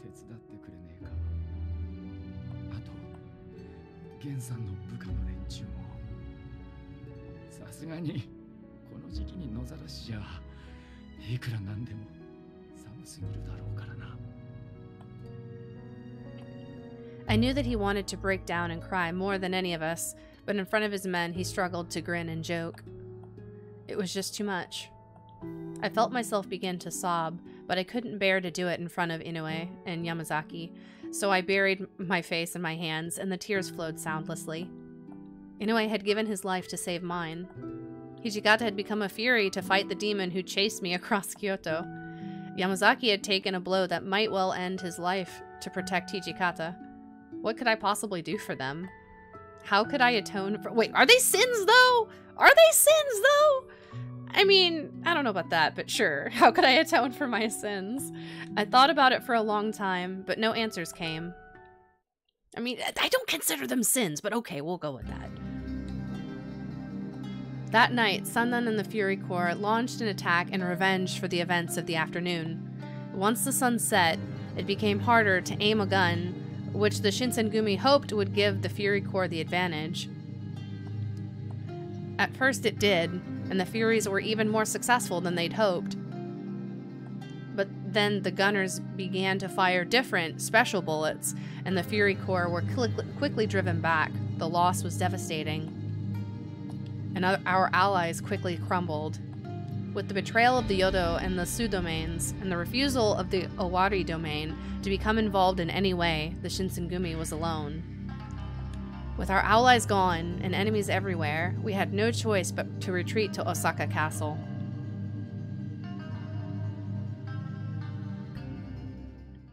Speaker 5: 手伝ってくれねえか。あと源さんの部下の連中もさすがにこの時期に野ざらしじゃいくらなんでも寒すぎるだろうからな。
Speaker 1: I knew that he wanted to break down and cry more than any of us, but in front of his men he struggled to grin and joke. It was just too much. I felt myself begin to sob, but I couldn't bear to do it in front of Inoue and Yamazaki, so I buried my face in my hands and the tears flowed soundlessly. Inoue had given his life to save mine. Hijikata had become a fury to fight the demon who chased me across Kyoto. Yamazaki had taken a blow that might well end his life to protect Hijikata. What could I possibly do for them? How could I atone for— Wait, are they sins though? Are they sins though? I mean, I don't know about that, but sure. How could I atone for my sins? I thought about it for a long time, but no answers came. I mean, I don't consider them sins, but okay, we'll go with that. That night, Sunnan and the Fury Corps launched an attack in revenge for the events of the afternoon. Once the sun set, it became harder to aim a gun, which the Shinsengumi hoped would give the Fury Corps the advantage. At first it did, and the Furies were even more successful than they'd hoped. But then the gunners began to fire different, special bullets, and the Fury Corps were quickly driven back. The loss was devastating. And our allies quickly crumbled. With the betrayal of the Yodo and the Su domains, and the refusal of the Owari domain to become involved in any way, the Shinsengumi was alone. With our allies gone and enemies everywhere, we had no choice but to retreat to Osaka Castle.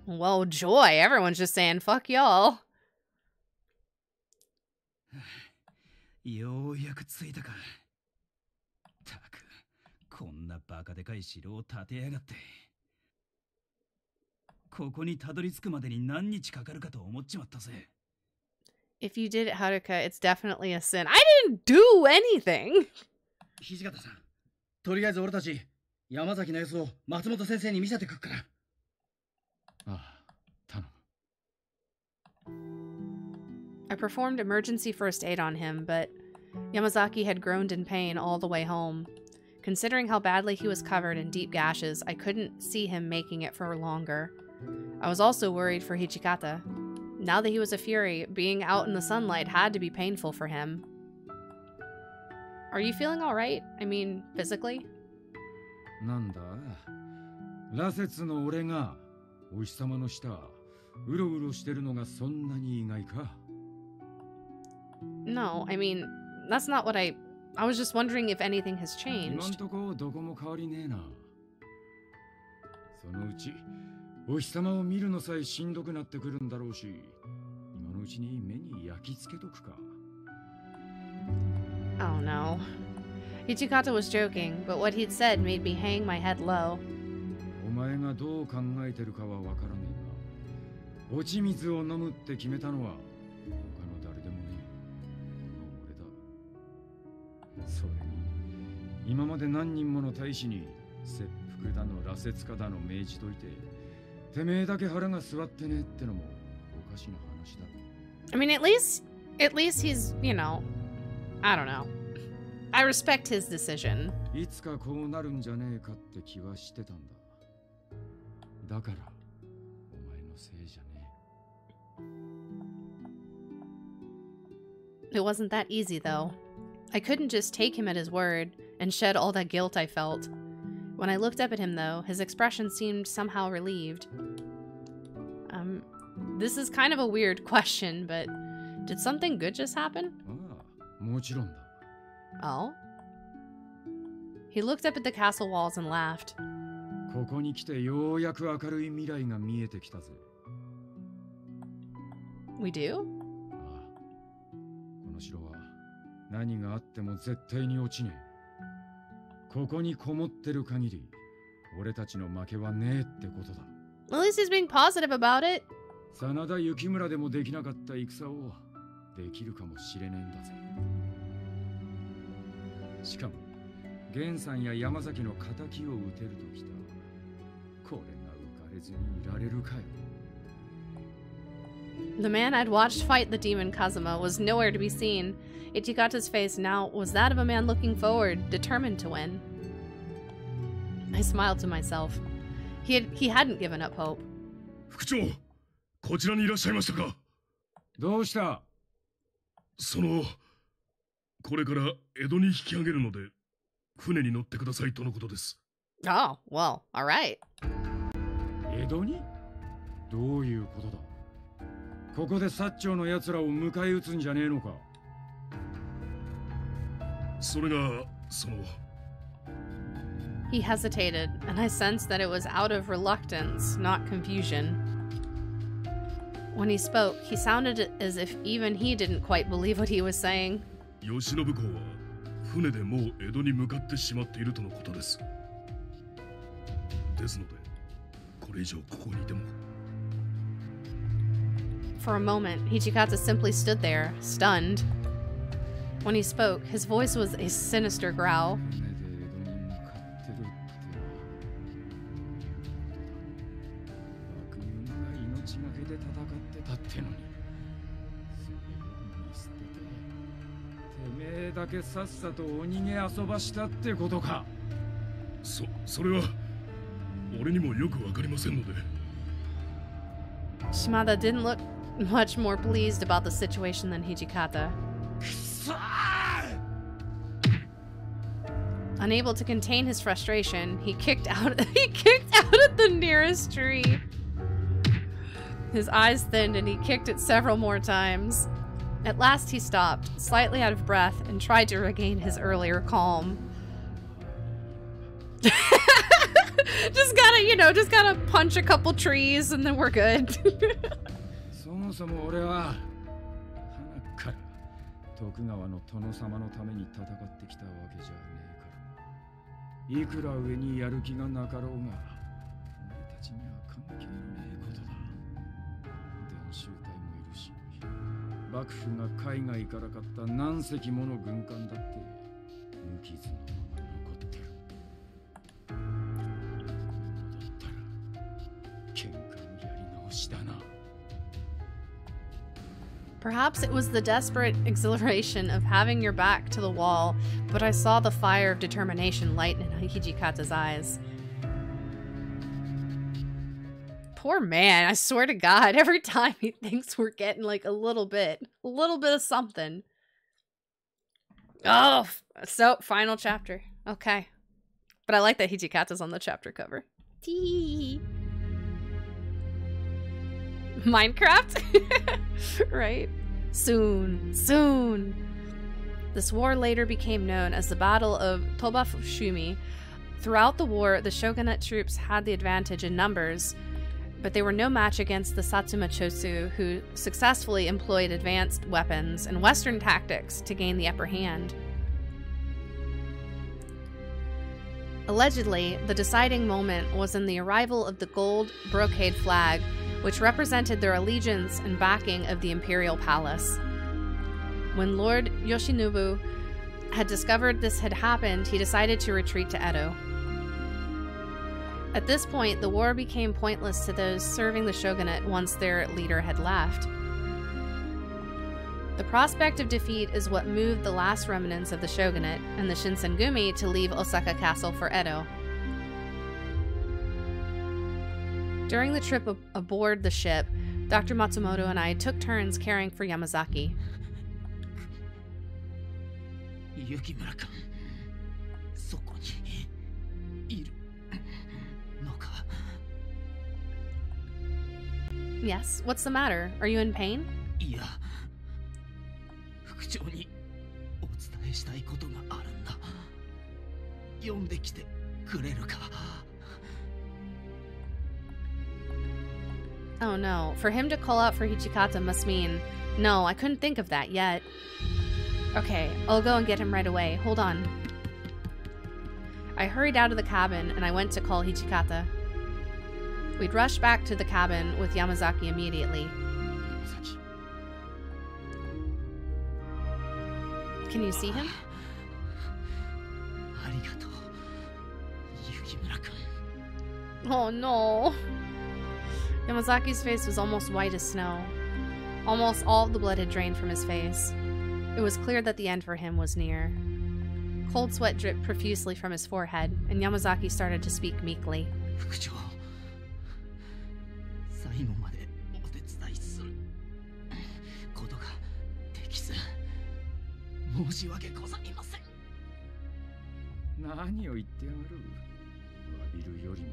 Speaker 1: Well, joy. Everyone's just saying, fuck y'all.
Speaker 9: ようやく着いたか。たく、こんなバカでかい城を建てやがって。ここにたどり着くまでに何日かかるかと思っちまったぜ。
Speaker 1: If you did it, Haruka, it's definitely a sin. I didn't do anything!
Speaker 2: 土方さん、とりあえず俺たち、山崎の様子を松本先生に見せてくっから。
Speaker 5: ああ、頼む。
Speaker 1: I performed emergency first aid on him, but Yamazaki had groaned in pain all the way home. Considering how badly he was covered in deep gashes, I couldn't see him making it for longer. I was also worried for Hijikata. Now that he was a fury, being out in the sunlight had to be painful for him. Are you feeling alright? I mean, physically?
Speaker 5: なんだ、羅刹の俺がお日様の下うろうろしてるのがそんなに意外か?
Speaker 1: No, I mean, that's not what I was just wondering if anything has
Speaker 5: 今ん
Speaker 1: changed.
Speaker 5: とこどこも変わりねえな。そのうちお日様を見るのさえしんどくなってくるんだろうし、今のうちに目に焼き付けとくか。
Speaker 1: Oh no. Hijikata was joking, but what he'd said made me hang my head low.
Speaker 5: お前がどう考えてるかはわからねえが、落ち水を飲むって決めたのは他の誰でもねえ、この俺だ。それに今まで何人もの大使に切腹だの羅刹かだの命じといて、てめえだけ腹が座ってねえってのもおかしな話だ。
Speaker 1: I mean, at least he's, you know, I don't know. I respect his decision.
Speaker 5: いつかこうなるんじゃねえかって気はしてたんだ。だからお前のせいじゃね
Speaker 1: え。It wasn't that easy, though. I couldn't just take him at his word and shed all that guilt I felt. When I looked up at him, though, his expression seemed somehow relieved. This is kind of a weird question, but did something good just happen?
Speaker 5: ああ、もちろんだ。
Speaker 1: Oh? He looked up at the castle walls and laughed.
Speaker 5: ここに来てようやく明るい未来が見えてきたぜ。
Speaker 1: We do?
Speaker 5: ああ、この城は何があっても絶対に落ちねえ。ここにこもってる限り、俺たちの負けはねえってことだ。
Speaker 1: At least he's being positive about it.
Speaker 5: 真田幸村でもできなかった戦をできるかもしれねえんだぜ。しかも、源さんや山崎の仇を討てるときた。これが浮かれずにいられるかよ。
Speaker 1: The man I'd watched fight the demon Kazuma was nowhere to be seen. Ichigata's face now was that of a man looking forward, determined to win. I smiled to myself. He hadn't given up hope.
Speaker 3: 副長、こちらにいらっしゃいましたか。
Speaker 5: どうした？
Speaker 3: これから江戸に引き上げるので、船に乗ってくださいとのことです。
Speaker 1: Oh, well, all right.
Speaker 5: 江戸に？どういうことだ？ここで薩長の奴らを迎え撃つんじゃねえのか？
Speaker 3: それが、
Speaker 1: He hesitated, and I sensed that it was out of reluctance, not confusion. When he spoke, he sounded as if even he didn't quite believe what he was saying.
Speaker 3: 慶喜公は船でもう江戸に向かってしまっているとのことです。ですので、これ以上ここにいても。
Speaker 1: For a moment, Hijikata simply stood there, stunned. When he spoke, his voice was a sinister growl.
Speaker 5: だけさっさとお逃げ遊ばしたってことか。
Speaker 3: それは俺にもよくわかりませんので。
Speaker 1: Shimada didn't look much more pleased about the situation than Hijikata. Unable to contain his frustration, he kicked out at the nearest tree. His eyes thinned and he kicked it several more times. At last he stopped, slightly out of breath, and tried to regain his earlier calm. just gotta punch a couple trees and then we're good.
Speaker 5: そもそも俺は鼻から徳川の殿様のために戦ってきたわけじゃねえから。いくら上にやる気がなかろうが、俺たちには関係のねえことだ。伝習隊もいるし、幕府が海外から買った何隻もの軍艦だって無傷のまま残ってる。だったら喧嘩のやり直しだな。
Speaker 1: Perhaps it was the desperate exhilaration of having your back to the wall, but I saw the fire of determination light in Hijikata's eyes. Poor man, I swear to God, every time he thinks we're getting like a little bit of something. Oh, so final chapter. Okay. But I like that Hijikata's on the chapter cover. Tee. Minecraft? Right? Soon. This war later became known as the Battle of Dova Syndrome. Throughout the war, the shogunate troops had the advantage in numbers, but they were no match against the Satsuma Chosu, who successfully employed advanced weapons and Western tactics to gain the upper hand. Allegedly, the deciding moment was in the arrival of the gold brocade flag, which represented their allegiance and backing of the imperial palace. When Lord Yoshinobu had discovered this had happened, he decided to retreat to Edo. At this point, the war became pointless to those serving the shogunate once their leader had left. The prospect of defeat is what moved the last remnants of the shogunate and the Shinsengumi to leave Osaka Castle for Edo. During the trip aboard the ship, Dr. Matsumoto and I took turns caring for Yamazaki. Yes, what's the matter? Are you in pain? Oh no, for him to call out for Hijikata must mean, no, I couldn't think of that yet. Okay, I'll go and get him right away. Hold on. I hurried out of the cabin and I went to call Hijikata. We'd rushed back to the cabin with Yamazaki immediately. Can you see him? Oh no. Yamazaki's face was almost white as snow. Almost all of the blood had drained from his face. It was clear that the end for him was near. Cold sweat dripped profusely from his forehead, and Yamazaki started to speak meekly.
Speaker 5: できず申し訳ございません。何を言ってやがる。詫びるよりも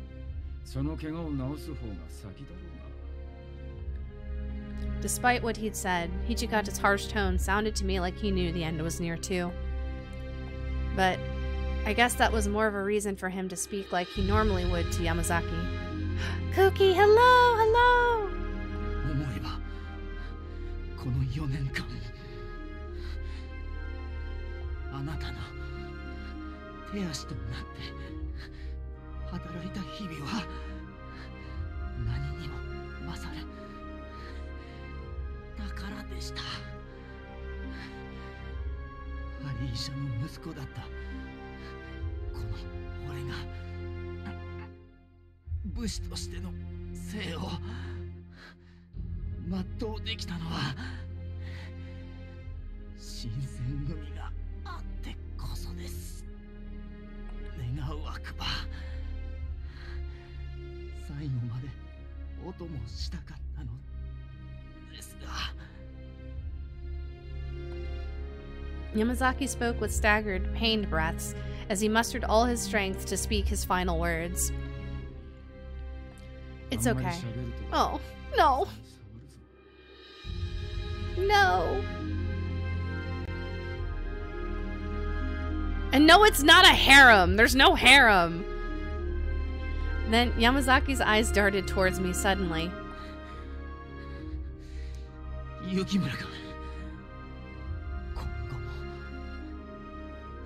Speaker 5: その怪我を治す方が先だろうが。
Speaker 1: Despite what he'd said, Hichikata's harsh tone sounded to me like he knew the end was near too. But I guess that was more of a reason for him to speak like he normally would to Yamazaki. Koki, hello, hello!
Speaker 5: 思えばこの4年間あなたの手足となって働いた日々は何にも勝る宝でした。ハリー医者の息子だったこの俺が武士としての生を全うできたのは新選組があってこそです。願うわくば最後までお供したかったのですが。
Speaker 1: Yamazaki spoke with staggered, pained breaths as he mustered all his strength to speak his final words. It's okay. Oh, no. No. And no, it's not a harem. There's no harem. Then Yamazaki's eyes darted towards me suddenly.
Speaker 5: 雪村君、今後も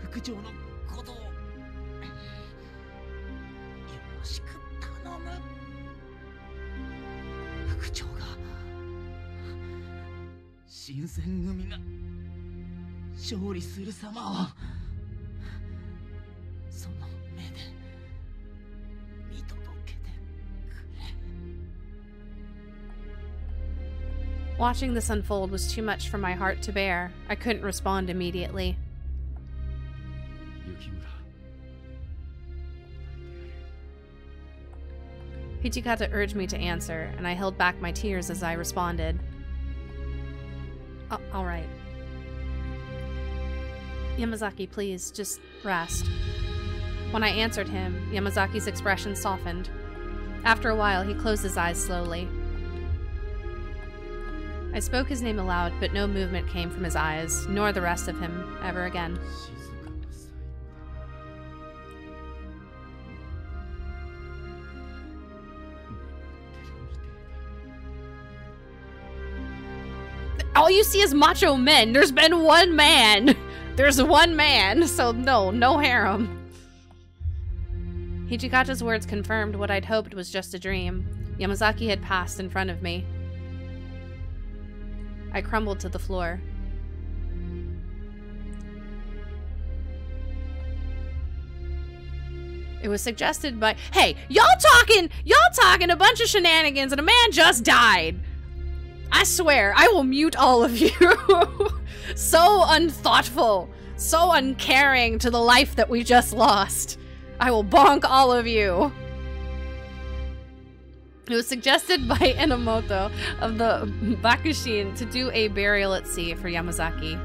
Speaker 5: 副長のことをよろしく頼む。副長が新選組が勝利する様をその目で見届けてくれ。
Speaker 1: Watching this unfold was too much for my heart to bear. I couldn't respond immediately. Hichikata urged me to answer, and I held back my tears as I responded. All right. Yamazaki, please, just rest. When I answered him, Yamazaki's expression softened. After a while, he closed his eyes slowly. I spoke his name aloud, but no movement came from his eyes, nor the rest of him, ever again. All you see is macho men. There's been one man. There's one man, so no harem. Hichikata's words confirmed what I'd hoped was just a dream. Yamazaki had passed in front of me. I crumbled to the floor. It was suggested by, hey, y'all talking a bunch of shenanigans and a man just died. I swear, I will mute all of you. So unthoughtful, so uncaring to the life that we just lost. I will bonk all of you. It was suggested by Enomoto of the Bakushin to do a burial at sea for Yamazaki.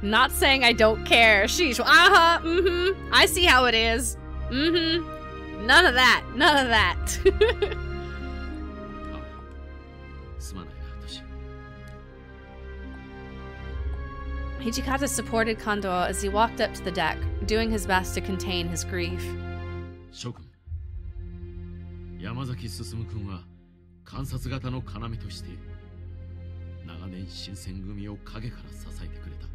Speaker 1: Not saying I don't care. Sheesh. I see how it is. None of that. None of that. Hichikata supported Kondo as he walked up to the deck, doing his best to contain his grief.
Speaker 10: Shokun, Yamazaki Susumu-kun wa kansatsu gata no kaname to shite naganen shinsengumi o kage kara sasaete kureta.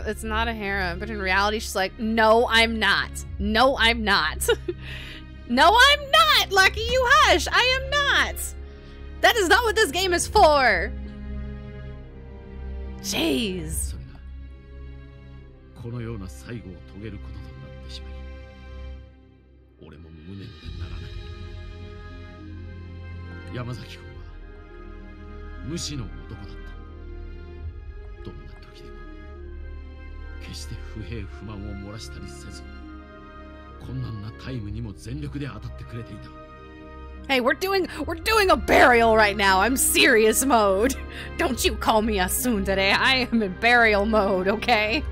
Speaker 1: It's not a harem, but in reality she's like, no, I'm not. No, I'm not. No, I'm not! Lucky you hush! I am not! That is not what this game is for! Jeez.
Speaker 10: このような最後を遂げることとなってしまい、俺も無念でならない。山崎君は無視の男だった。どんな時でも決して不平不満を漏らしたりせず、困難なタイムにも全力で当たってくれていた。
Speaker 1: Hey, we're doing a burial right now. I'm serious mode. Don't you call me a tsundere. I am in burial mode, okay?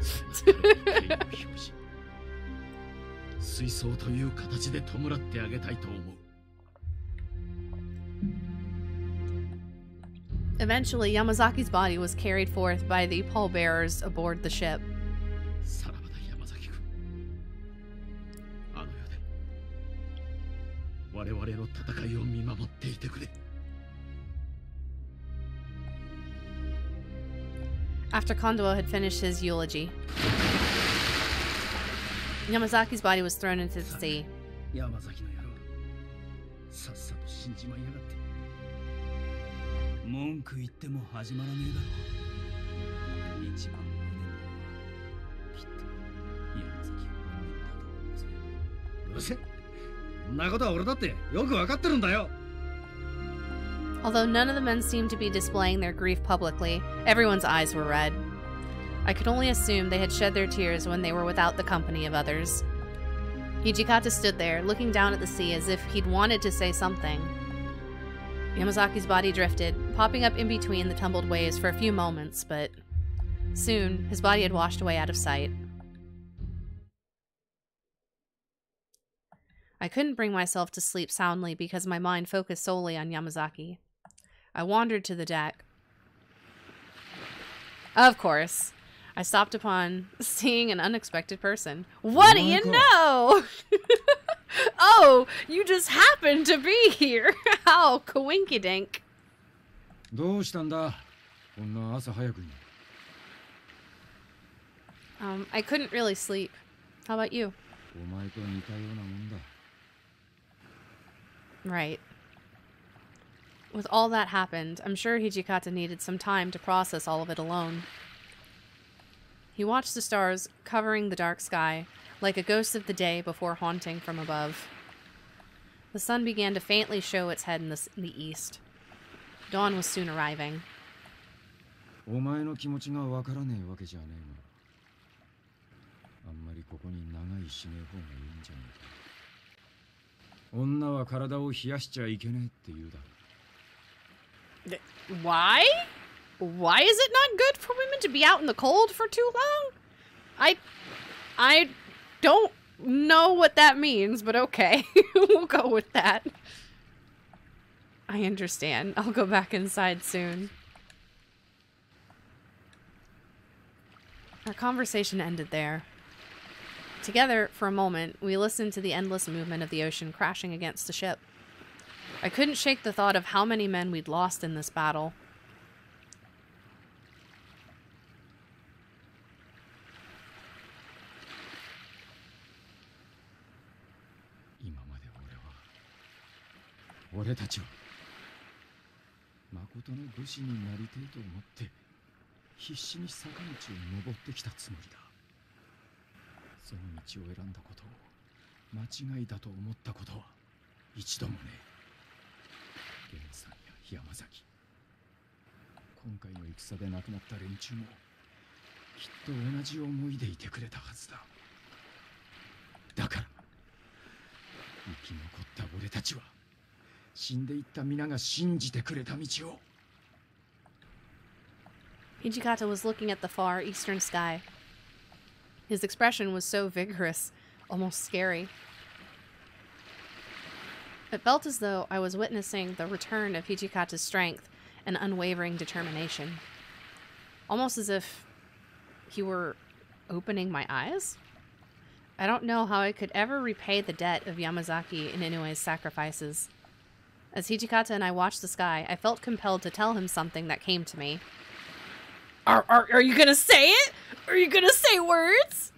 Speaker 10: 水槽という形で弔ってあげたいと思う。
Speaker 1: Eventually, Yamazaki's body was carried forth by the pallbearers aboard the ship.
Speaker 10: さらばだ山崎君。あの世で我々の戦いを見守っていてくれ。
Speaker 1: After Kondo had finished his eulogy, Yamazaki's body was thrown into the sea.
Speaker 2: 山崎の野郎、さっさと死んじまいやがって。
Speaker 9: 文句言っても始まらねえだろ。一番無念なのはきっと山崎本人だと思うぜ。
Speaker 2: うるせえ。そんなことは俺だってよくわかってるんだよ。
Speaker 1: Although none of the men seemed to be displaying their grief publicly, everyone's eyes were red. I could only assume they had shed their tears when they were without the company of others. Hijikata stood there, looking down at the sea as if he'd wanted to say something. Yamazaki's body drifted, popping up in between the tumbled waves for a few moments, but soon his body had washed away out of sight. I couldn't bring myself to sleep soundly because my mind focused solely on Yamazaki. I wandered to the deck. Of course, I stopped upon seeing an unexpected person. What do you know? Oh, you just happened to be here. How coinkydink.
Speaker 5: どうしたんだこんな朝早くに。
Speaker 1: I couldn't really sleep. How about you?
Speaker 5: お前と似たようなもんだ。
Speaker 1: Right. With all that happened, I'm sure Hijikata needed some time to process all of it alone. He watched the stars covering the dark sky, like a ghost of the day before haunting from above. The sun began to faintly show its head in the east. Dawn was soon arriving.
Speaker 5: お前の気持ちがわからねえわけじゃねえが、あんまりここに長いしねえ方がいいんじゃねえか。女は体を冷やしちゃいけねえって言うだろ。
Speaker 1: Why? Why is it not good for women to be out in the cold for too long? I don't know what that means, but okay. We'll go with that. I understand. I'll go back inside soon. Our conversation ended there. Together, for a moment, we listened to the endless movement of the ocean crashing against the ship. I couldn't shake the thought of how many men we'd lost in this battle.
Speaker 5: Ore tachi wa makoto no bushi ni naritei to omotte hisshi ni sakamichi o nobotte kita tsumori da. その道を選んだことを間違いだと思ったことは一度もねえ。源さんや山崎、今回の戦で亡くなった連中もきっと同じ思いでいてくれたはずだ。だから生き残った俺たちは死んでいった皆が信じてくれた道を。
Speaker 1: Hijikata was looking at the far eastern sky. His expression was so vigorous, almost scary. It felt as though I was witnessing the return of Hijikata's strength and unwavering determination. Almost as if he were opening my eyes. I don't know how I could ever repay the debt of Yamazaki and Inoue's sacrifices. As Hijikata and I watched the sky, I felt compelled to tell him something that came to me. Are you gonna say it? Are you gonna say words?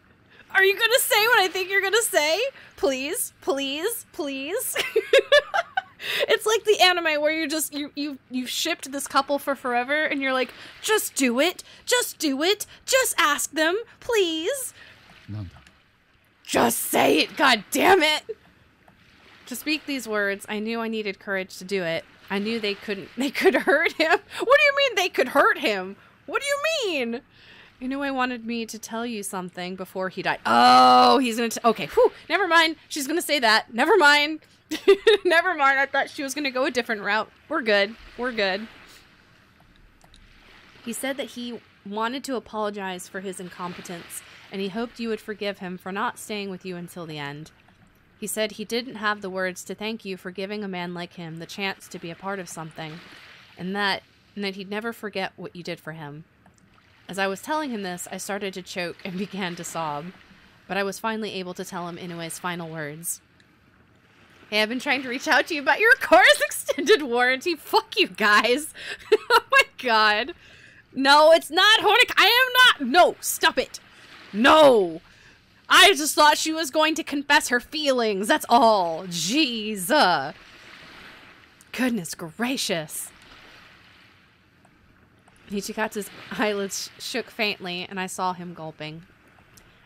Speaker 1: Are you gonna say what I think you're gonna say? Please, please, please. It's like the anime where you've shipped this couple for forever and you're like, just do it, just do it, just ask them, please. Just say it, god damn it. To speak these words, I knew I needed courage to do it. I knew they could hurt him. What do you mean they could hurt him? What do you mean? Inoue wanted me to tell you something before he died. Oh, he's gonna... Okay, whew, never mind. She's gonna say that. Never mind. Never mind. I thought she was gonna go a different route. We're good. We're good. He said that he wanted to apologize for his incompetence, and he hoped you would forgive him for not staying with you until the end. He said he didn't have the words to thank you for giving a man like him the chance to be a part of something, and that he'd never forget what you did for him. As I was telling him this, I started to choke and began to sob, but I was finally able to tell him Inoue's final words. Hey, I've been trying to reach out to you about your car's extended warranty. Fuck you guys. Oh my god. No, it's not Honik. I am not. No, stop it. No. I just thought she was going to confess her feelings. That's all. Jeez. Goodness gracious. Hichikatsu's eyelids shook faintly, and I saw him gulping.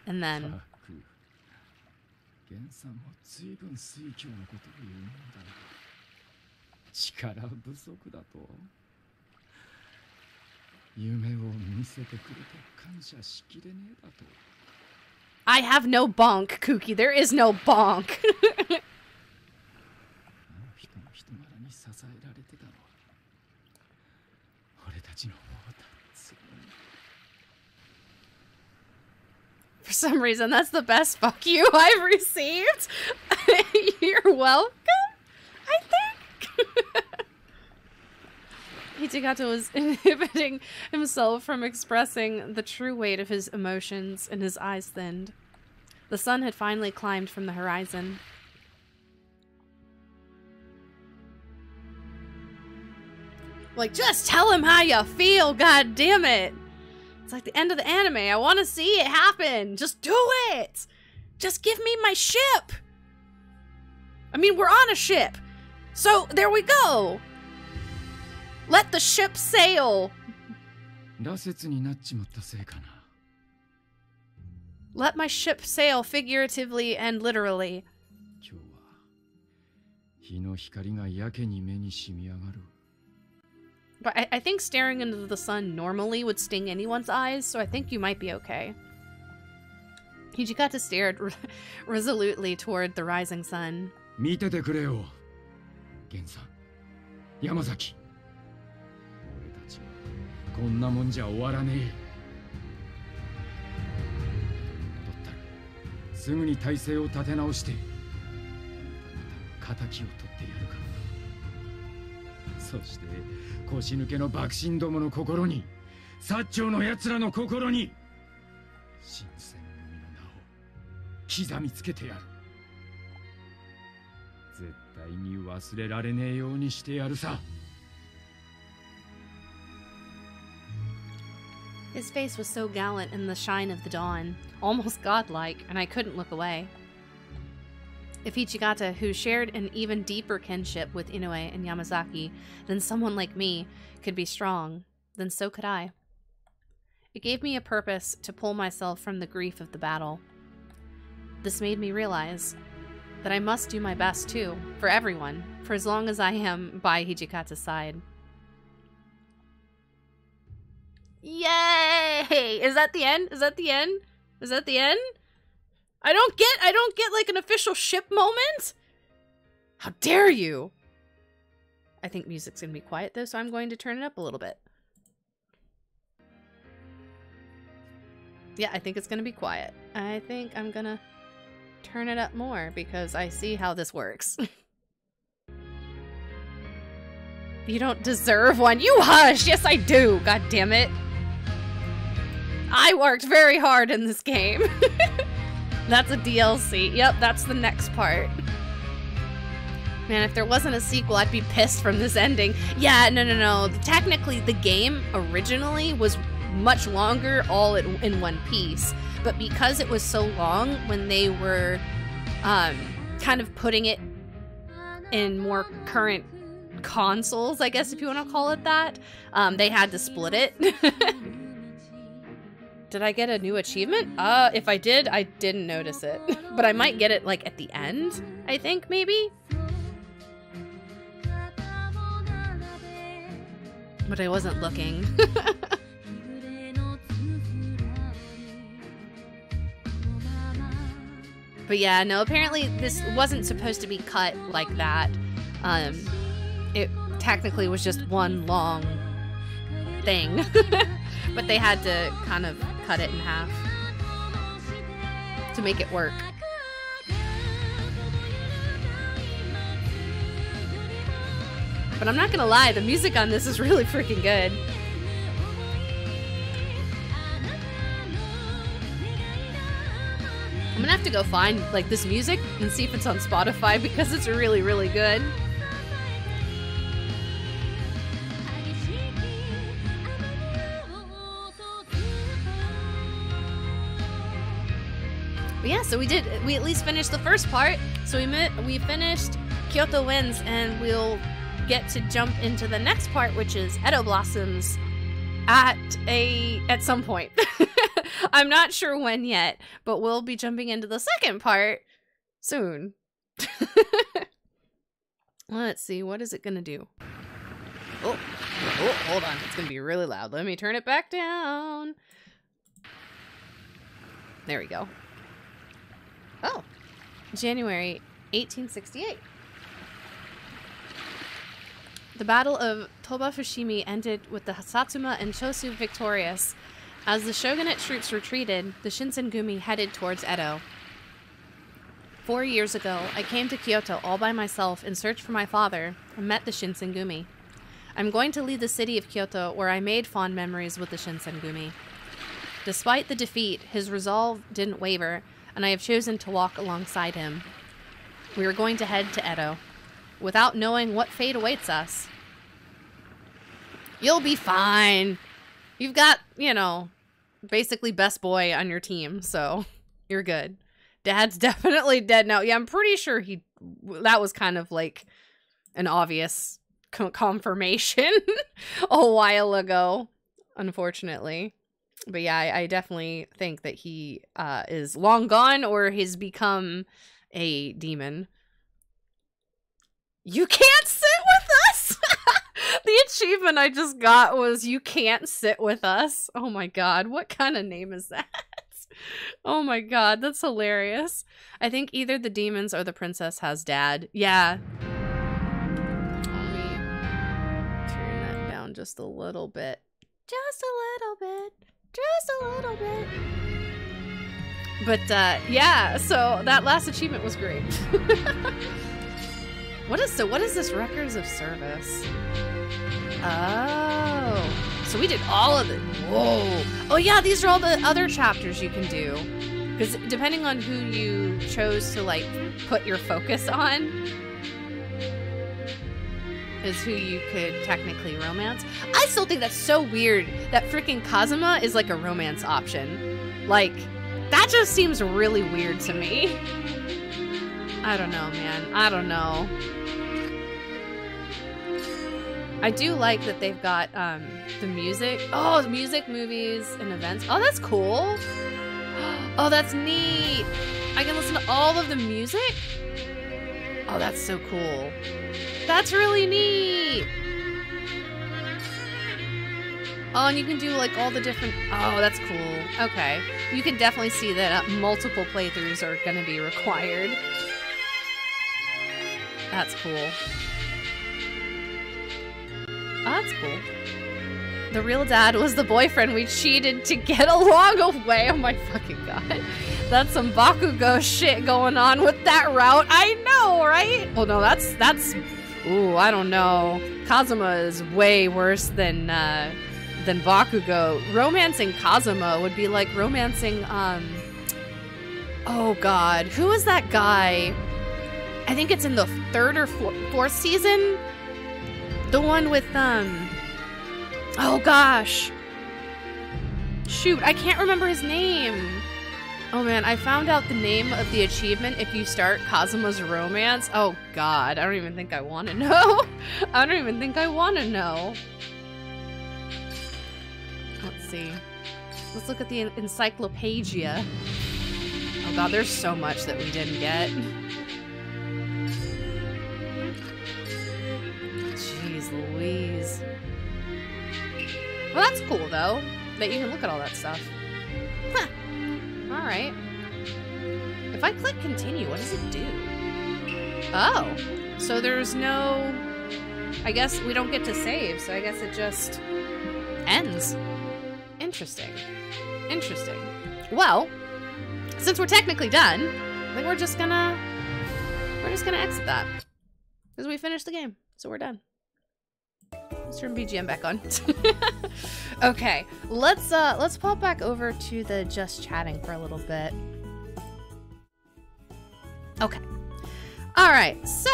Speaker 1: And then... I have no bonk, Kuki. There is no bonk. For some reason, that's the best fuck you I've received. You're welcome, I think. Hichikato was inhibiting himself from expressing the true weight of his emotions, and his eyes thinned. The sun had finally climbed from the horizon. Like, just tell him how you feel, god damn it! It's like the end of the anime. I want to see it happen. Just do it! Just give me my ship! I mean, we're on a ship. So, there we go! Let the ship sail! Let my ship sail figuratively and literally. But I think staring into the sun normally would sting anyone's eyes, so I think you might be okay. Hijikata stared resolutely toward the rising sun. His face was so gallant in the shine of the dawn, almost godlike, and I couldn't look away. If Ichigata, who shared an even deeper kinship with Inoue and Yamazaki than someone like me, could be strong, then so could I. It gave me a purpose to pull myself from the grief of the battle. This made me realize that I must do my best too, for everyone, for as long as I am by Hijikata's side. Yay! Is that the end? Is that the end? Is that the end? I don't get like an official ship moment? How dare you? I think music's gonna be quiet though, so I'm going to turn it up a little bit. Yeah, I think it's gonna be quiet. I think I'm gonna turn it up more because I see how this works. You don't deserve one. You hush! Yes, I do! God damn it. I worked very hard in this game. That's a DLC. Yep, that's the next part. Man, if there wasn't a sequel, I'd be pissed from this ending. Yeah, no. Technically, the game originally was much longer all in one piece. But because it was so long, when they were kind of putting it in more current consoles, I guess if you want to call it that, they had to split it. Did I get a new achievement? If I did, I didn't notice it. But I might get it, like, at the end, I think, maybe? But I wasn't looking. But yeah, no, apparently this wasn't supposed to be cut like that. It technically was just one long thing. But they had to kind of cut it in half to make it work. But I'm not gonna lie, the music on this is really freaking good. I'm gonna have to go find like this music and see if it's on Spotify because it's really, really good. But yeah, so we at least finished the first part. So we finished Kyoto Winds, and we'll get to jump into the next part, which is Edo Blossoms at some point. I'm not sure when yet, but we'll be jumping into the second part soon. Let's see, what is it gonna do? Oh, hold on, it's gonna be really loud. Let me turn it back down. There we go. Oh, January 1868. The Battle of Toba Fushimi ended with the Satsuma and Chosu victorious. As the shogunate troops retreated, the Shinsengumi headed towards Edo. 4 years ago, I came to Kyoto all by myself in search for my father and met the Shinsengumi. I'm going to leave the city of Kyoto, where I made fond memories with the Shinsengumi. Despite the defeat, his resolve didn't waver, and I have chosen to walk alongside him. We are going to head to Edo, without knowing what fate awaits us. You'll be fine. You've got, you know, basically best boy on your team, so you're good. Dad's definitely dead now. Yeah, I'm pretty sure that was kind of like an obvious confirmation a while ago, unfortunately. But yeah, I definitely think that he is long gone or has become a demon. You can't sit with us! The achievement I just got was you can't sit with us. Oh my god, what kind of name is that? Oh my god, that's hilarious. I think either the demons or the princess has dad. Yeah. Let me turn that down just a little bit. Just a little bit. Just a little bit. But yeah, so that last achievement was great. What is this records of service? Oh, so we did all of it. Whoa. Oh yeah, these are all the other chapters you can do. Because depending on who you chose to like put your focus on is who you could technically romance. I still think that's so weird that freaking Kazuma is like a romance option. Like, that just seems really weird to me. I don't know, man. I don't know. I do like that they've got the music. Oh, music, movies, and events. Oh, that's cool. Oh, that's neat. I can listen to all of the music? Oh, that's so cool. That's really neat. Oh, and you can do like all the different... Oh, that's cool. Okay. You can definitely see that multiple playthroughs are going to be required. That's cool. Oh, that's cool. The real dad was the boyfriend we cheated to get along away. Oh my fucking god. That's some Bakugo shit going on with that route. I know, right? Well, no, that's... Ooh, I don't know. Kazuma is way worse than Bakugo. Romancing Kazuma would be like romancing, oh god. Who is that guy? I think it's in the 3rd or 4th season? The one with, oh gosh. Shoot, I can't remember his name. Oh man, I found out the name of the achievement if you start Kazuma's romance. Oh god, I don't even think I want to know. I don't even think I want to know. Let's see. Let's look at the encyclopedia. Oh god, there's so much that we didn't get. Jeez Louise. Well, that's cool, though, that you can look at all that stuff. Huh. Alright. If I click continue, what does it do? Oh, so there's no... I guess we don't get to save, so I guess it just ends. Interesting. Interesting. Well, since we're technically done, I think we're just gonna exit that. Because we finished the game, so we're done. Let's turn BGM back on. Okay, let's pop back over to the just chatting for a little bit. Okay. Alright, so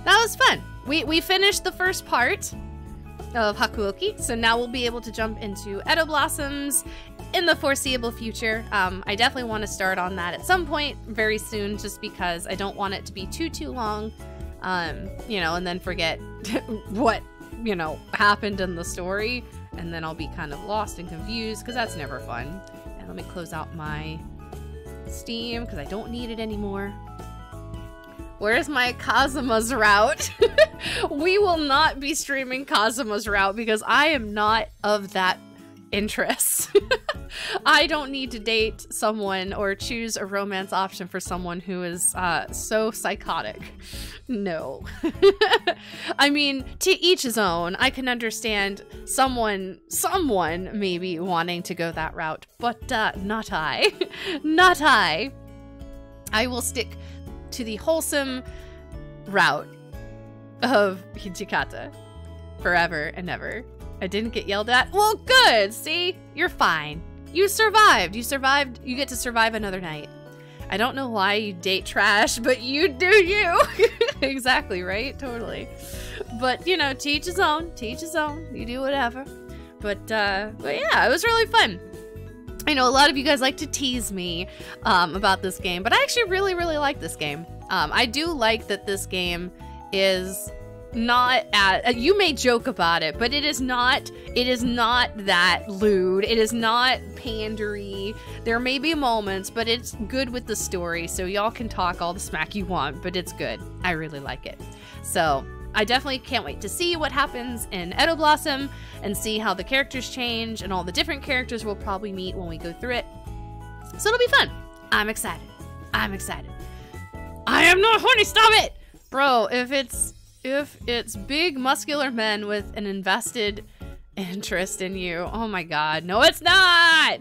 Speaker 1: that was fun. We finished the first part of Hakuoki, so now we'll be able to jump into Edo Blossoms in the foreseeable future. I definitely want to start on that at some point very soon, just because I don't want it to be too long, you know, and then forget what, you know, happened in the story, and then I'll be kind of lost and confused, because that's never fun. And let me close out my Steam, because I don't need it anymore. Where's my Kazuma's route? We will not be streaming Kazuma's route because I am not of that interest. I don't need to date someone or choose a romance option for someone who is so psychotic. No. I mean, to each his own. I can understand someone maybe wanting to go that route, but not I. Not I. I will stick to the wholesome route of Hijikata forever and ever. I didn't get yelled at. Well, good. See, you're fine. You survived. You survived. You get to survive another night. I don't know why you date trash, but you do you. Exactly, right? Totally. But, you know, to each his own. To each his own. You do whatever. But yeah, it was really fun. I know a lot of you guys like to tease me about this game, but I actually really like this game. I do like that this game is not you may joke about it, but it is not that lewd. It is not pandery. There may be moments, but it's good with the story, so y'all can talk all the smack you want, but it's good. I really like it. So I definitely can't wait to see what happens in Edo Blossom and see how the characters change and all the different characters we'll probably meet when we go through it. So it'll be fun. I'm excited. I'm excited. I am not horny. Stop it! Bro, if it's big muscular men with an invested interest in you, oh my god. No, it's not!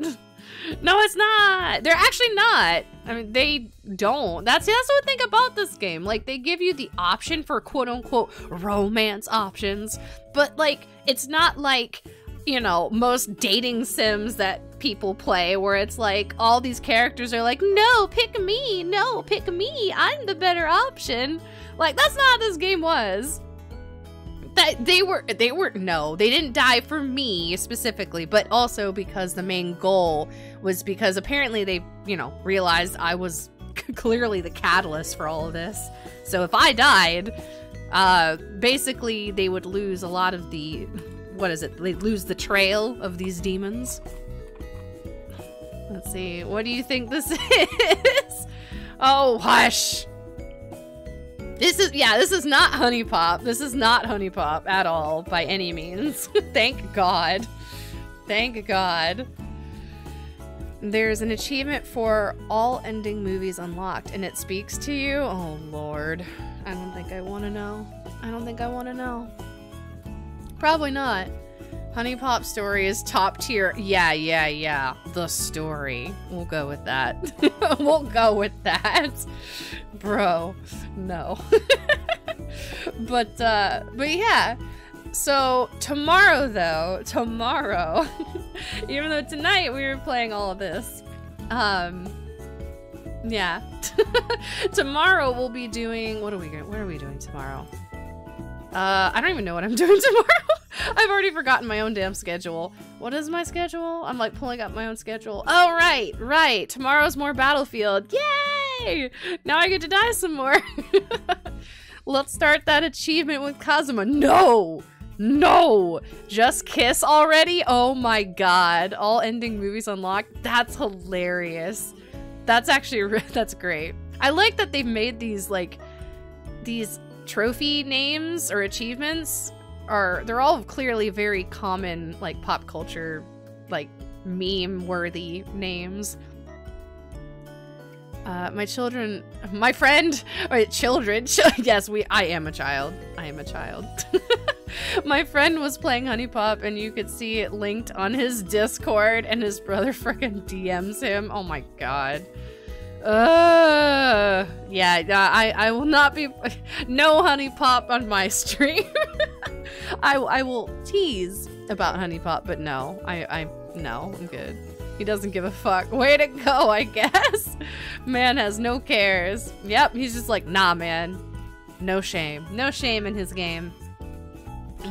Speaker 1: No, it's not! They're actually not! I mean, they don't. That's the thing about this game. Like, they give you the option for quote-unquote romance options, but, like, it's not like, you know, most dating sims that people play where it's like, all these characters are like, no, pick me! No, pick me! I'm the better option! Like, that's not how this game was. They didn't die for me specifically, but also because the main goal was because apparently they, you know, realized I was clearly the catalyst for all of this. So if I died, basically they would lose a lot of the, what is it? They'd lose the trail of these demons. Let's see, what do you think this is? Oh, hush! This is not Honey Pop. This is not Honey Pop at all, by any means. Thank God. Thank God. There's an achievement for all ending movies unlocked, and it speaks to you? Oh, Lord. I don't think I want to know. I don't think I want to know. Probably not. Honey Pop story is top tier. Yeah. The story. We'll go with that. We'll go with that. Bro, no. But yeah. So tomorrow, even though tonight we were playing all of this, yeah. Tomorrow we'll be doing, what are we doing tomorrow? I don't even know what I'm doing tomorrow. I've already forgotten my own damn schedule. What is my schedule? I'm like pulling up my own schedule. Oh, right. Tomorrow's more Battlefield. Yay! Now I get to die some more. Let's start that achievement with Kazuma. No! Just kiss already? Oh my god. All ending movies unlocked? That's hilarious. That's actually, that's great. I like that they've made these, like, these trophy names or achievements they're all clearly very common, like, pop culture, like, meme-worthy names. My children, my friend, or children, yes, I am a child. I am a child. My friend was playing Honey Pop and you could see it linked on his Discord and his brother freaking DMs him. Oh my god. Yeah, I will not be, no Honey Pop on my stream. I will tease about Honey Pop, but no, no, I'm good. He doesn't give a fuck. Way to go, I guess. Man has no cares. Yep, he's just like, nah, man. No shame. No shame in his game.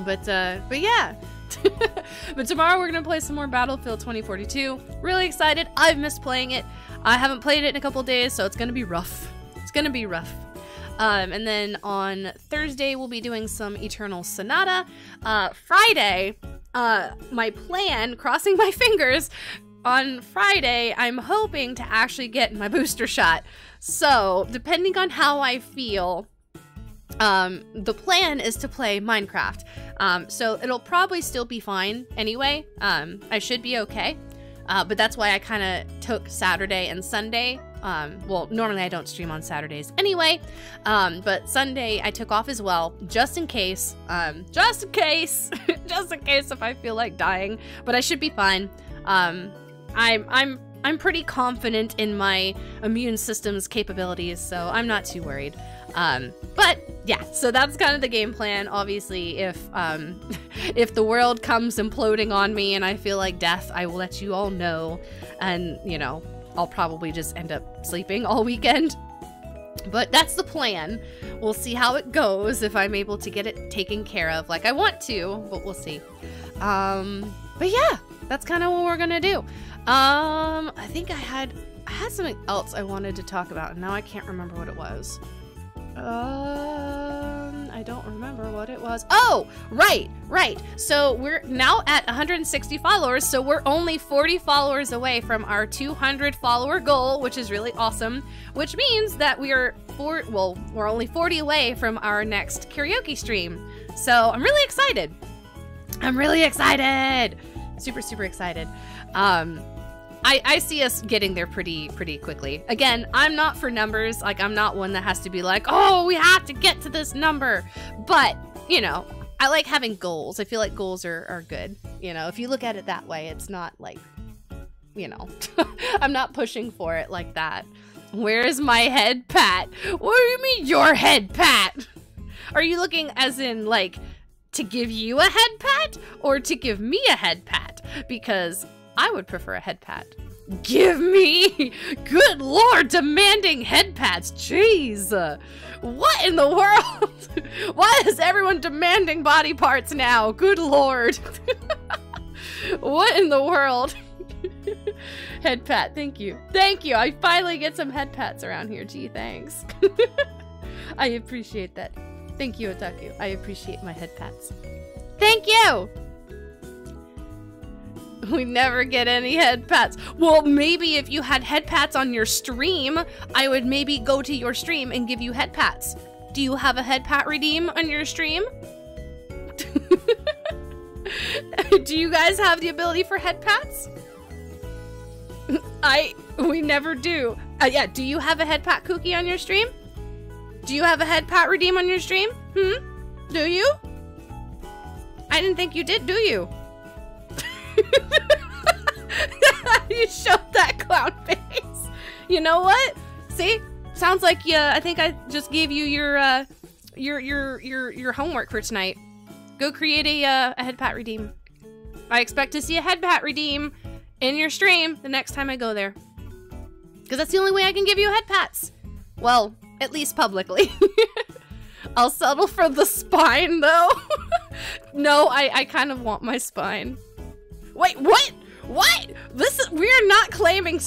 Speaker 1: But yeah. But tomorrow we're gonna play some more Battlefield 2042. Really excited. I've missed playing it. I haven't played it in a couple days, so it's gonna be rough. It's gonna be rough. And then on Thursday we'll be doing some Eternal Sonata. Friday, my plan, crossing my fingers, on Friday, I'm hoping to actually get my booster shot. So, depending on how I feel, the plan is to play Minecraft. So it'll probably still be fine anyway. I should be okay. But that's why I kind of took Saturday and Sunday. Well, normally I don't stream on Saturdays anyway. But Sunday I took off as well, just in case. Just in case if I feel like dying. But I should be fine. I'm pretty confident in my immune system's capabilities, so I'm not too worried. But yeah, so that's kind of the game plan. Obviously, if the world comes imploding on me and I feel like death, I will let you all know. And, you know, I'll probably just end up sleeping all weekend. But that's the plan. We'll see how it goes, if I'm able to get it taken care of like I want to, but we'll see. But yeah, that's kind of what we're gonna do. I think I had something else I wanted to talk about, and now I can't remember what it was. I don't remember what it was. Oh, right. So we're now at 160 followers, so we're only 40 followers away from our 200 follower goal, which is really awesome, which means that we're only 40 away from our next karaoke stream. So I'm really excited. Super, super excited. I see us getting there pretty quickly. Again, I'm not for numbers. Like, I'm not one that has to be like, oh, we have to get to this number. But, you know, I like having goals. I feel like goals are good. You know, if you look at it that way, it's not like, you know, I'm not pushing for it like that. Where is my head pat? What do you mean your head pat? Are you looking as in, like, to give you a head pat or to give me a head pat? Because I would prefer a head pat. Give me! Good lord, demanding head pats. Jeez. What in the world? Why is everyone demanding body parts now? Good lord. What in the world? Head pat, thank you. Thank you. I finally get some head pats around here. Gee, thanks. I appreciate that. Thank you, Otaku. I appreciate my head pats. Thank you! We never get any head pats. Well, maybe if you had head pats on your stream, I would maybe go to your stream and give you head pats. Do you have a head pat redeem on your stream? Do you guys have the ability for head pats? We never do. Yeah, do you have a head pat cookie on your stream? Do you have a head pat redeem on your stream? Do you? I didn't think you did, do you? You showed that clown face. You know what? See? Sounds like I think I just gave you your homework for tonight. Go create a head pat redeem. I expect to see a head pat redeem in your stream the next time I go there. Because that's the only way I can give you head pats. Well, at least publicly. I'll settle for the spine, though. No, I kind of want my spine. Wait, what? What? We're not claiming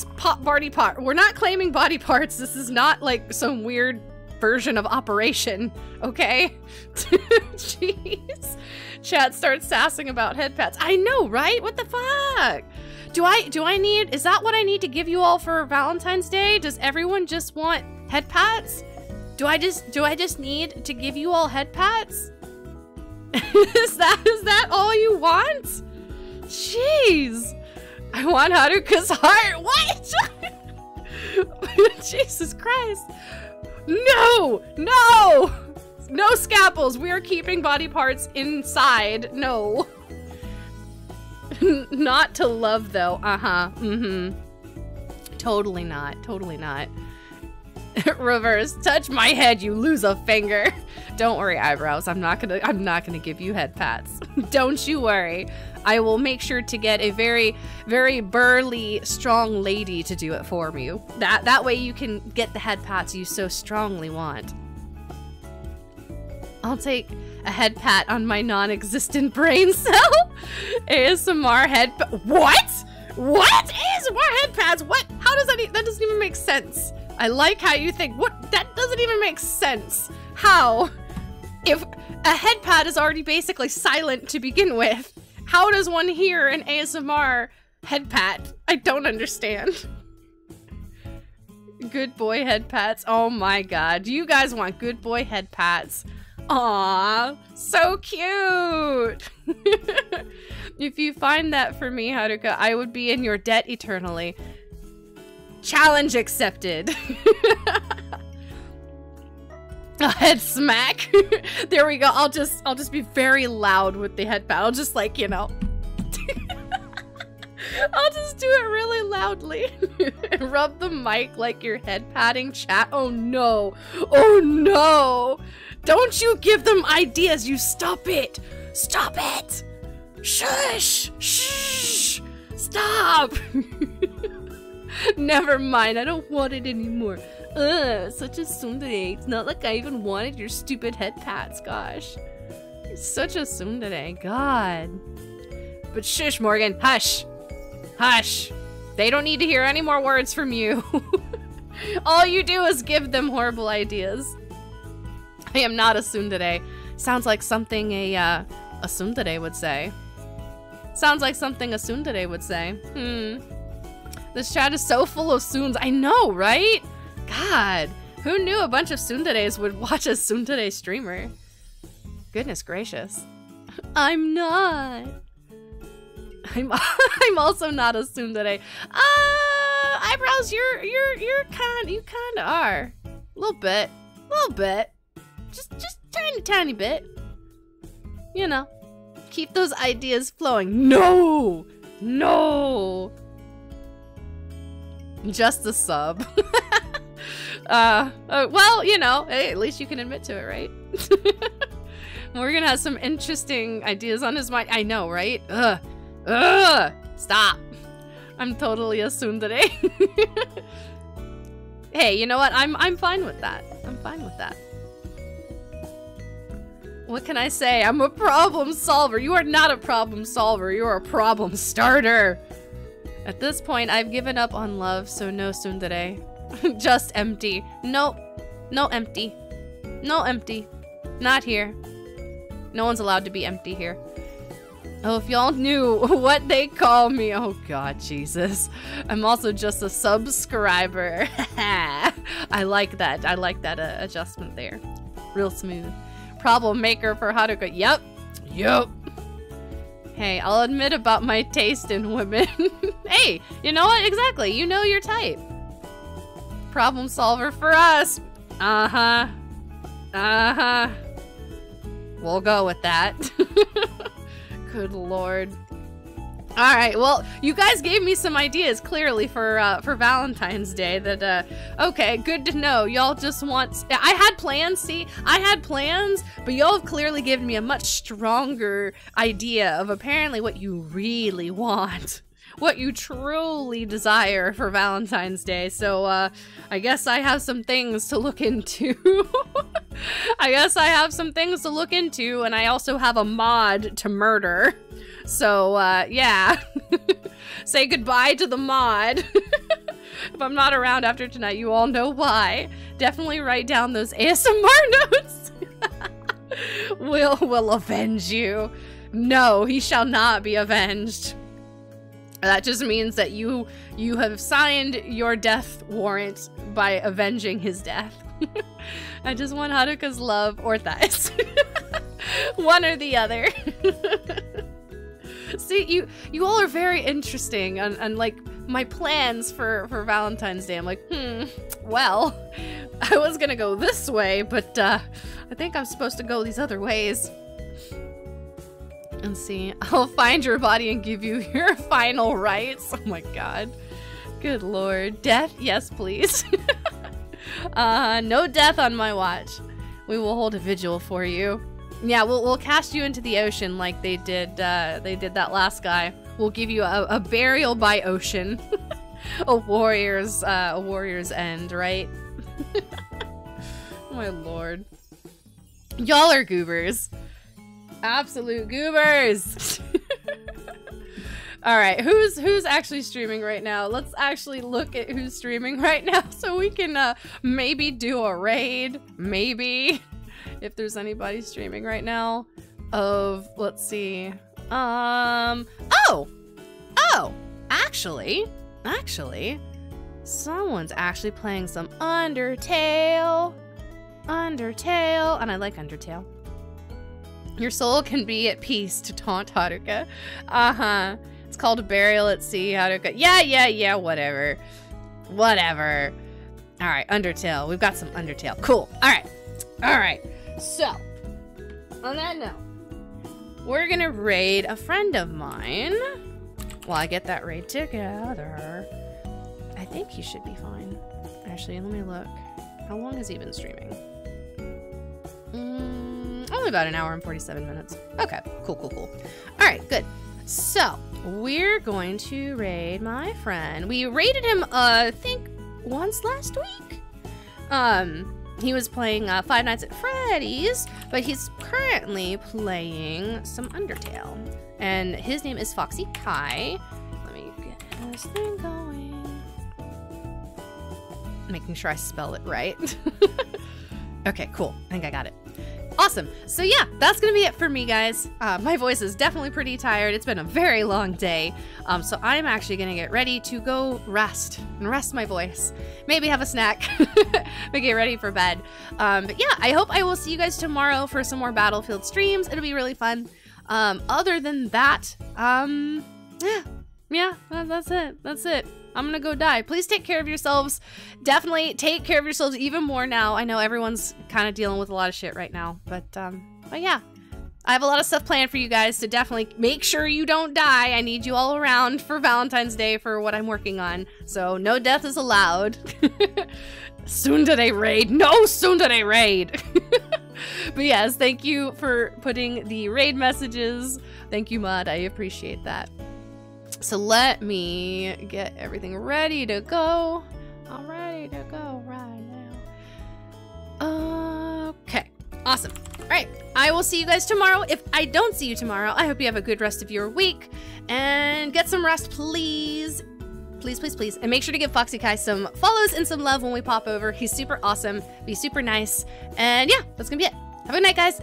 Speaker 1: we're not claiming body parts. This is not like some weird version of Operation, okay? Jeez. Chat starts sassing about head pats. I know, right? What the fuck? Is that what I need to give you all for Valentine's Day? Does everyone just want head pats? Do I just need to give you all head pats? Is that all you want? Jeez. I want Haruka's heart. What? Jesus Christ. No! No! No scalpels. We are keeping body parts inside. No. Not to love, though. Uh-huh. Mm-hmm. Totally not. Totally not. Reverse. Touch my head, you lose a finger. Don't worry, eyebrows. I'm not gonna give you head pats. Don't you worry. I will make sure to get a very, very burly, strong lady to do it for you. That way you can get the head pats you so strongly want. I'll take a head pat on my non-existent brain cell. ASMR head what? What? ASMR head pats? What? How does that doesn't even make sense. I like how you think. What? That doesn't even make sense. How? If a head pad is already basically silent to begin with, how does one hear an ASMR head pat? I don't understand. Good boy head pats. Oh my god. Do you guys want good boy head pats? Aww, so cute! If you find that for me, Haruka, I would be in your debt eternally. Challenge accepted. A head smack. There we go. I'll just be very loud with the head pat. I'll just like, you know. I'll just do it really loudly. Rub the mic like you're head patting chat. Oh no. Oh no. Don't you give them ideas. You stop it. Stop it. Shush. Shh. Stop. Never mind. I don't want it anymore. Such a tsundere. It's not like I even wanted your stupid head pats. Gosh. You're such a tsundere. God. But shush, Morgan. Hush. Hush. They don't need to hear any more words from you. All you do is give them horrible ideas. I am not a tsundere. Sounds like something a tsundere would say. Sounds like something a tsundere would say. This chat is so full of tsuns. I know, right? God, who knew a bunch of tsunderes would watch a tsundere streamer? Goodness gracious. I'm not. I'm also not a tsundere. Eyebrows, you kinda are. A little bit. Just tiny bit. You know, keep those ideas flowing. No! Just a sub. Well, you know, hey, at least you can admit to it, right? Morgan has some interesting ideas on his mind. I know, right? Stop. I'm totally a tsundere. Hey, you know what? I'm fine with that. I'm fine with that. What can I say? I'm a problem solver. You are not a problem solver. You are a problem starter. At this point, I've given up on love, so no tsundere. Just empty. Nope. No empty. No empty. Not here. No one's allowed to be empty here. Oh, if y'all knew what they call me. Oh god, Jesus. I'm also just a subscriber. I like that. I like that adjustment there. Real smooth. Problem maker for Haruka. Yep. Hey, I'll admit about my taste in women. Hey, you know what? Exactly. You know your type. Problem solver for us. Uh-huh. We'll go with that. Good lord. Alright, well, you guys gave me some ideas, clearly, for Valentine's Day that, okay, good to know. Y'all just want... I had plans, see? I had plans, but y'all have clearly given me a much stronger idea of apparently what you really want. What you truly desire for Valentine's Day, so, I guess I have some things to look into. And I also have a mod to murder. So, yeah. Say goodbye to the mod. If I'm not around after tonight, you all know why. Definitely write down those ASMR notes. We'll avenge you. No, he shall not be avenged. That just means that you have signed your death warrant by avenging his death. I just want Haruka's love or thighs. One or the other. See, you all are very interesting, and like my plans for Valentine's Day. I'm like, well, I was gonna go this way, but I think I'm supposed to go these other ways. And see, I'll find your body and give you your final rites. Oh my god. Good lord. Death? Yes, please. No death on my watch. We will hold a vigil for you. Yeah, we'll cast you into the ocean like they did that last guy. We'll give you a burial by ocean. a warrior's end, right? Oh my lord. Y'all are goobers. Absolute goobers. All right, who's actually streaming right now? Let's actually look at who's streaming right now so we can maybe do a raid, maybe, if there's anybody streaming right now. Let's see. Actually, someone's actually playing some Undertale, and I like Undertale. Your soul can be at peace to taunt Haruka. It's called a burial at sea, Haruka. Yeah, whatever. All right, Undertale. We've got some Undertale. Cool. All right. So, on that note, we're gonna raid a friend of mine. While I get that raid together, I think he should be fine. Actually, let me look. How long has he been streaming? Only about an hour and 47 minutes. Okay, cool. All right, good. So, we're going to raid my friend. We raided him, I think, once last week. He was playing Five Nights at Freddy's, but he's currently playing some Undertale. And his name is Foxy Kai. Let me get this thing going. Making sure I spell it right. Okay, cool. I think I got it. Awesome. So yeah, that's gonna be it for me, guys. My voice is definitely pretty tired. It's been a very long day. So I'm actually gonna get ready to go rest my voice. Maybe have a snack. Maybe get ready for bed. But yeah, I hope I will see you guys tomorrow for some more Battlefield streams. It'll be really fun. Other than that, yeah, that's it. I'm gonna go die. Please take care of yourselves. Definitely take care of yourselves even more now. I know everyone's kind of dealing with a lot of shit right now, but yeah. I have a lot of stuff planned for you guys to definitely make sure you don't die. I need you all around for Valentine's Day for what I'm working on. So no death is allowed. Tsundere raid. No Tsundere raid. But yes, thank you for putting the raid messages. Thank you, Mod. I appreciate that. So let me get everything ready to go. I'm ready to go right now. Okay, awesome. All right, I will see you guys tomorrow. If I don't see you tomorrow, I hope you have a good rest of your week. And get some rest, please. Please. And make sure to give Foxy Kai some follows and some love when we pop over. He's super awesome. Be super nice. And yeah, that's gonna be it. Have a good night, guys.